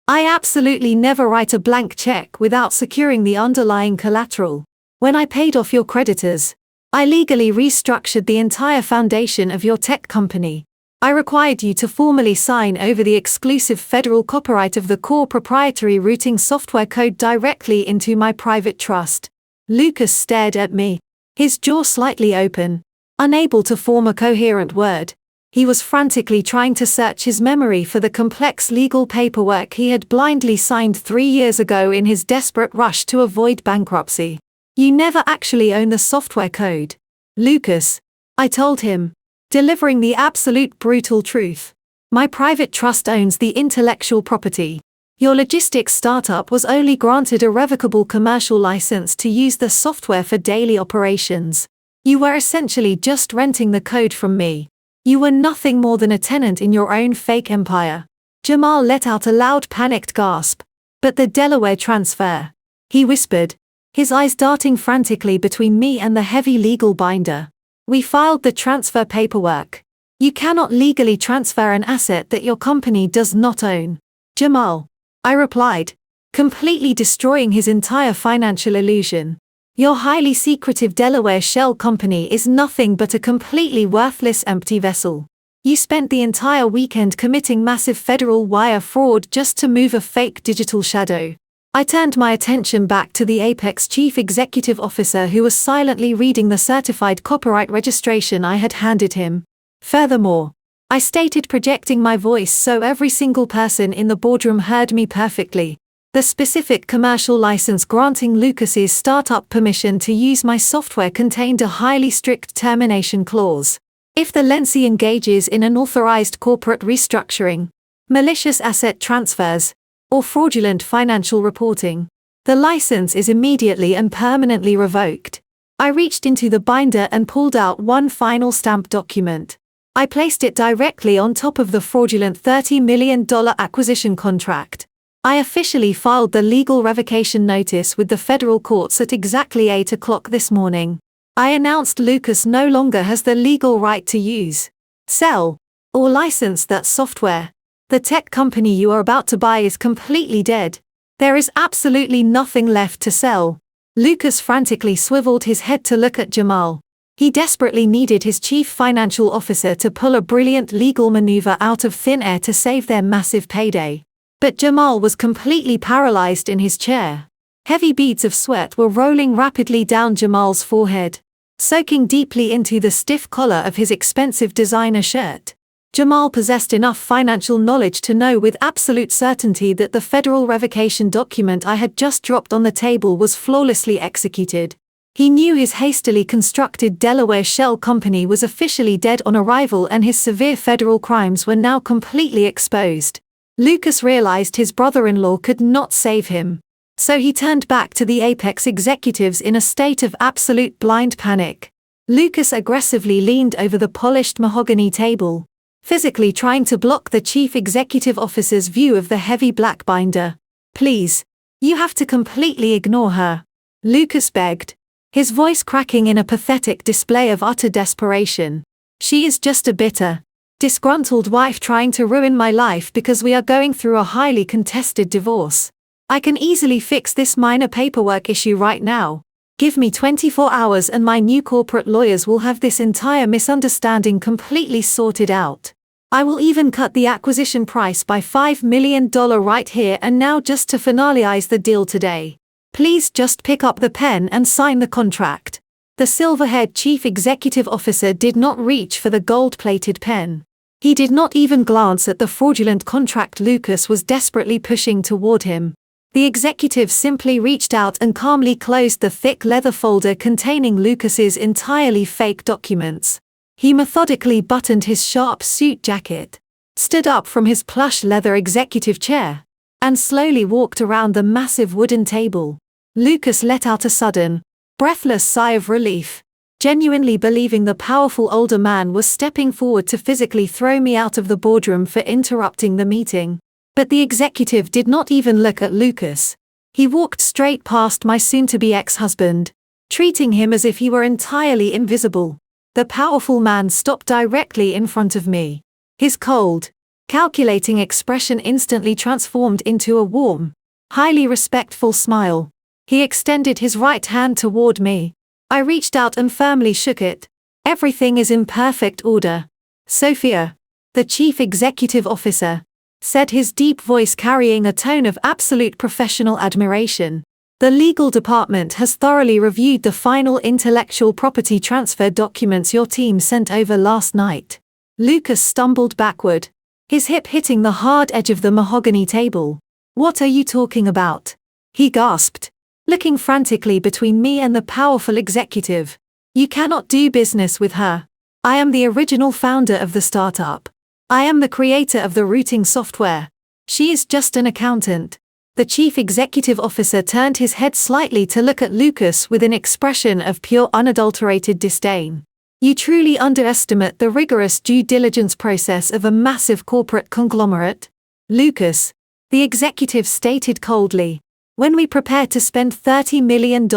I absolutely never write a blank check without securing the underlying collateral. When I paid off your creditors, I legally restructured the entire foundation of your tech company. I required you to formally sign over the exclusive federal copyright of the core proprietary routing software code directly into my private trust. Lucas stared at me, his jaw slightly open, unable to form a coherent word. He was frantically trying to search his memory for the complex legal paperwork he had blindly signed 3 years ago in his desperate rush to avoid bankruptcy. You never actually own the software code, Lucas, I told him, delivering the absolute brutal truth. My private trust owns the intellectual property. Your logistics startup was only granted a revocable commercial license to use the software for daily operations. You were essentially just renting the code from me. You were nothing more than a tenant in your own fake empire. Jamal let out a loud panicked gasp. But the Delaware transfer, he whispered, his eyes darting frantically between me and the heavy legal binder. We filed the transfer paperwork. You cannot legally transfer an asset that your company does not own. Jamal, I replied, completely destroying his entire financial illusion. Your highly secretive Delaware shell company is nothing but a completely worthless empty vessel. You spent the entire weekend committing massive federal wire fraud just to move a fake digital shadow. I turned my attention back to the Apex Chief Executive Officer who was silently reading the certified copyright registration I had handed him. Furthermore, I stated, projecting my voice so every single person in the boardroom heard me perfectly, the specific commercial license granting Lucas's startup permission to use my software contained a highly strict termination clause. If the lessee engages in unauthorized corporate restructuring, malicious asset transfers, or fraudulent financial reporting, the license is immediately and permanently revoked. I reached into the binder and pulled out one final stamped document. I placed it directly on top of the fraudulent $30 million acquisition contract. I officially filed the legal revocation notice with the federal courts at exactly 8 o'clock this morning. I announced Lucas no longer has the legal right to use, sell, or license that software. The tech company you are about to buy is completely dead. There is absolutely nothing left to sell. Lucas frantically swiveled his head to look at Jamal. He desperately needed his chief financial officer to pull a brilliant legal maneuver out of thin air to save their massive payday. But Jamal was completely paralyzed in his chair. Heavy beads of sweat were rolling rapidly down Jamal's forehead, soaking deeply into the stiff collar of his expensive designer shirt. Jamal possessed enough financial knowledge to know with absolute certainty that the federal revocation document I had just dropped on the table was flawlessly executed. He knew his hastily constructed Delaware shell company was officially dead on arrival and his severe federal crimes were now completely exposed. Lucas realized his brother-in-law could not save him. So he turned back to the Apex executives in a state of absolute blind panic. Lucas aggressively leaned over the polished mahogany table, physically trying to block the chief executive officer's view of the heavy black binder. "Please. You have to completely ignore her," Lucas begged, his voice cracking in a pathetic display of utter desperation. "She is just a bitter, disgruntled wife trying to ruin my life because we are going through a highly contested divorce. I can easily fix this minor paperwork issue right now. Give me 24 hours and my new corporate lawyers will have this entire misunderstanding completely sorted out. I will even cut the acquisition price by $5 million right here and now just to finalize the deal today. Please just pick up the pen and sign the contract." The silver-haired chief executive officer did not reach for the gold-plated pen. He did not even glance at the fraudulent contract Lucas was desperately pushing toward him. The executive simply reached out and calmly closed the thick leather folder containing Lucas's entirely fake documents. He methodically buttoned his sharp suit jacket, stood up from his plush leather executive chair, and slowly walked around the massive wooden table. Lucas let out a sudden, breathless sigh of relief, genuinely believing the powerful older man was stepping forward to physically throw me out of the boardroom for interrupting the meeting. But the executive did not even look at Lucas. He walked straight past my soon-to-be ex-husband, treating him as if he were entirely invisible. The powerful man stopped directly in front of me. His cold, calculating expression instantly transformed into a warm, highly respectful smile. He extended his right hand toward me. I reached out and firmly shook it. "Everything is in perfect order, Sophia," the chief executive officer said, his deep voice carrying a tone of absolute professional admiration. "The legal department has thoroughly reviewed the final intellectual property transfer documents your team sent over last night." Lucas stumbled backward, his hip hitting the hard edge of the mahogany table. "What are you talking about?" he gasped, looking frantically between me and the powerful executive. "You cannot do business with her. I am the original founder of the startup. I am the creator of the routing software. She is just an accountant." The chief executive officer turned his head slightly to look at Lucas with an expression of pure unadulterated disdain. "You truly underestimate the rigorous due diligence process of a massive corporate conglomerate, Lucas," the executive stated coldly. "When we prepare to spend $30 million,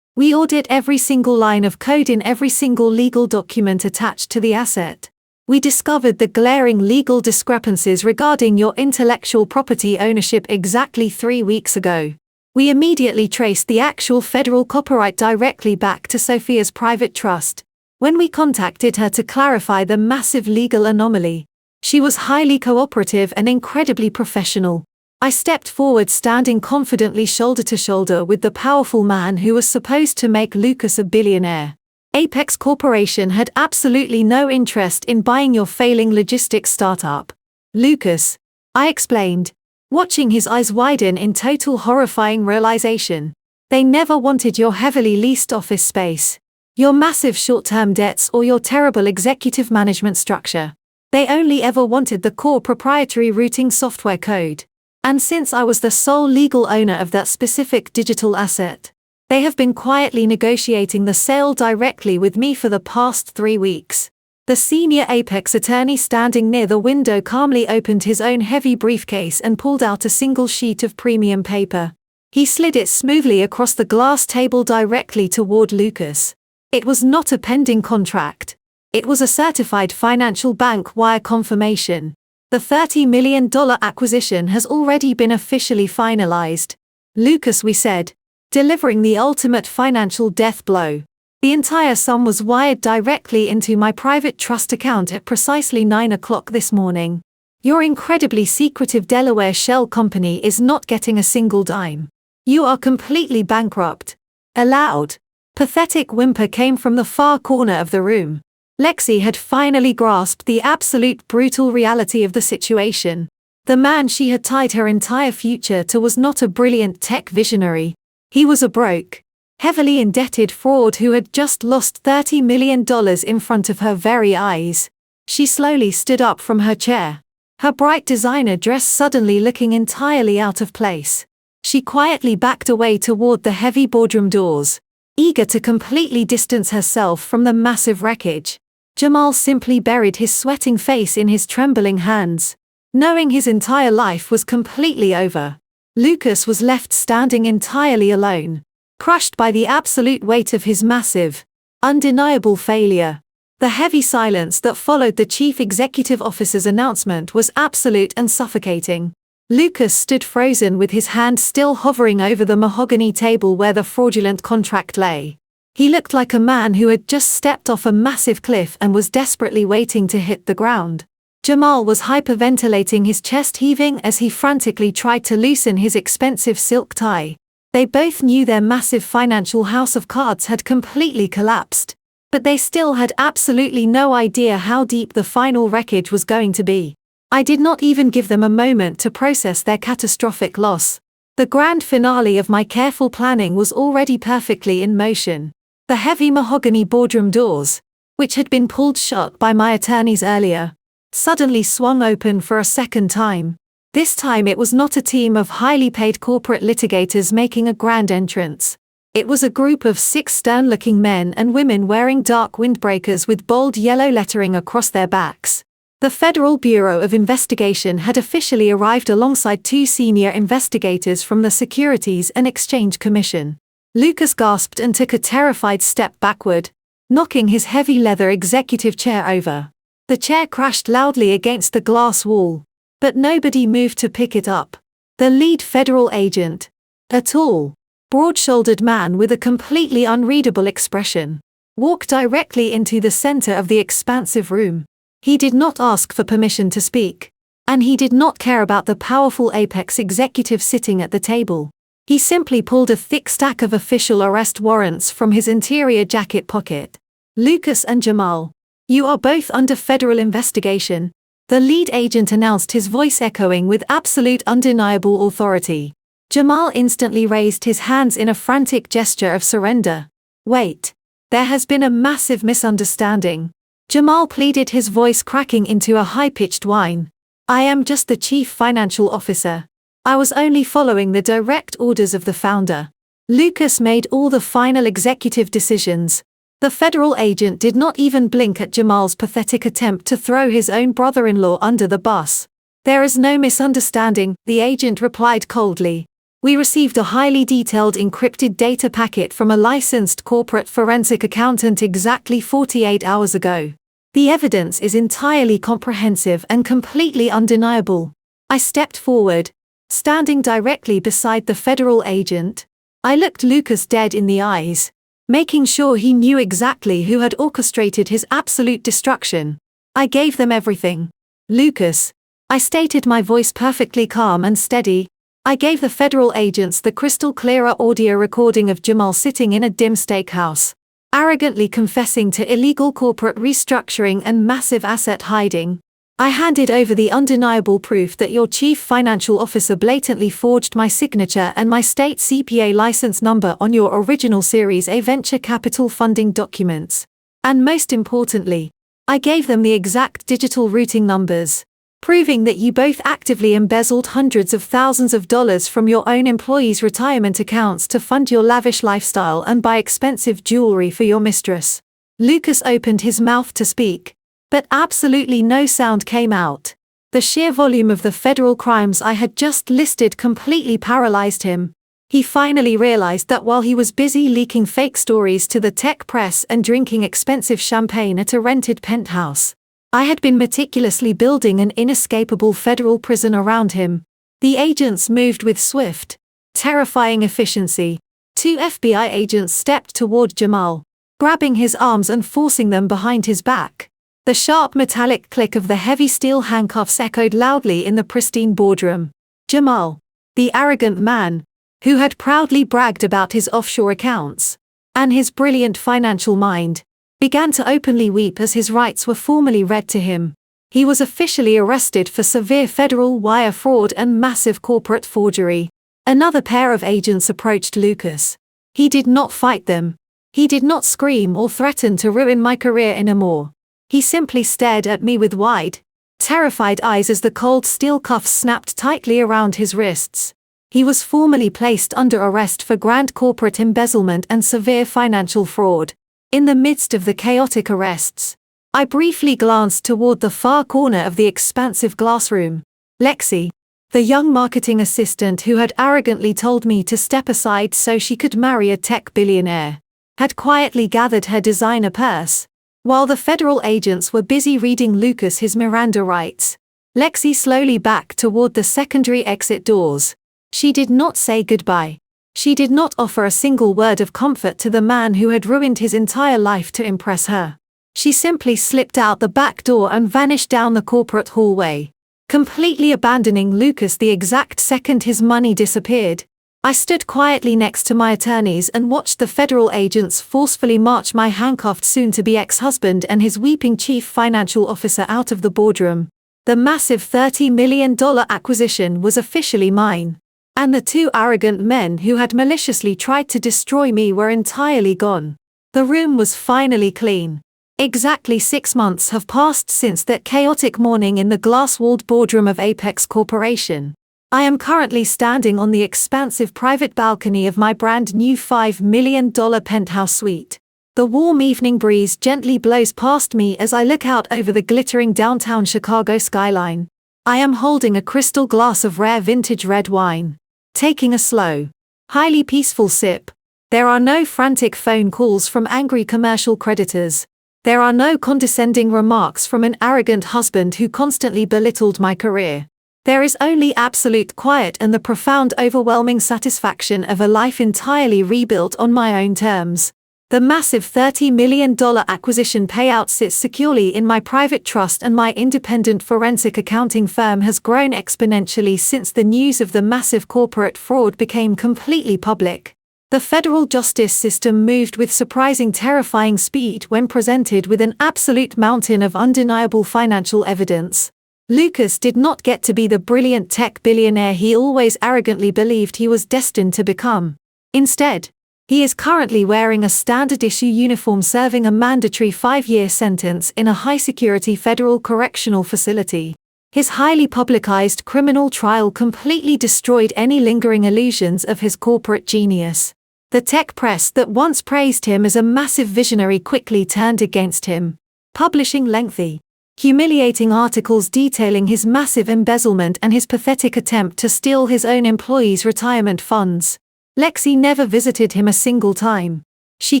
we audit every single line of code in every single legal document attached to the asset. We discovered the glaring legal discrepancies regarding your intellectual property ownership exactly 3 weeks ago. We immediately traced the actual federal copyright directly back to Sophia's private trust. When we contacted her to clarify the massive legal anomaly, she was highly cooperative and incredibly professional." I stepped forward, standing confidently shoulder to shoulder with the powerful man who was supposed to make Lucas a billionaire. "Apex Corporation had absolutely no interest in buying your failing logistics startup, Lucas," I explained, watching his eyes widen in total horrifying realization. "They never wanted your heavily leased office space, your massive short-term debts, or your terrible executive management structure. They only ever wanted the core proprietary routing software code. And since I was the sole legal owner of that specific digital asset, they have been quietly negotiating the sale directly with me for the past 3 weeks." The senior Apex attorney standing near the window calmly opened his own heavy briefcase and pulled out a single sheet of premium paper. He slid it smoothly across the glass table directly toward Lucas. It was not a pending contract. It was a certified financial bank wire confirmation. "The $30 million acquisition has already been officially finalized, Lucas," we said, delivering the ultimate financial death blow. "The entire sum was wired directly into my private trust account at precisely 9 o'clock this morning. Your incredibly secretive Delaware shell company is not getting a single dime. You are completely bankrupt." A loud, pathetic whimper came from the far corner of the room. Lexi had finally grasped the absolute brutal reality of the situation. The man she had tied her entire future to was not a brilliant tech visionary. He was a broke, heavily indebted fraud who had just lost $30 million in front of her very eyes. She slowly stood up from her chair, her bright designer dress suddenly looking entirely out of place. She quietly backed away toward the heavy boardroom doors, eager to completely distance herself from the massive wreckage. Jamal simply buried his sweating face in his trembling hands. Knowing his entire life was completely over, Lucas was left standing entirely alone, crushed by the absolute weight of his massive, undeniable failure. The heavy silence that followed the chief executive officer's announcement was absolute and suffocating. Lucas stood frozen with his hand still hovering over the mahogany table where the fraudulent contract lay. He looked like a man who had just stepped off a massive cliff and was desperately waiting to hit the ground. Jamal was hyperventilating, his chest heaving as he frantically tried to loosen his expensive silk tie. They both knew their massive financial house of cards had completely collapsed, but they still had absolutely no idea how deep the final wreckage was going to be. I did not even give them a moment to process their catastrophic loss. The grand finale of my careful planning was already perfectly in motion. The heavy mahogany boardroom doors, which had been pulled shut by my attorneys earlier, suddenly swung open for a second time. This time it was not a team of highly paid corporate litigators making a grand entrance. It was a group of 6 stern-looking men and women wearing dark windbreakers with bold yellow lettering across their backs. The Federal Bureau of Investigation had officially arrived alongside 2 senior investigators from the Securities and Exchange Commission. Lucas gasped and took a terrified step backward, knocking his heavy leather executive chair over. The chair crashed loudly against the glass wall, but nobody moved to pick it up. The lead federal agent, a tall, broad-shouldered man with a completely unreadable expression, walked directly into the center of the expansive room. He did not ask for permission to speak, and he did not care about the powerful apex executive sitting at the table. He simply pulled a thick stack of official arrest warrants from his interior jacket pocket. Lucas and Jamal, you are both under federal investigation, the lead agent announced, his voice echoing with absolute undeniable authority. Jamal instantly raised his hands in a frantic gesture of surrender. Wait. There has been a massive misunderstanding. Jamal pleaded, his voice cracking into a high-pitched whine. I am just the chief financial officer. I was only following the direct orders of the founder. Lucas made all the final executive decisions. The federal agent did not even blink at Jamal's pathetic attempt to throw his own brother-in-law under the bus. There is no misunderstanding, the agent replied coldly. We received a highly detailed encrypted data packet from a licensed corporate forensic accountant exactly 48 hours ago. The evidence is entirely comprehensive and completely undeniable. I stepped forward, standing directly beside the federal agent. I looked Lucas dead in the eyes, making sure he knew exactly who had orchestrated his absolute destruction. I gave them everything. Lucas, I stated, my voice perfectly calm and steady. I gave the federal agents the crystal clear audio recording of Jamal sitting in a dim steakhouse, arrogantly confessing to illegal corporate restructuring and massive asset hiding. I handed over the undeniable proof that your chief financial officer blatantly forged my signature and my state CPA license number on your original Series A venture capital funding documents. And most importantly, I gave them the exact digital routing numbers, proving that you both actively embezzled hundreds of thousands of dollars from your own employees' retirement accounts to fund your lavish lifestyle and buy expensive jewelry for your mistress. Lucas opened his mouth to speak, but absolutely no sound came out. The sheer volume of the federal crimes I had just listed completely paralyzed him. He finally realized that while he was busy leaking fake stories to the tech press and drinking expensive champagne at a rented penthouse, I had been meticulously building an inescapable federal prison around him. The agents moved with swift, terrifying efficiency. 2 FBI agents stepped toward Jamal, grabbing his arms and forcing them behind his back. The sharp metallic click of the heavy steel handcuffs echoed loudly in the pristine boardroom. Jamal, the arrogant man, who had proudly bragged about his offshore accounts and his brilliant financial mind, began to openly weep as his rights were formally read to him. He was officially arrested for severe federal wire fraud and massive corporate forgery. Another pair of agents approached Lucas. He did not fight them. He did not scream or threaten to ruin my career anymore. He simply stared at me with wide, terrified eyes as the cold steel cuffs snapped tightly around his wrists. He was formally placed under arrest for grand corporate embezzlement and severe financial fraud. In the midst of the chaotic arrests, I briefly glanced toward the far corner of the expansive glass room. Lexi, the young marketing assistant who had arrogantly told me to step aside so she could marry a tech billionaire, had quietly gathered her designer purse. While the federal agents were busy reading Lucas his Miranda rights, Lexi slowly backed toward the secondary exit doors. She did not say goodbye. She did not offer a single word of comfort to the man who had ruined his entire life to impress her. She simply slipped out the back door and vanished down the corporate hallway, completely abandoning Lucas the exact second his money disappeared. I stood quietly next to my attorneys and watched the federal agents forcefully march my handcuffed soon-to-be ex-husband and his weeping chief financial officer out of the boardroom. The massive $30 million acquisition was officially mine, and the two arrogant men who had maliciously tried to destroy me were entirely gone. The room was finally clean. Exactly 6 months have passed since that chaotic morning in the glass-walled boardroom of Apex Corporation. I am currently standing on the expansive private balcony of my brand new $5 million penthouse suite. The warm evening breeze gently blows past me as I look out over the glittering downtown Chicago skyline. I am holding a crystal glass of rare vintage red wine, taking a slow, highly peaceful sip. There are no frantic phone calls from angry commercial creditors. There are no condescending remarks from an arrogant husband who constantly belittled my career. There is only absolute quiet and the profound overwhelming satisfaction of a life entirely rebuilt on my own terms. The massive $30 million acquisition payout sits securely in my private trust, and my independent forensic accounting firm has grown exponentially since the news of the massive corporate fraud became completely public. The federal justice system moved with surprising terrifying speed when presented with an absolute mountain of undeniable financial evidence. Lucas did not get to be the brilliant tech billionaire he always arrogantly believed he was destined to become. Instead, he is currently wearing a standard-issue uniform serving a mandatory 5-year sentence in a high-security federal correctional facility. His highly publicized criminal trial completely destroyed any lingering illusions of his corporate genius. The tech press that once praised him as a massive visionary quickly turned against him, publishing lengthy, humiliating articles detailing his massive embezzlement and his pathetic attempt to steal his own employees' retirement funds. Lexi never visited him a single time. She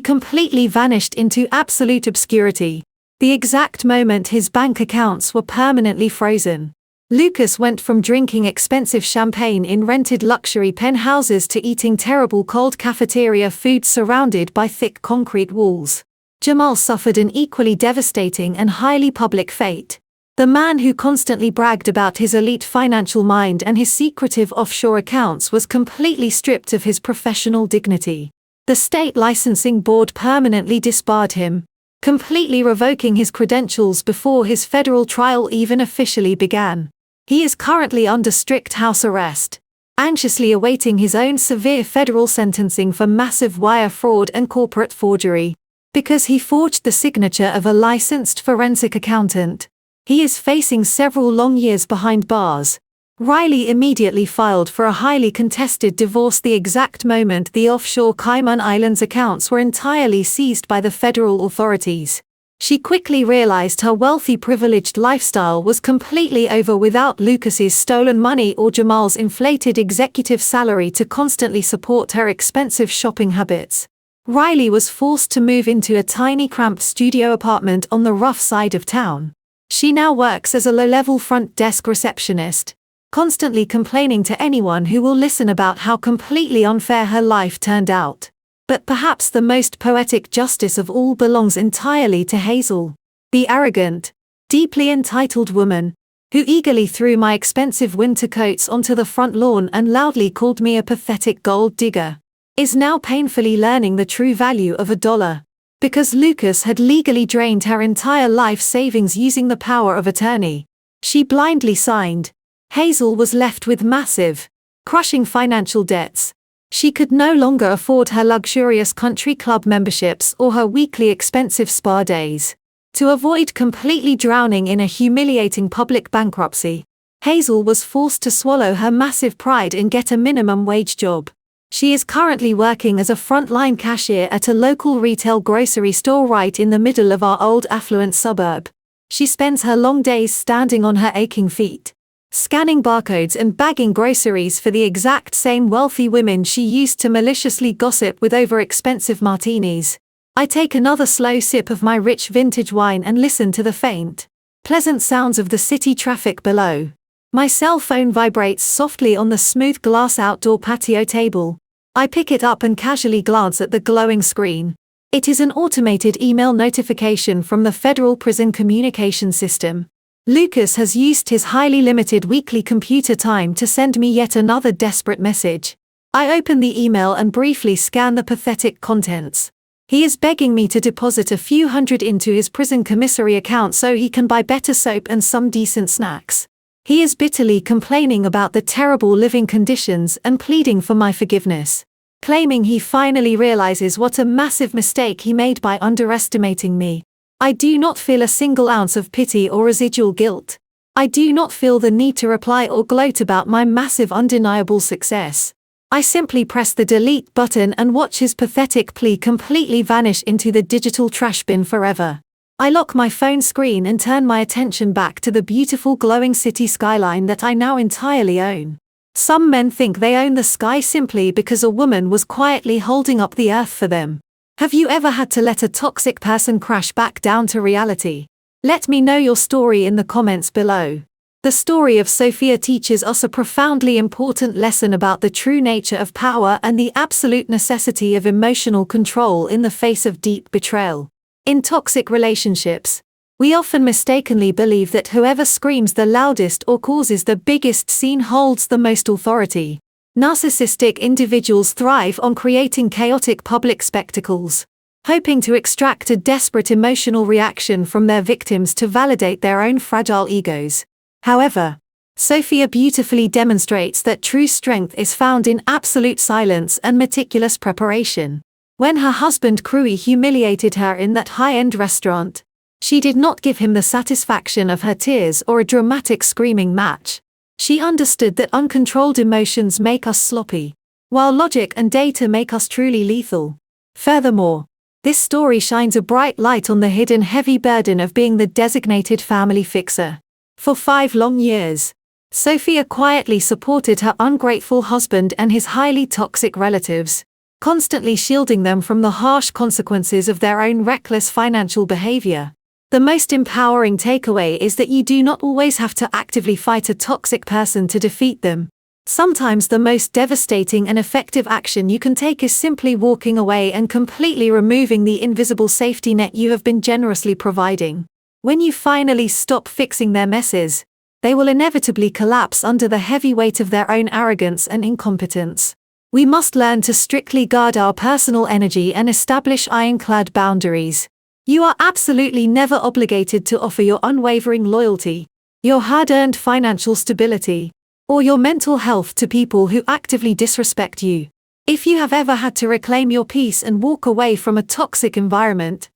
completely vanished into absolute obscurity, the exact moment his bank accounts were permanently frozen. Lucas went from drinking expensive champagne in rented luxury penthouses to eating terrible cold cafeteria food surrounded by thick concrete walls. Jamal suffered an equally devastating and highly public fate. The man who constantly bragged about his elite financial mind and his secretive offshore accounts was completely stripped of his professional dignity. The state licensing board permanently disbarred him, completely revoking his credentials before his federal trial even officially began. He is currently under strict house arrest, anxiously awaiting his own severe federal sentencing for massive wire fraud and corporate forgery. Because he forged the signature of a licensed forensic accountant, he is facing several long years behind bars. Riley immediately filed for a highly contested divorce the exact moment the offshore Cayman Islands accounts were entirely seized by the federal authorities. She quickly realized her wealthy privileged lifestyle was completely over without Lucas's stolen money or Jamal's inflated executive salary to constantly support her expensive shopping habits. Riley was forced to move into a tiny cramped studio apartment on the rough side of town. She now works as a low-level front desk receptionist, constantly complaining to anyone who will listen about how completely unfair her life turned out. But perhaps the most poetic justice of all belongs entirely to Hazel, the arrogant, deeply entitled woman, who eagerly threw my expensive winter coats onto the front lawn and loudly called me a pathetic gold digger, is now painfully learning the true value of $1. Because Lucas had legally drained her entire life savings using the power of attorney, she blindly signed. Hazel was left with massive, crushing financial debts. She could no longer afford her luxurious country club memberships or her weekly expensive spa days. To avoid completely drowning in a humiliating public bankruptcy, Hazel was forced to swallow her massive pride and get a minimum wage job. She is currently working as a frontline cashier at a local retail grocery store right in the middle of our old affluent suburb. She spends her long days standing on her aching feet, scanning barcodes and bagging groceries for the exact same wealthy women she used to maliciously gossip with over expensive martinis. I take another slow sip of my rich vintage wine and listen to the faint, pleasant sounds of the city traffic below. My cell phone vibrates softly on the smooth glass outdoor patio table. I pick it up and casually glance at the glowing screen. It is an automated email notification from the Federal Prison Communication System. Lucas has used his highly limited weekly computer time to send me yet another desperate message. I open the email and briefly scan the pathetic contents. He is begging me to deposit a few hundred into his prison commissary account so he can buy better soap and some decent snacks. He is bitterly complaining about the terrible living conditions and pleading for my forgiveness, claiming he finally realizes what a massive mistake he made by underestimating me. I do not feel a single ounce of pity or residual guilt. I do not feel the need to reply or gloat about my massive undeniable success. I simply press the delete button and watch his pathetic plea completely vanish into the digital trash bin forever. I lock my phone screen and turn my attention back to the beautiful glowing city skyline that I now entirely own. Some men think they own the sky simply because a woman was quietly holding up the earth for them. Have you ever had to let a toxic person crash back down to reality? Let me know your story in the comments below. The story of Sophia teaches us a profoundly important lesson about the true nature of power and the absolute necessity of emotional control in the face of deep betrayal. In toxic relationships, we often mistakenly believe that whoever screams the loudest or causes the biggest scene holds the most authority. Narcissistic individuals thrive on creating chaotic public spectacles, hoping to extract a desperate emotional reaction from their victims to validate their own fragile egos. However, Sophia beautifully demonstrates that true strength is found in absolute silence and meticulous preparation. When her husband cruelly humiliated her in that high-end restaurant, she did not give him the satisfaction of her tears or a dramatic screaming match. She understood that uncontrolled emotions make us sloppy, while logic and data make us truly lethal. Furthermore, this story shines a bright light on the hidden heavy burden of being the designated family fixer. For 5 long years, Sophia quietly supported her ungrateful husband and his highly toxic relatives, constantly shielding them from the harsh consequences of their own reckless financial behavior. The most empowering takeaway is that you do not always have to actively fight a toxic person to defeat them. Sometimes the most devastating and effective action you can take is simply walking away and completely removing the invisible safety net you have been generously providing. When you finally stop fixing their messes, they will inevitably collapse under the heavy weight of their own arrogance and incompetence. We must learn to strictly guard our personal energy and establish ironclad boundaries. You are absolutely never obligated to offer your unwavering loyalty, your hard-earned financial stability, or your mental health to people who actively disrespect you. If you have ever had to reclaim your peace and walk away from a toxic environment,